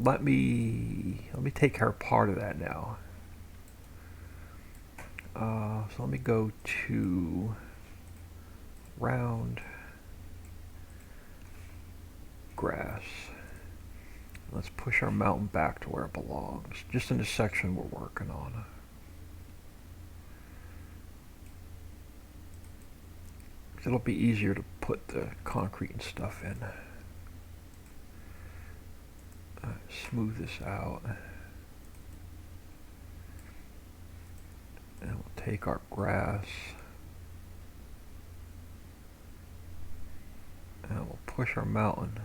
let me take care of part of that now. So let me go to round grass. Let's push our mountain back to where it belongs, just in the section we're working on. It'll be easier to put the concrete and stuff in. Smooth this out. And we'll take our grass and we'll push our mountain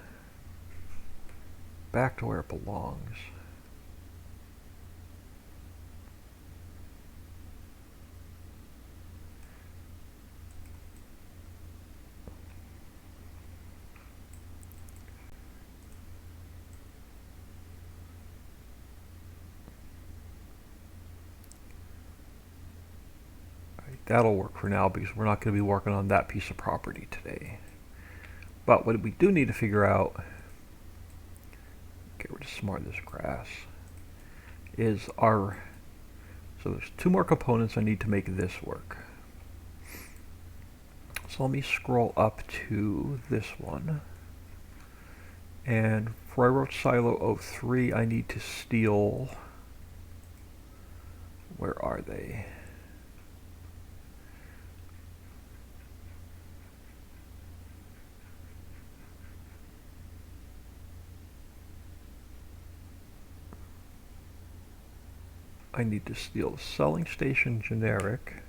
back to where it belongs. That'll work for now because we're not going to be working on that piece of property today. But what we do need to figure out, get rid of some more of this grass, is our, so there's two more components I need to make this work. So let me scroll up to this one. And for I wrote silo 03, I need to steal, where are they? I need to steal the selling station generic.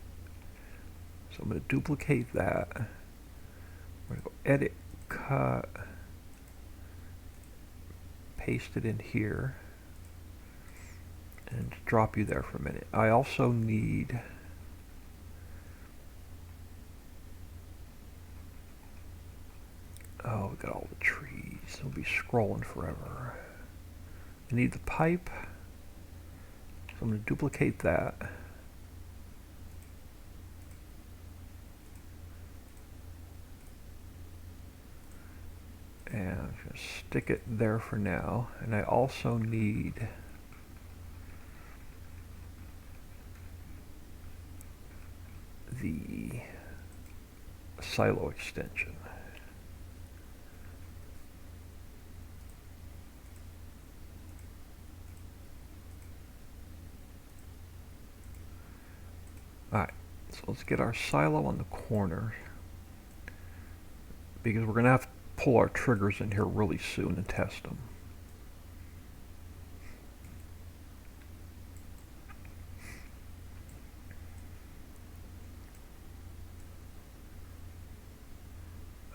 So I'm going to duplicate that. I'm going to go edit, cut, paste it in here, and drop you there for a minute. I also need we got all the trees. We'll be scrolling forever. I need the pipe. So I'm going to duplicate that. And I'm going to stick it there for now. And I also need the silo extension. Alright, so let's get our silo on the corner, because we're going to have to pull our triggers in here really soon and test them.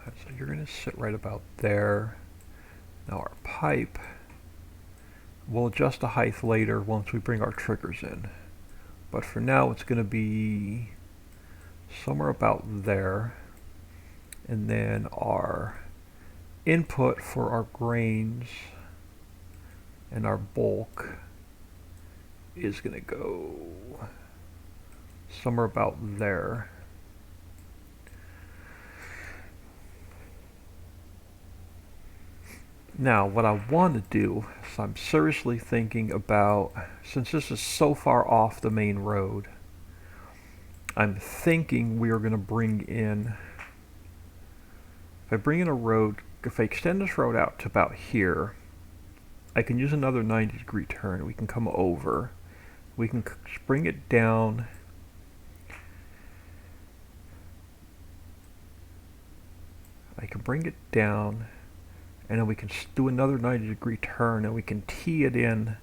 Right, so you're going to sit right about there. Now our pipe, we'll adjust the height later once we bring our triggers in. But for now, it's going to be somewhere about there. And then our input for our grains and our bulk is going to go somewhere about there. Now, what I want to do is I'm seriously thinking about, since this is so far off the main road, I'm thinking we are going to bring in, if I bring in a road, if I extend this road out to about here, I can use another 90-degree turn. We can come over. We can bring it down. I can bring it down. And then we can do another 90-degree turn and we can tee it in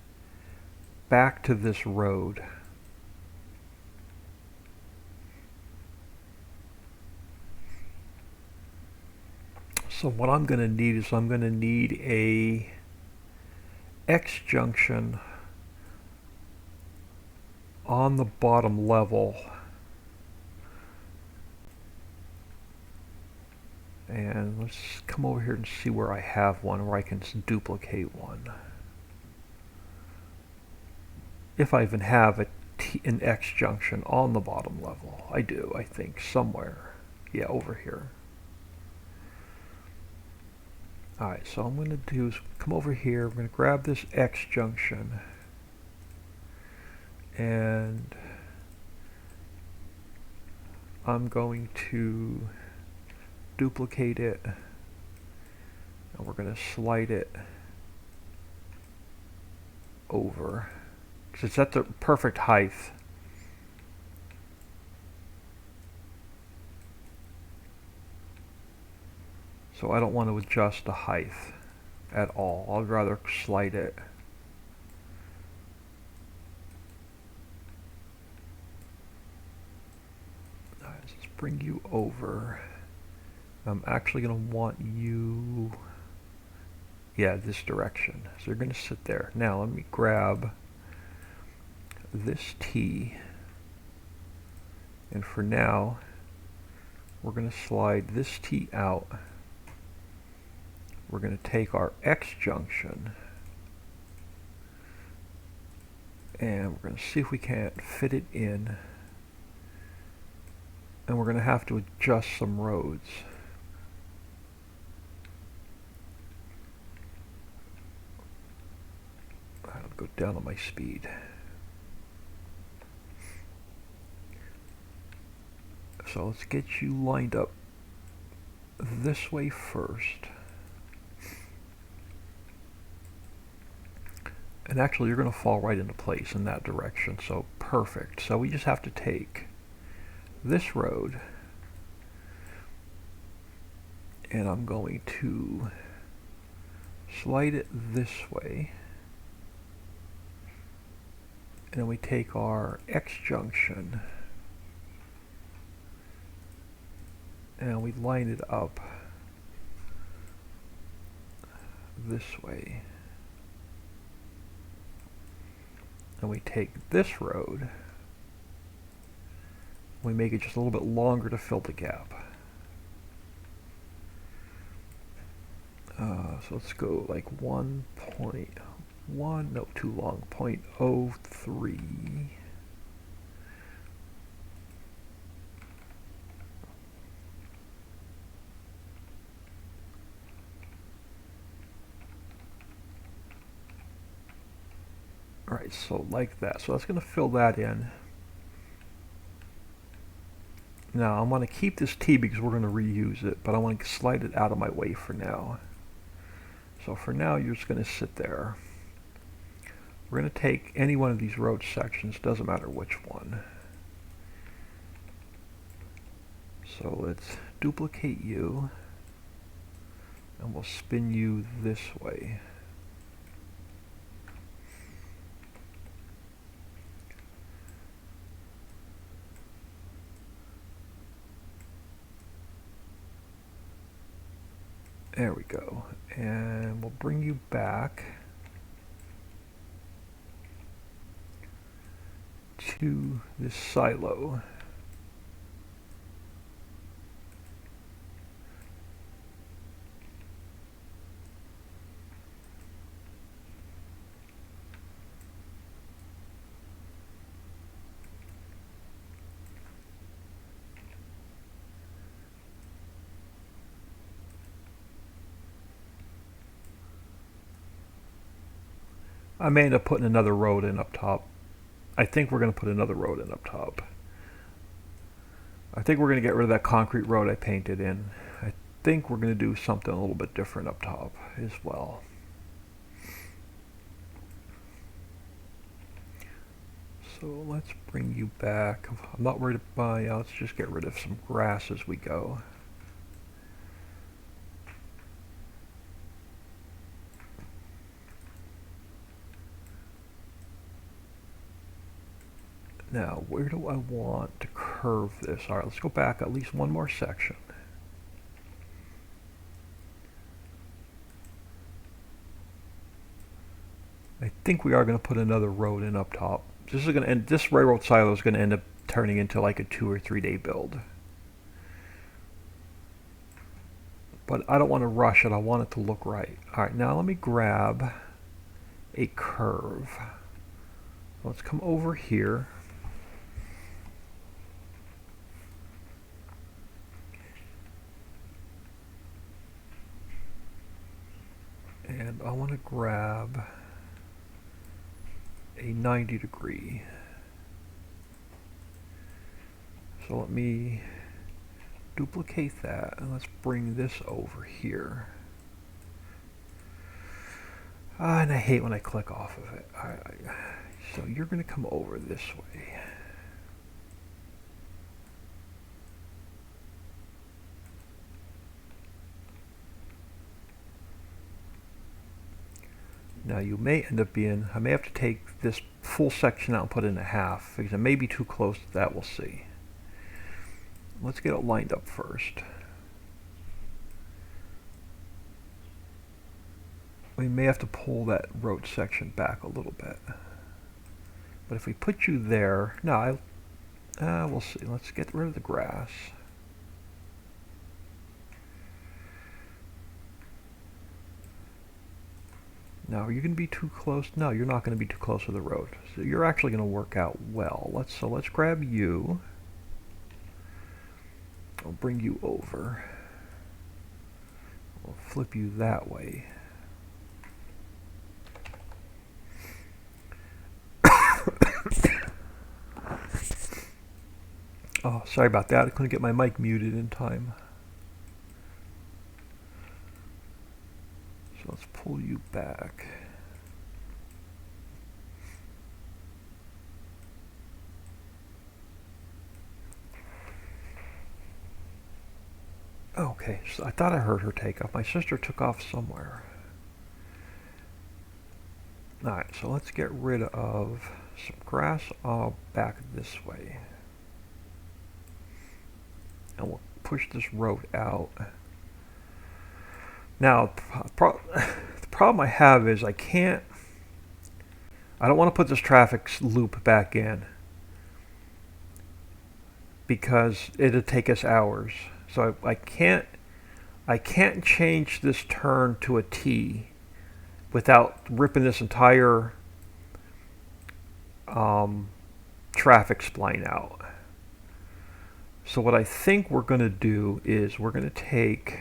back to this road. So what I'm going to need is I'm going to need a X junction on the bottom level. And let's come over here and see where I have one, where I can duplicate one. If I even have an X junction on the bottom level. I do, I think, somewhere. Yeah, over here. Alright, so I'm going to do is come over here. We're going to grab this X junction and I'm going to duplicate it, and we're going to slide it over because it's at the perfect height. So I don't want to adjust the height at all. I'd rather slide it. Let's bring you over. I'm actually going to want you, yeah, this direction. So you're going to sit there. Now let me grab this T, and for now we're going to slide this T out. We're going to take our X junction and we're going to see if we can't fit it in, and we're going to have to adjust some roads. I'll go down on my speed. So let's get you lined up this way first. And actually you're going to fall right into place in that direction, so perfect. So we just have to take this road, and I'm going to slide it this way, and then we take our X junction and we line it up this way. And we take this road, we make it just a little bit longer to fill the gap. So let's go like 1.1, no, too long, 0.03. Alright, so like that. So that's going to fill that in. Now I want to keep this T because we're going to reuse it, but I want to slide it out of my way for now. So for now you're just going to sit there. We're going to take any one of these road sections, doesn't matter which one. So let's duplicate you, and we'll spin you this way. There we go. And we'll bring you back to this silo. I may end up putting another road in up top. I think we're going to put another road in up top. I think we're going to get rid of that concrete road I painted in. I think we're going to do something a little bit different up top as well. So let's bring you back. I'm not worried about, yeah, let's just get rid of some grass as we go. Now, where do I want to curve this? All right, let's go back at least one more section. I think we are going to put another road in up top. This is going to end. This railroad silo is going to end up turning into like a 2 or 3 day build. But I don't want to rush it. I want it to look right. All right, now let me grab a curve. Let's come over here. And I want to grab a 90 degree. So let me duplicate that, and let's bring this over here. And I hate when I click off of it. So you're going to come over this way. Now you may end up being, I may have to take this full section out and put it in a half, because it may be too close to that, we'll see. Let's get it lined up first. We may have to pull that road section back a little bit. But if we put you there, no, we'll see. Let's get rid of the grass. Now, are you going to be too close? No, you're not going to be too close to the road. So you're actually going to work out well. Let's grab you. I'll bring you over. We'll flip you that way. Oh, sorry about that. I couldn't get my mic muted in time. So let's pull you back. Okay, so I thought I heard her take off. My sister took off somewhere. Alright, so let's get rid of some grass back this way. And we'll push this road out. Now, the problem I have is I don't want to put this traffic loop back in because it'll take us hours. So I can't change this turn to a T without ripping this entire traffic spline out. So what I think we're going to do is we're going to take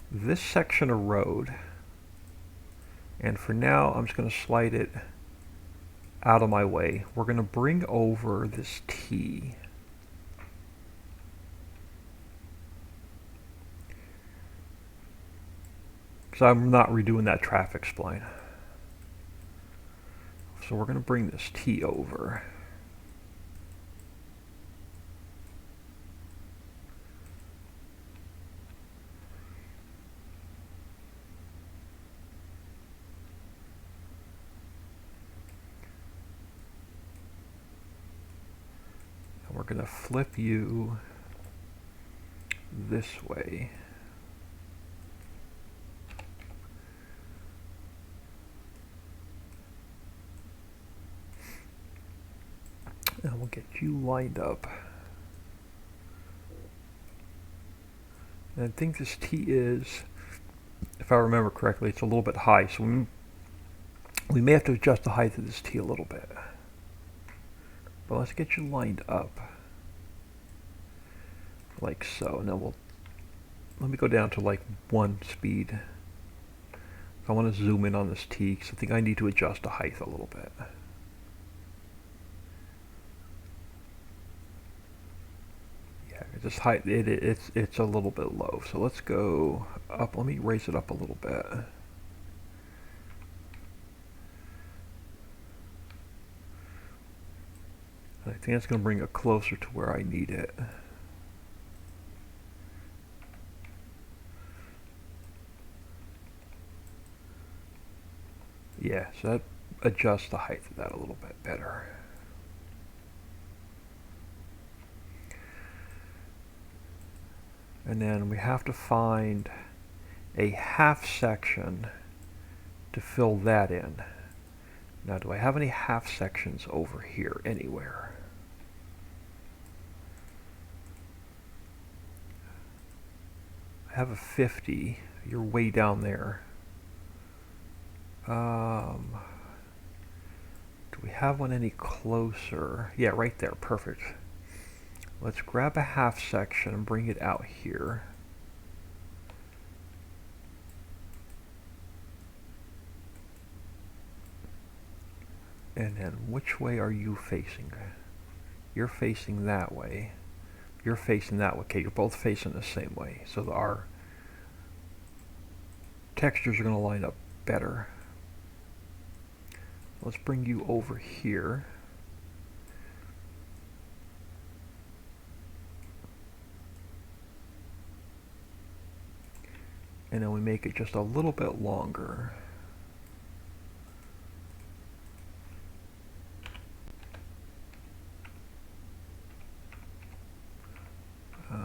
this section of road, and for now I'm just going to slide it out of my way. We're going to bring over this T. Because I'm not redoing that traffic spline. So we're going to bring this T over. And we're going to flip you this way. And we'll get you lined up. And I think this T is, if I remember correctly, it's a little bit high, so we may have to adjust the height of this T a little bit. But let's get you lined up. Like so. And then let me go down to like 1 speed. I want to zoom in on this T, because I think I need to adjust the height a little bit. This height, it's a little bit low, so let's go up. Let me raise it up a little bit. I think that's going to bring it closer to where I need it. Yeah, so that adjusts the height of that a little bit better. And then we have to find a half section to fill that in. Now, do I have any half sections over here anywhere? I have a 50. You're way down there. Do we have one any closer? Yeah, right there. Perfect. Let's grab a half section and bring it out here. And then which way are you facing? You're facing that way. You're facing that way. Okay, you're both facing the same way. So our textures are going to line up better. Let's bring you over here. And then we make it just a little bit longer.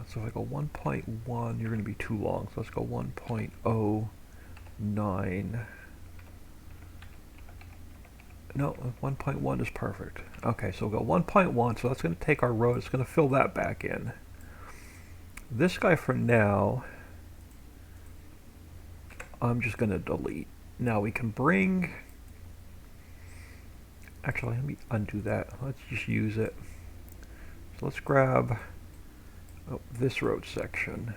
So if I go 1.1, you're going to be too long. So let's go 1.09. No, 1.1 is perfect. Okay, so we'll go 1.1. So that's going to take our road. It's going to fill that back in. This guy for now, I'm just going to delete. Now we can bring... Actually, let me undo that. Let's just use it. So let's grab this road section.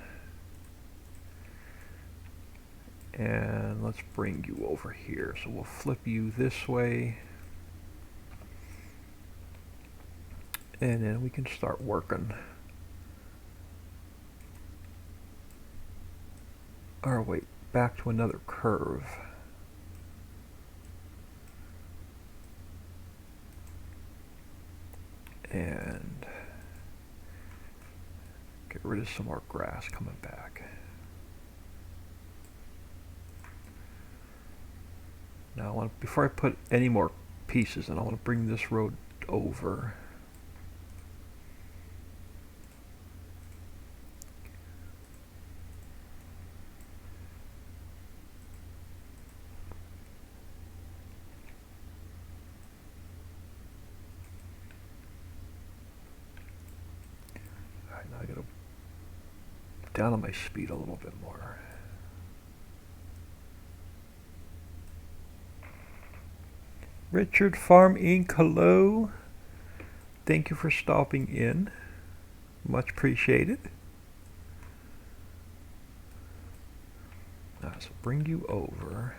And let's bring you over here. So we'll flip you this way. And then we can start working our way back to another curve. And get rid of some more grass coming back. Now, before I put any more pieces in, I want to bring this road over. All right, now I got to down on my speed a little bit more. Richard Farm Inc. Hello. Thank you for stopping in. Much appreciated. So bring you over.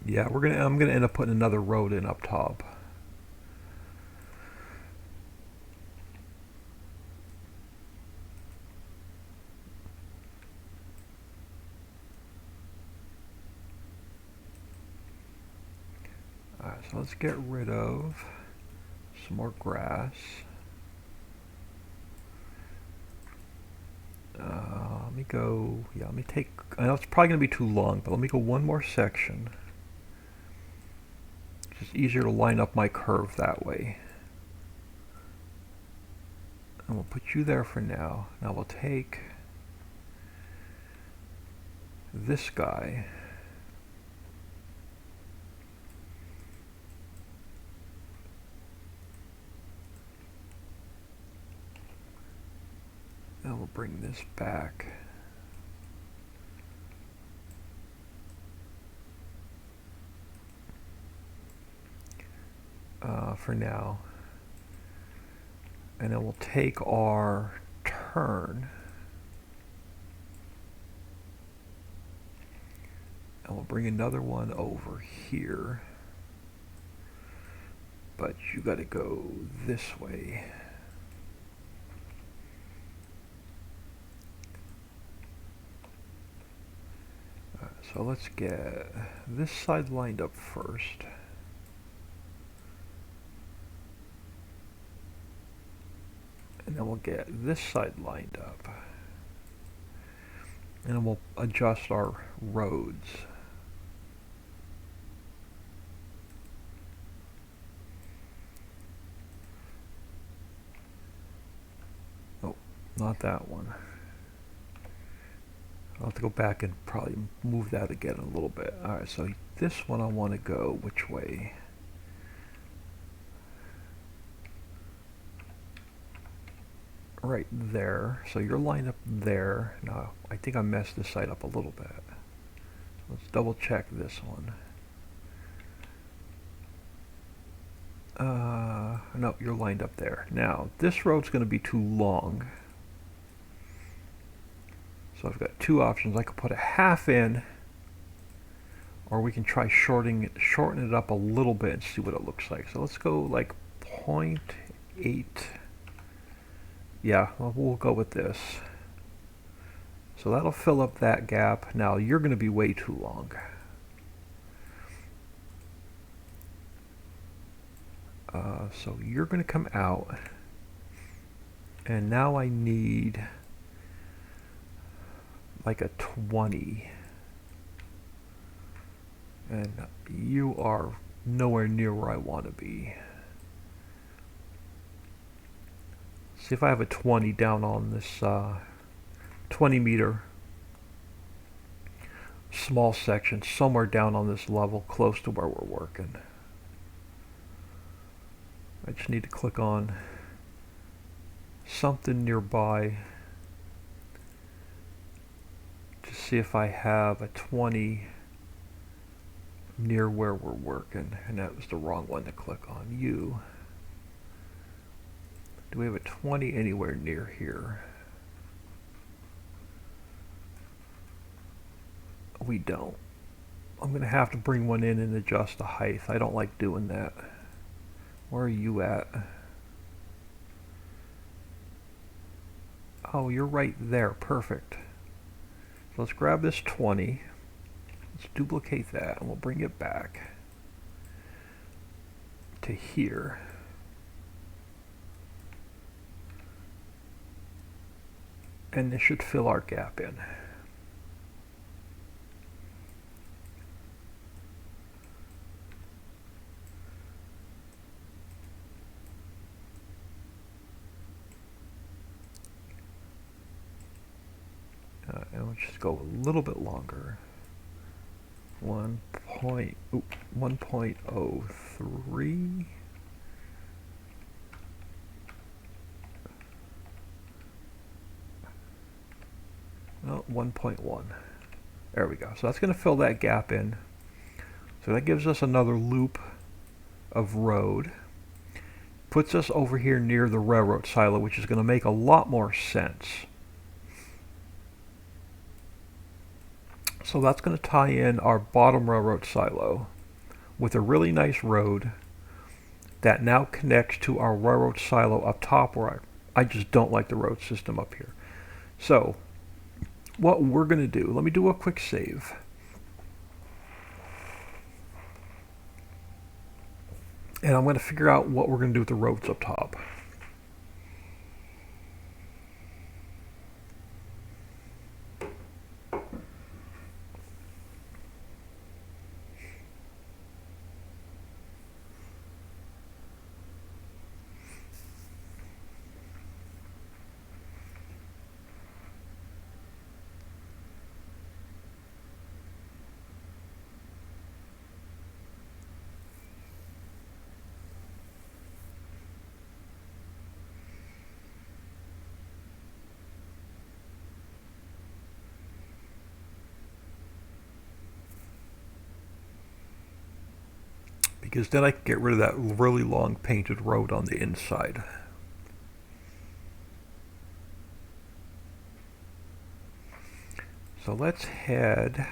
Yeah, I'm gonna end up putting another road in up top. Alright, so let's get rid of some more grass. Let me go, yeah, let me take, I know it's probably gonna be too long, but let me go one more section. It's just easier to line up my curve that way. And we'll put you there for now. Now we'll take this guy. Now we'll bring this back. For now. And then we'll take our turn. And we'll bring another one over here. But you gotta go this way. So let's get this side lined up first. And then we'll get this side lined up. And then we'll adjust our roads. Oh, not that one. I'll have to go back and probably move that again a little bit. Alright, so this one I want to go which way? Right there. So you're lined up there. Now, I think I messed this side up a little bit. Let's double check this one. No, you're lined up there. Now, this road's going to be too long. So I've got two options. I could put a half in, or we can try shorten it up a little bit and see what it looks like. So let's go like 0.8. Yeah, well, we'll go with this. So that'll fill up that gap. Now you're going to be way too long. So you're going to come out, and now I need like a 20, and you are nowhere near where I want to be. See if I have a 20 down on this 20 meter small section somewhere down on this level close to where we're working. I just need to click on something nearby to see if I have a 20 near where we're working, and that was the wrong one to click on. You. Do we have a 20 anywhere near here? We don't. I'm going to have to bring one in and adjust the height. I don't like doing that. Where are you at? Oh, you're right there. Perfect. So let's grab this 20. Let's duplicate that, and we'll bring it back to here. And this should fill our gap in. And let's just go a little bit longer. 1.03. No, 1.1. There we go. So that's going to fill that gap in. So that gives us another loop of road. Puts us over here near the railroad silo, which is going to make a lot more sense. So that's going to tie in our bottom railroad silo with a really nice road that now connects to our railroad silo up top, where I just don't like the road system up here. So what we're going to do, let me do a quick save. And I'm going to figure out what we're going to do with the roads up top. Because then I can get rid of that really long painted road on the inside. So let's head.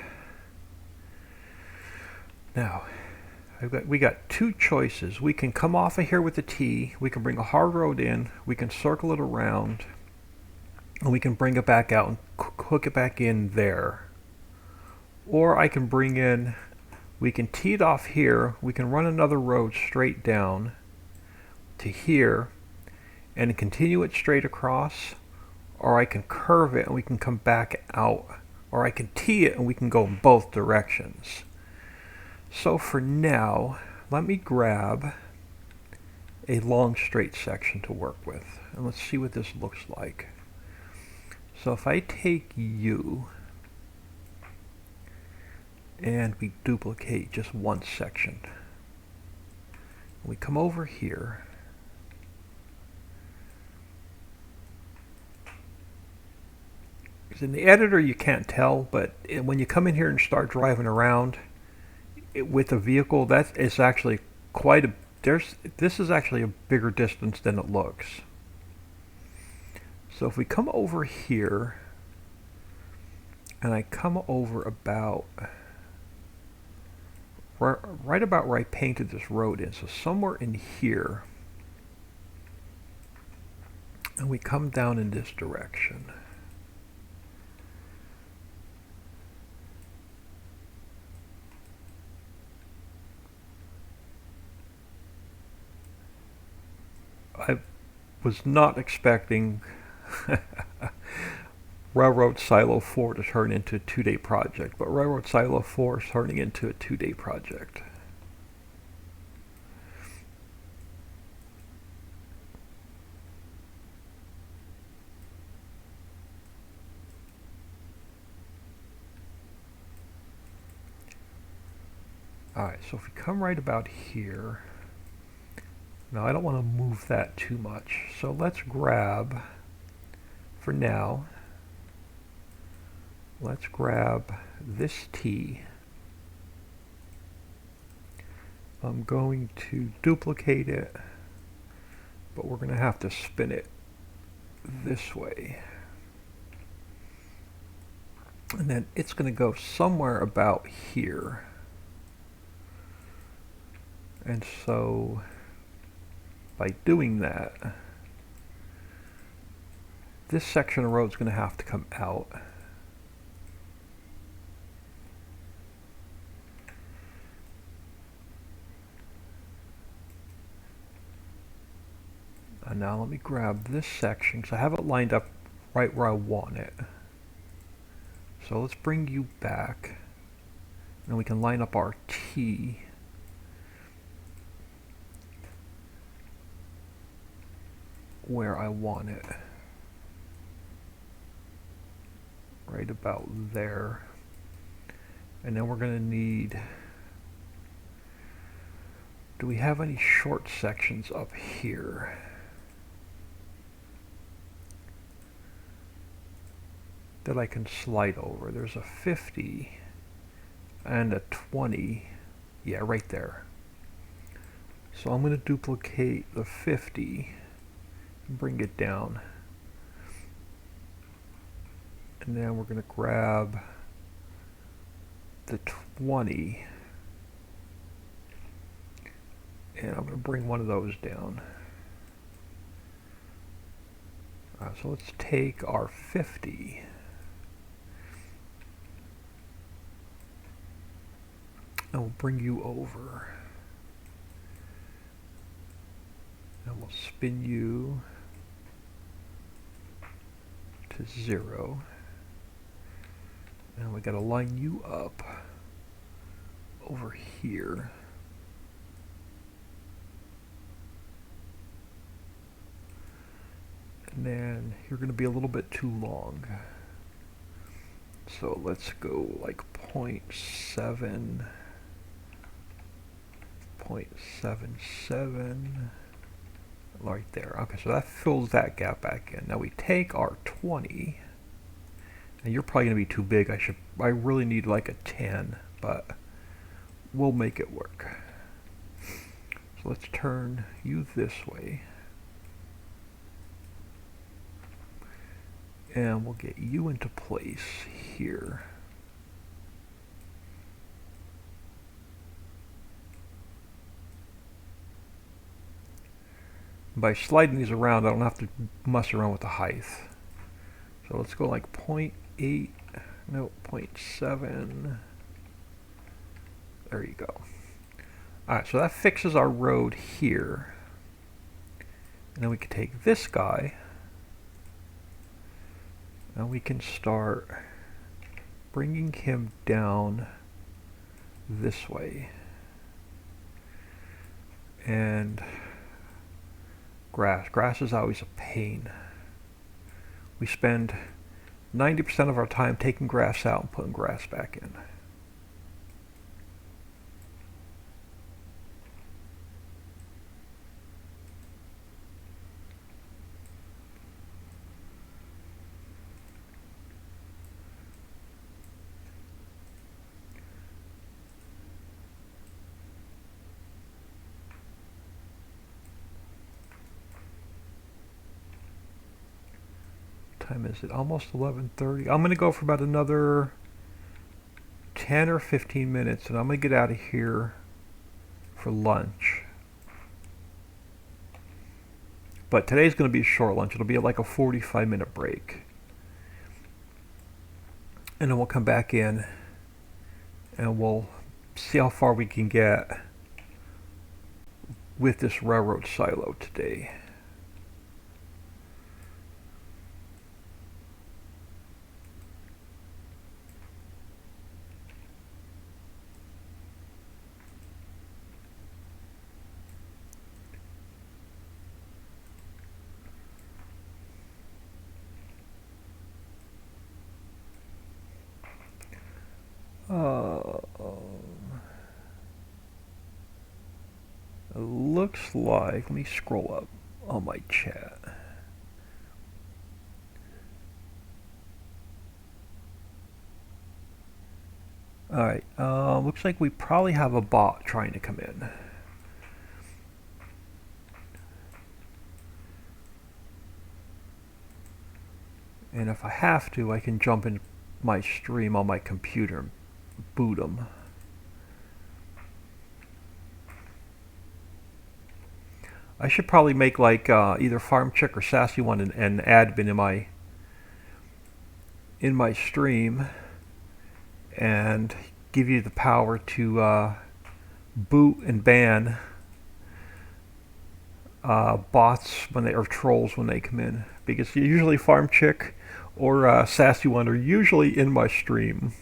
Now, we got two choices. We can come off of here with the T, we can bring a hard road in, we can circle it around, and we can bring it back out and hook it back in there. Or I can bring in, we can tee it off here, we can run another road straight down to here and continue it straight across, or I can curve it and we can come back out, or I can tee it and we can go in both directions. So for now, let me grab a long straight section to work with, and let's see what this looks like. So if I take you and we duplicate just one section, we come over here, because in the editor you can't tell, but when you come in here and start driving around with a vehicle, that is actually quite a this is actually a bigger distance than it looks. So if we come over here, and I come over about right about where I painted this road in, so somewhere in here, and we come down in this direction. I was not expecting Railroad Silo 4 to turn into a 2-day project, but Railroad Silo 4 is turning into a 2-day project. Alright, so if we come right about here, now I don't want to move that too much, so let's grab, for now, let's grab this T. I'm going to duplicate it, but we're going to have to spin it this way. And then it's going to go somewhere about here. And so by doing that, this section of road is going to have to come out. And now let me grab this section because I have it lined up right where I want it. So let's bring you back, and we can line up our T. Where I want it. Right about there. And then we're going to need, do we have any short sections up here? That I can slide over. There's a 50 and a 20. Yeah, right there. So I'm going to duplicate the 50. Bring it down, and then we're going to grab the 20, and I'm going to bring one of those down. So let's take our 50, and we'll bring you over, and we'll spin you to 0, and we got to line you up over here. And then you're going to be a little bit too long, so let's go like 0.7, 0.77. Right there. Okay, so that fills that gap back in. Now we take our 20, and you're probably going to be too big. I really need like a 10, but we'll make it work. So let's turn you this way, and we'll get you into place here. By sliding these around, I don't have to mess around with the height. So let's go like 0.8, no, 0.7. There you go. Alright, so that fixes our road here. And then we can take this guy, and we can start bringing him down this way. And grass is always a pain. We spend 90% of our time taking grass out and putting grass back in. time is it? Almost 11:30. I'm going to go for about another 10 or 15 minutes, and I'm going to get out of here for lunch. But today's going to be a short lunch. It'll be like a 45-minute break. And then we'll come back in and we'll see how far we can get with this railroad silo today. It looks like, let me scroll up on my chat. Alright, looks like we probably have a bot trying to come in. And if I have to, I can jump in my stream on my computer and boot them. I should probably make like either Farm Chick or Sassy One an admin in my stream, and give you the power to boot and ban bots when they or trolls when they come in, because usually Farm Chick or Sassy One are usually in my stream.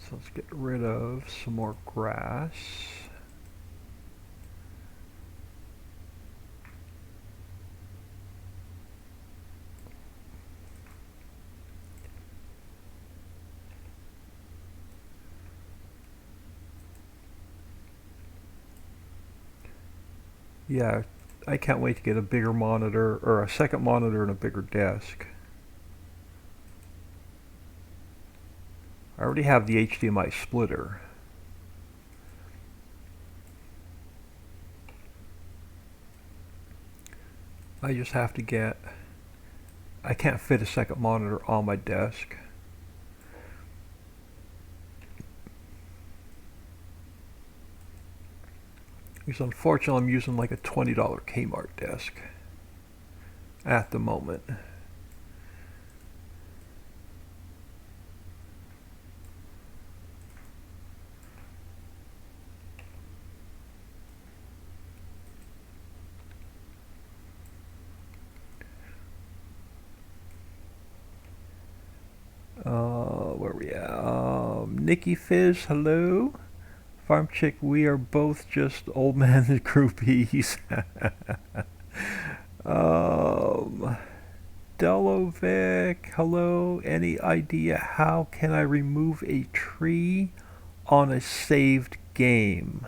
So let's get rid of some more grass. Yeah, I can't wait to get a bigger monitor, or a second monitor and a bigger desk. I already have the HDMI splitter. I just have to get, I can't fit a second monitor on my desk. Because unfortunately I'm using like a $20 Kmart desk at the moment. Where are we at? Nikki Fizz, hello. Farm Chick, we are both just old man and groupies. Delovic, hello. Any idea how can I remove a tree on a saved game?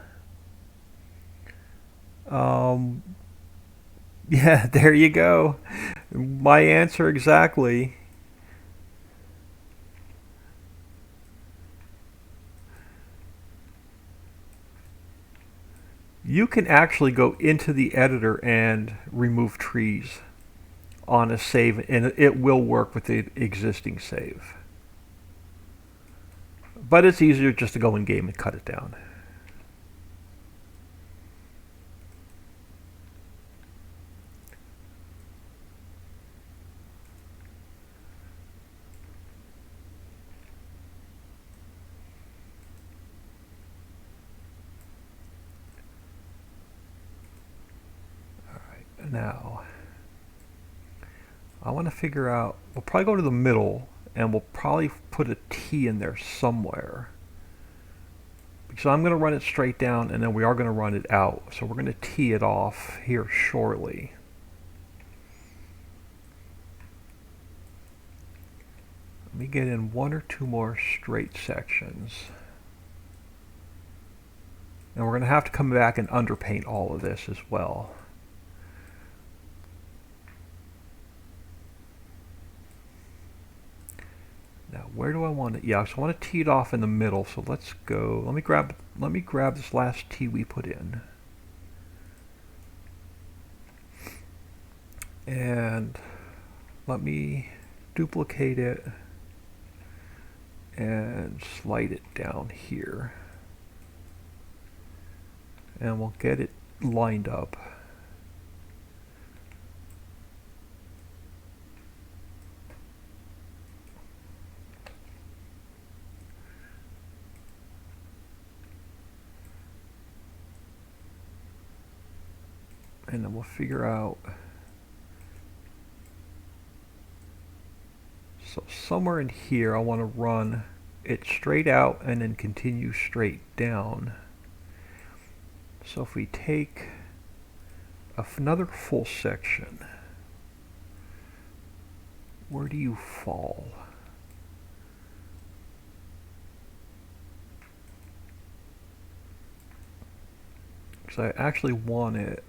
Yeah, there you go. My answer exactly. You can actually go into the editor and remove trees on a save, and it will work with the existing save. But it's easier just to go in game and cut it down. Now, I want to figure out, we'll probably go to the middle and we'll probably put a T in there somewhere. So I'm going to run it straight down and then we are going to run it out. So we're going to tee it off here shortly. Let me get in one or two more straight sections. And we're going to have to come back and underpaint all of this as well. Now, where do I want it? Yeah, so I want to tee it off in the middle. So let's go. Let me grab this last tee we put in. And let me duplicate it and slide it down here. And we'll get it lined up. And then we'll figure out, so somewhere in here I want to run it straight out and then continue straight down. So if we take another full section, where do you fall? Because I actually want it,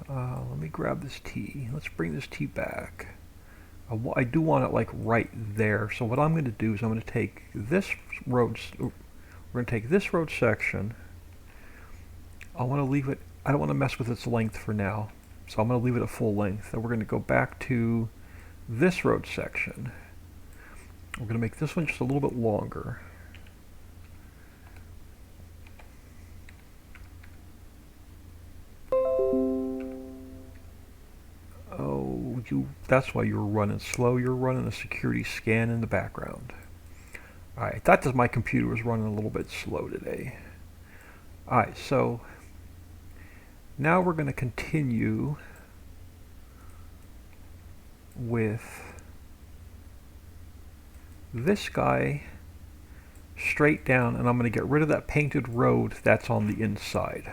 let me grab this T. Let's bring this T back. I do want it like right there. So what I'm going to do is I'm going to take this road, we're going to take this road section. I want to leave it, I don't want to mess with its length for now. So I'm going to leave it at full length. And we're going to go back to this road section. We're going to make this one just a little bit longer. Oh, that's why you're running slow. You're running a security scan in the background. Alright, that does, my computer was running a little bit slow today. Alright, so now we're going to continue with this guy straight down, and I'm going to get rid of that painted road that's on the inside.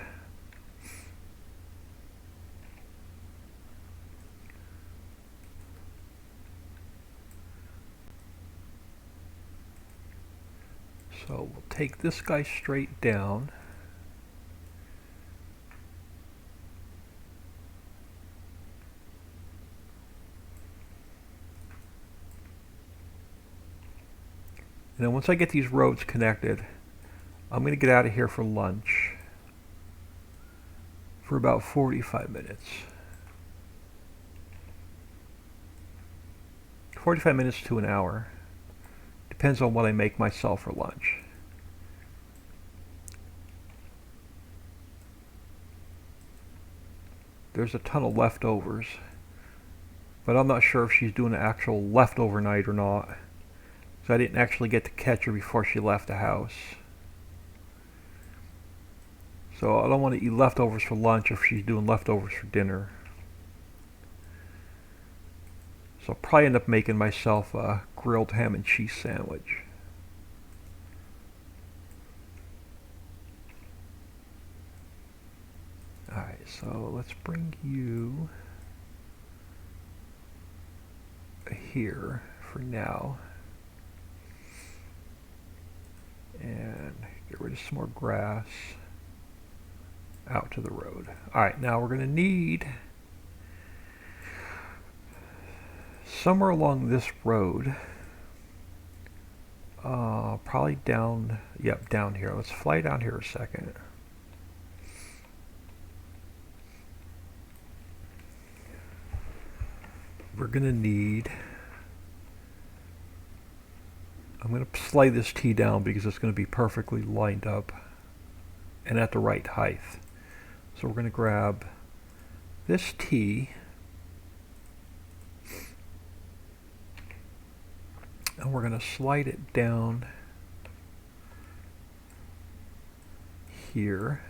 So we'll take this guy straight down. And then once I get these roads connected, I'm going to get out of here for lunch for about 45 minutes. 45 minutes to an hour. Depends on what I make myself for lunch. There's a ton of leftovers, but I'm not sure if she's doing an actual leftover night or not. So I didn't actually get to catch her before she left the house. So I don't want to eat leftovers for lunch if she's doing leftovers for dinner. So I'll probably end up making myself a grilled ham and cheese sandwich. Alright, so let's bring you here for now. And get rid of some more grass out to the road. Alright, now we're going to need somewhere along this road, probably down, yep, down here. Let's fly down here a second. We're going to need, I'm going to slide this T down because it's going to be perfectly lined up and at the right height. So we're going to grab this T and we're going to slide it down here.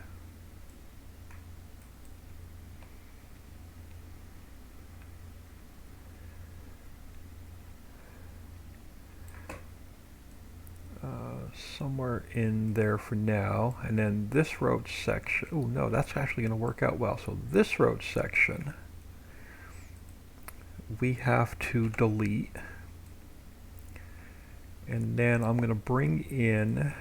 somewhere in there for now. And then this road section, oh no, that's actually going to work out well. So this road section, we have to delete. And then I'm going to bring in,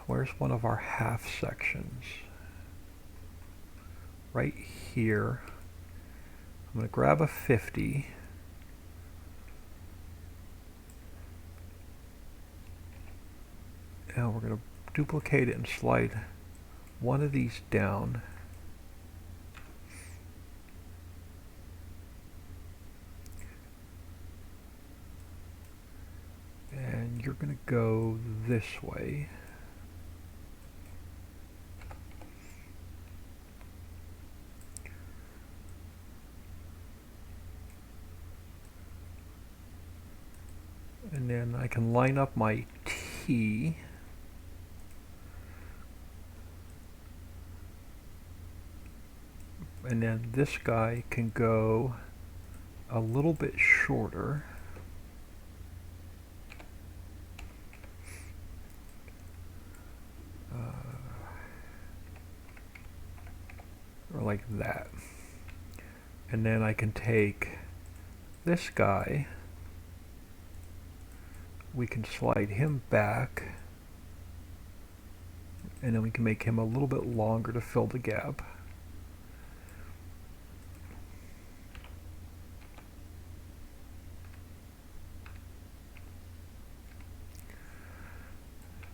where's one of our half sections? Right here. I'm going to grab a 50. Now we're going to duplicate it and slide one of these down. And you're going to go this way. And then I can line up my T. And then this guy can go a little bit shorter. Or like that. And then I can take this guy, we can slide him back, and then we can make him a little bit longer to fill the gap.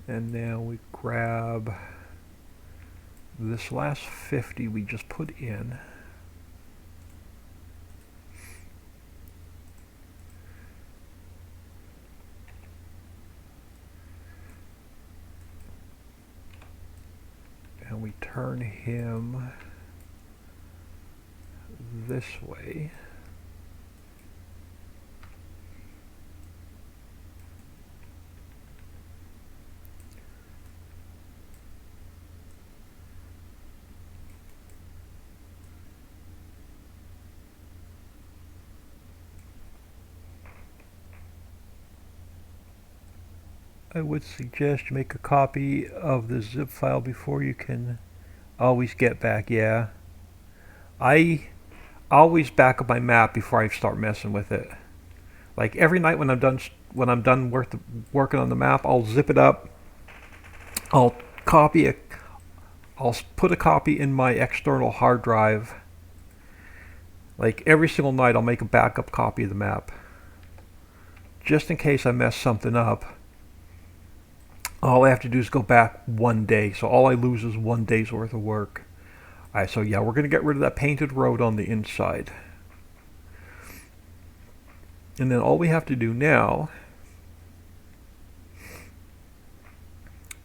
And now we grab this last 50 we just put in. And we turn him this way. I would suggest you make a copy of the zip file before you can always get back. Yeah, I always back up my map before I start messing with it. Like every night when I'm done working on the map, I'll zip it up. I'll copy it. I'll put a copy in my external hard drive. Like every single night, I'll make a backup copy of the map, just in case I mess something up. All I have to do is go back one day, so all I lose is 1 day's worth of work. Alright, so yeah, we're going to get rid of that painted road on the inside. And then all we have to do now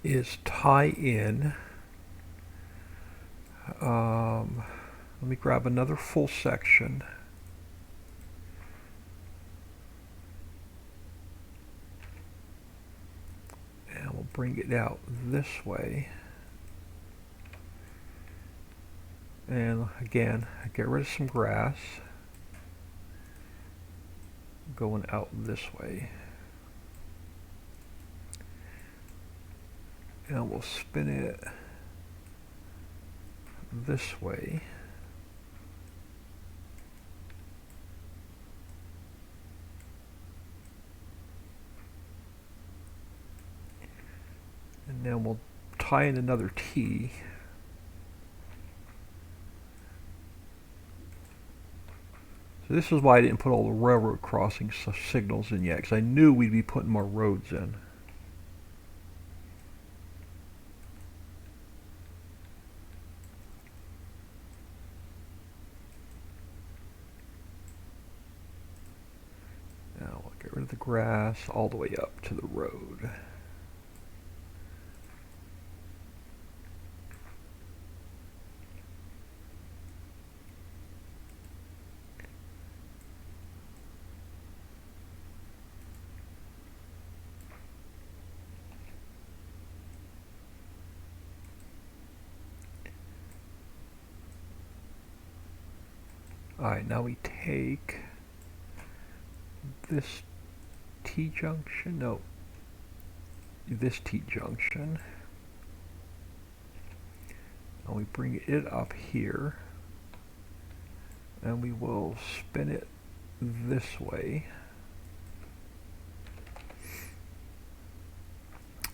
is tie in, let me grab another full section. And we'll bring it out this way. And again, get rid of some grass. Going out this way. And we'll spin it this way. And then we'll tie in another T. So this is why I didn't put all the railroad crossing signals in yet, because I knew we'd be putting more roads in. Now we'll get rid of the grass all the way up to the road. Alright, now we take this T-junction, no, this T-junction, and we bring it up here, and we will spin it this way.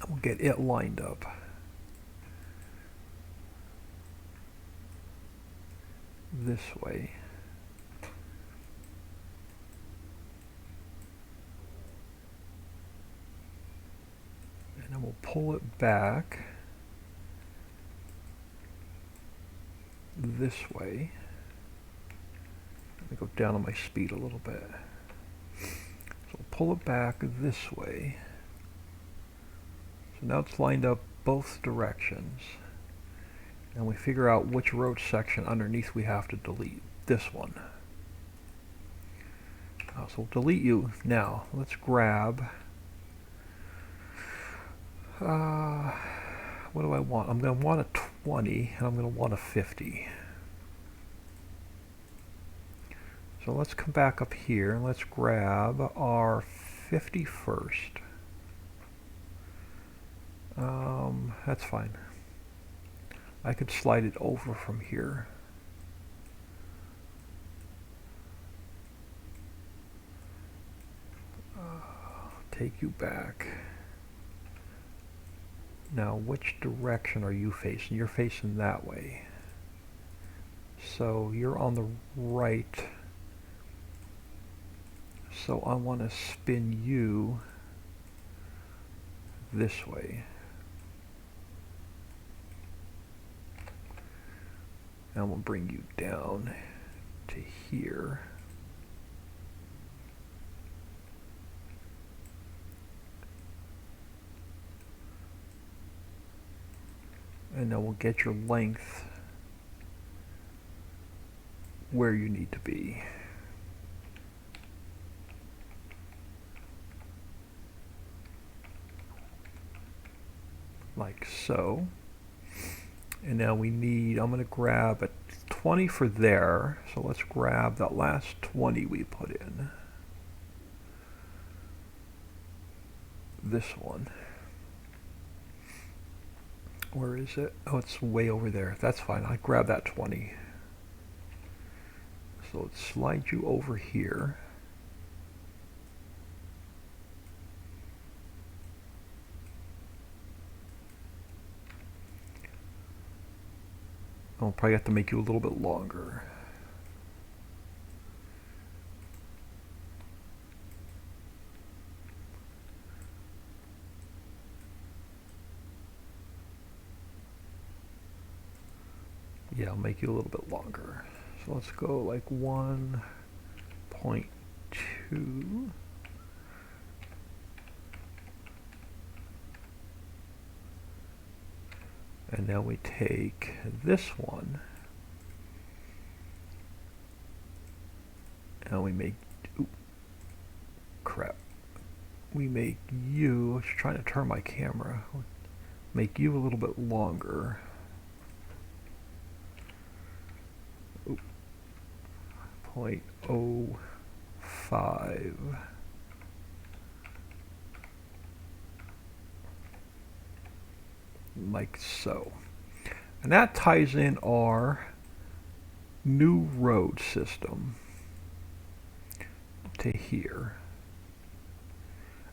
We'll get it lined up. This way. And then we'll pull it back this way. Let me go down on my speed a little bit. So we'll pull it back this way. So now it's lined up both directions. And we figure out which road section underneath we have to delete. This one. So we'll delete you now. Let's grab. What do I want? I'm going to want a 20 and I'm going to want a 50. So let's come back up here and let's grab our 50 first. That's fine. I could slide it over from here. Take you back. Now, which direction are you facing? You're facing that way. So you're on the right. So I want to spin you this way. And we'll bring you down to here. And then we'll get your length where you need to be. Like so. And now we need, I'm going to grab a 20 for there. So let's grab that last 20 we put in. This one. Where is it? Oh, it's way over there. That's fine. I'll grab that 20. So let's slide you over here. I'll probably have to make you a little bit longer. Yeah, I'll make you a little bit longer. So let's go like 1.2. And now we take this one and we make, ooh, crap. We make you, I was trying to turn my camera, make you a little bit longer. Ooh, 0.05. Like so. And that ties in our new road system to here.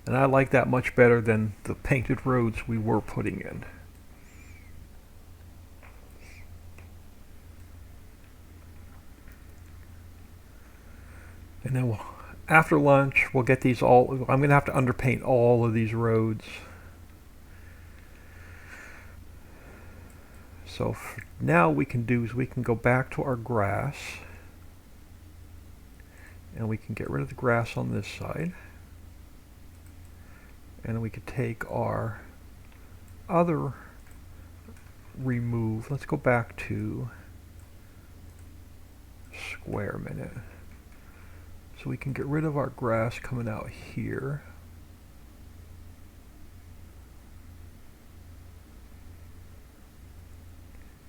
And I like that much better than the painted roads we were putting in. And then after lunch, we'll get these all, I'm going to have to underpaint all of these roads. So now we can do is we can go back to our grass and we can get rid of the grass on this side, and we could take our other remove, let's go back to square minute, so we can get rid of our grass coming out here.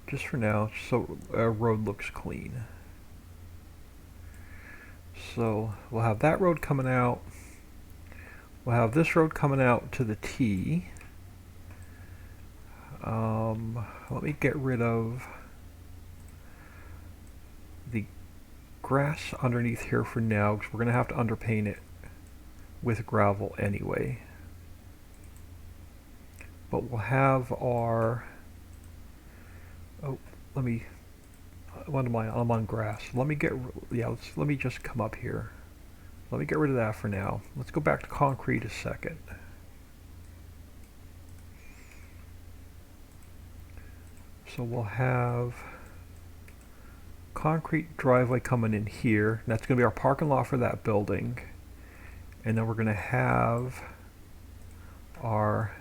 Just for now, so our road looks clean. So we'll have that road coming out. We'll have this road coming out to the T. Let me get rid of the grass underneath here for now, because we're going to have to underpaint it with gravel anyway. But we'll have our... Oh, let me... What am I? I'm on grass. Let me get... Yeah, let me just come up here. Let me get rid of that for now. Let's go back to concrete a second. So we'll have concrete driveway coming in here. That's going to be our parking lot for that building. And then we're going to have our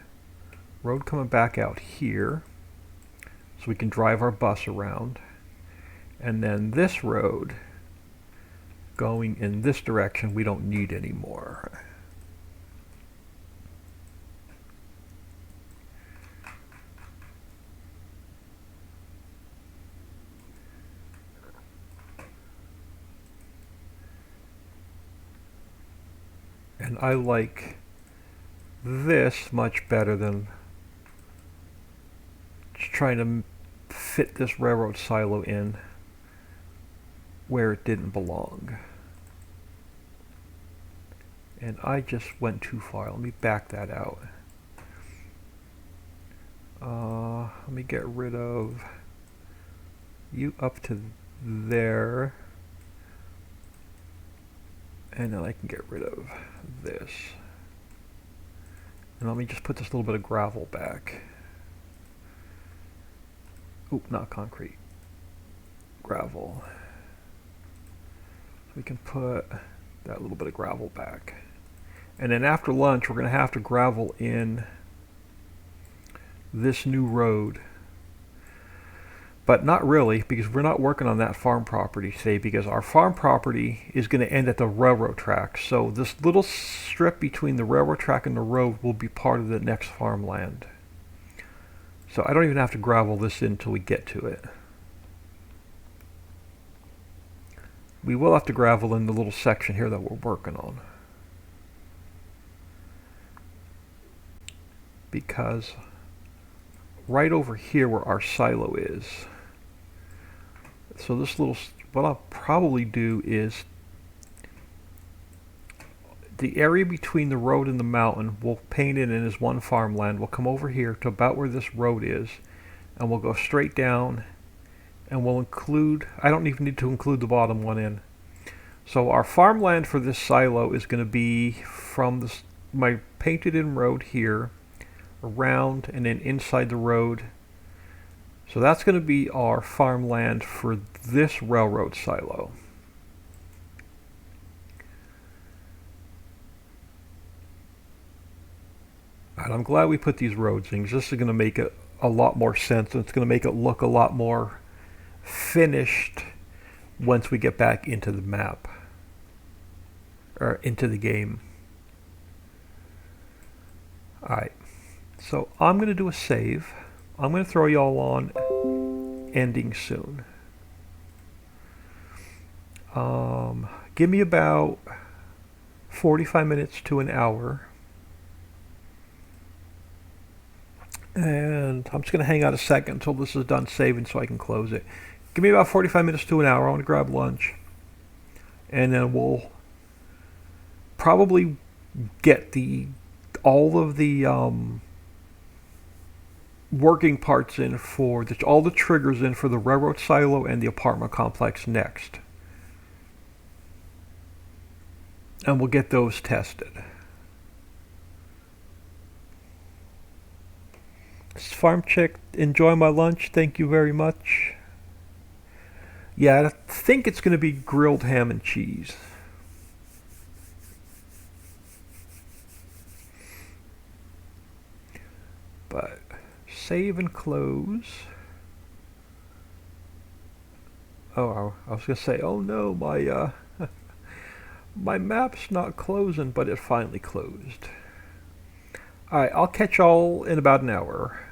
road coming back out here so we can drive our bus around. And then this road going in this direction we don't need anymore. And I like this much better than trying to fit this railroad silo in where it didn't belong. And I just went too far. Let me back that out. Let me get rid of you up to there. And then I can get rid of this. And let me just put this little bit of gravel back. Oop, not concrete. Gravel. So we can put that little bit of gravel back. And then after lunch, we're going to have to gravel in this new road. But not really, because we're not working on that farm property today, because our farm property is going to end at the railroad track. So this little strip between the railroad track and the road will be part of the next farmland. So I don't even have to gravel this in until we get to it. We will have to gravel in the little section here that we're working on, because right over here where our silo is, so this little, what I'll probably do is the area between the road and the mountain, we'll paint it in as one farmland. We'll come over here to about where this road is, and we'll go straight down, and we'll include, I don't even need to include the bottom one in. So our farmland for this silo is going to be from this, my painted in road here, around and then inside the road. So that's going to be our farmland for this railroad silo. And I'm glad we put these roads in, 'cause this is going to make it a lot more sense, and it's going to make it look a lot more finished once we get back into the map, or into the game. Alright, so I'm going to do a save. I'm going to throw y'all on ending soon. Give me about 45 minutes to an hour. And I'm just going to hang out a second until this is done saving so I can close it. Give me about 45 minutes to an hour. I want to grab lunch. And then we'll probably get all of the working parts in for all the triggers in for the railroad silo and the apartment complex next. And we'll get those tested. This is Farm Chick. Enjoy my lunch. Thank you very much. Yeah, I think it's going to be grilled ham and cheese. But save and close. Oh, I was going to say, oh no, my my map's not closing, but it finally closed. Alright, I'll catch y'all in about an hour.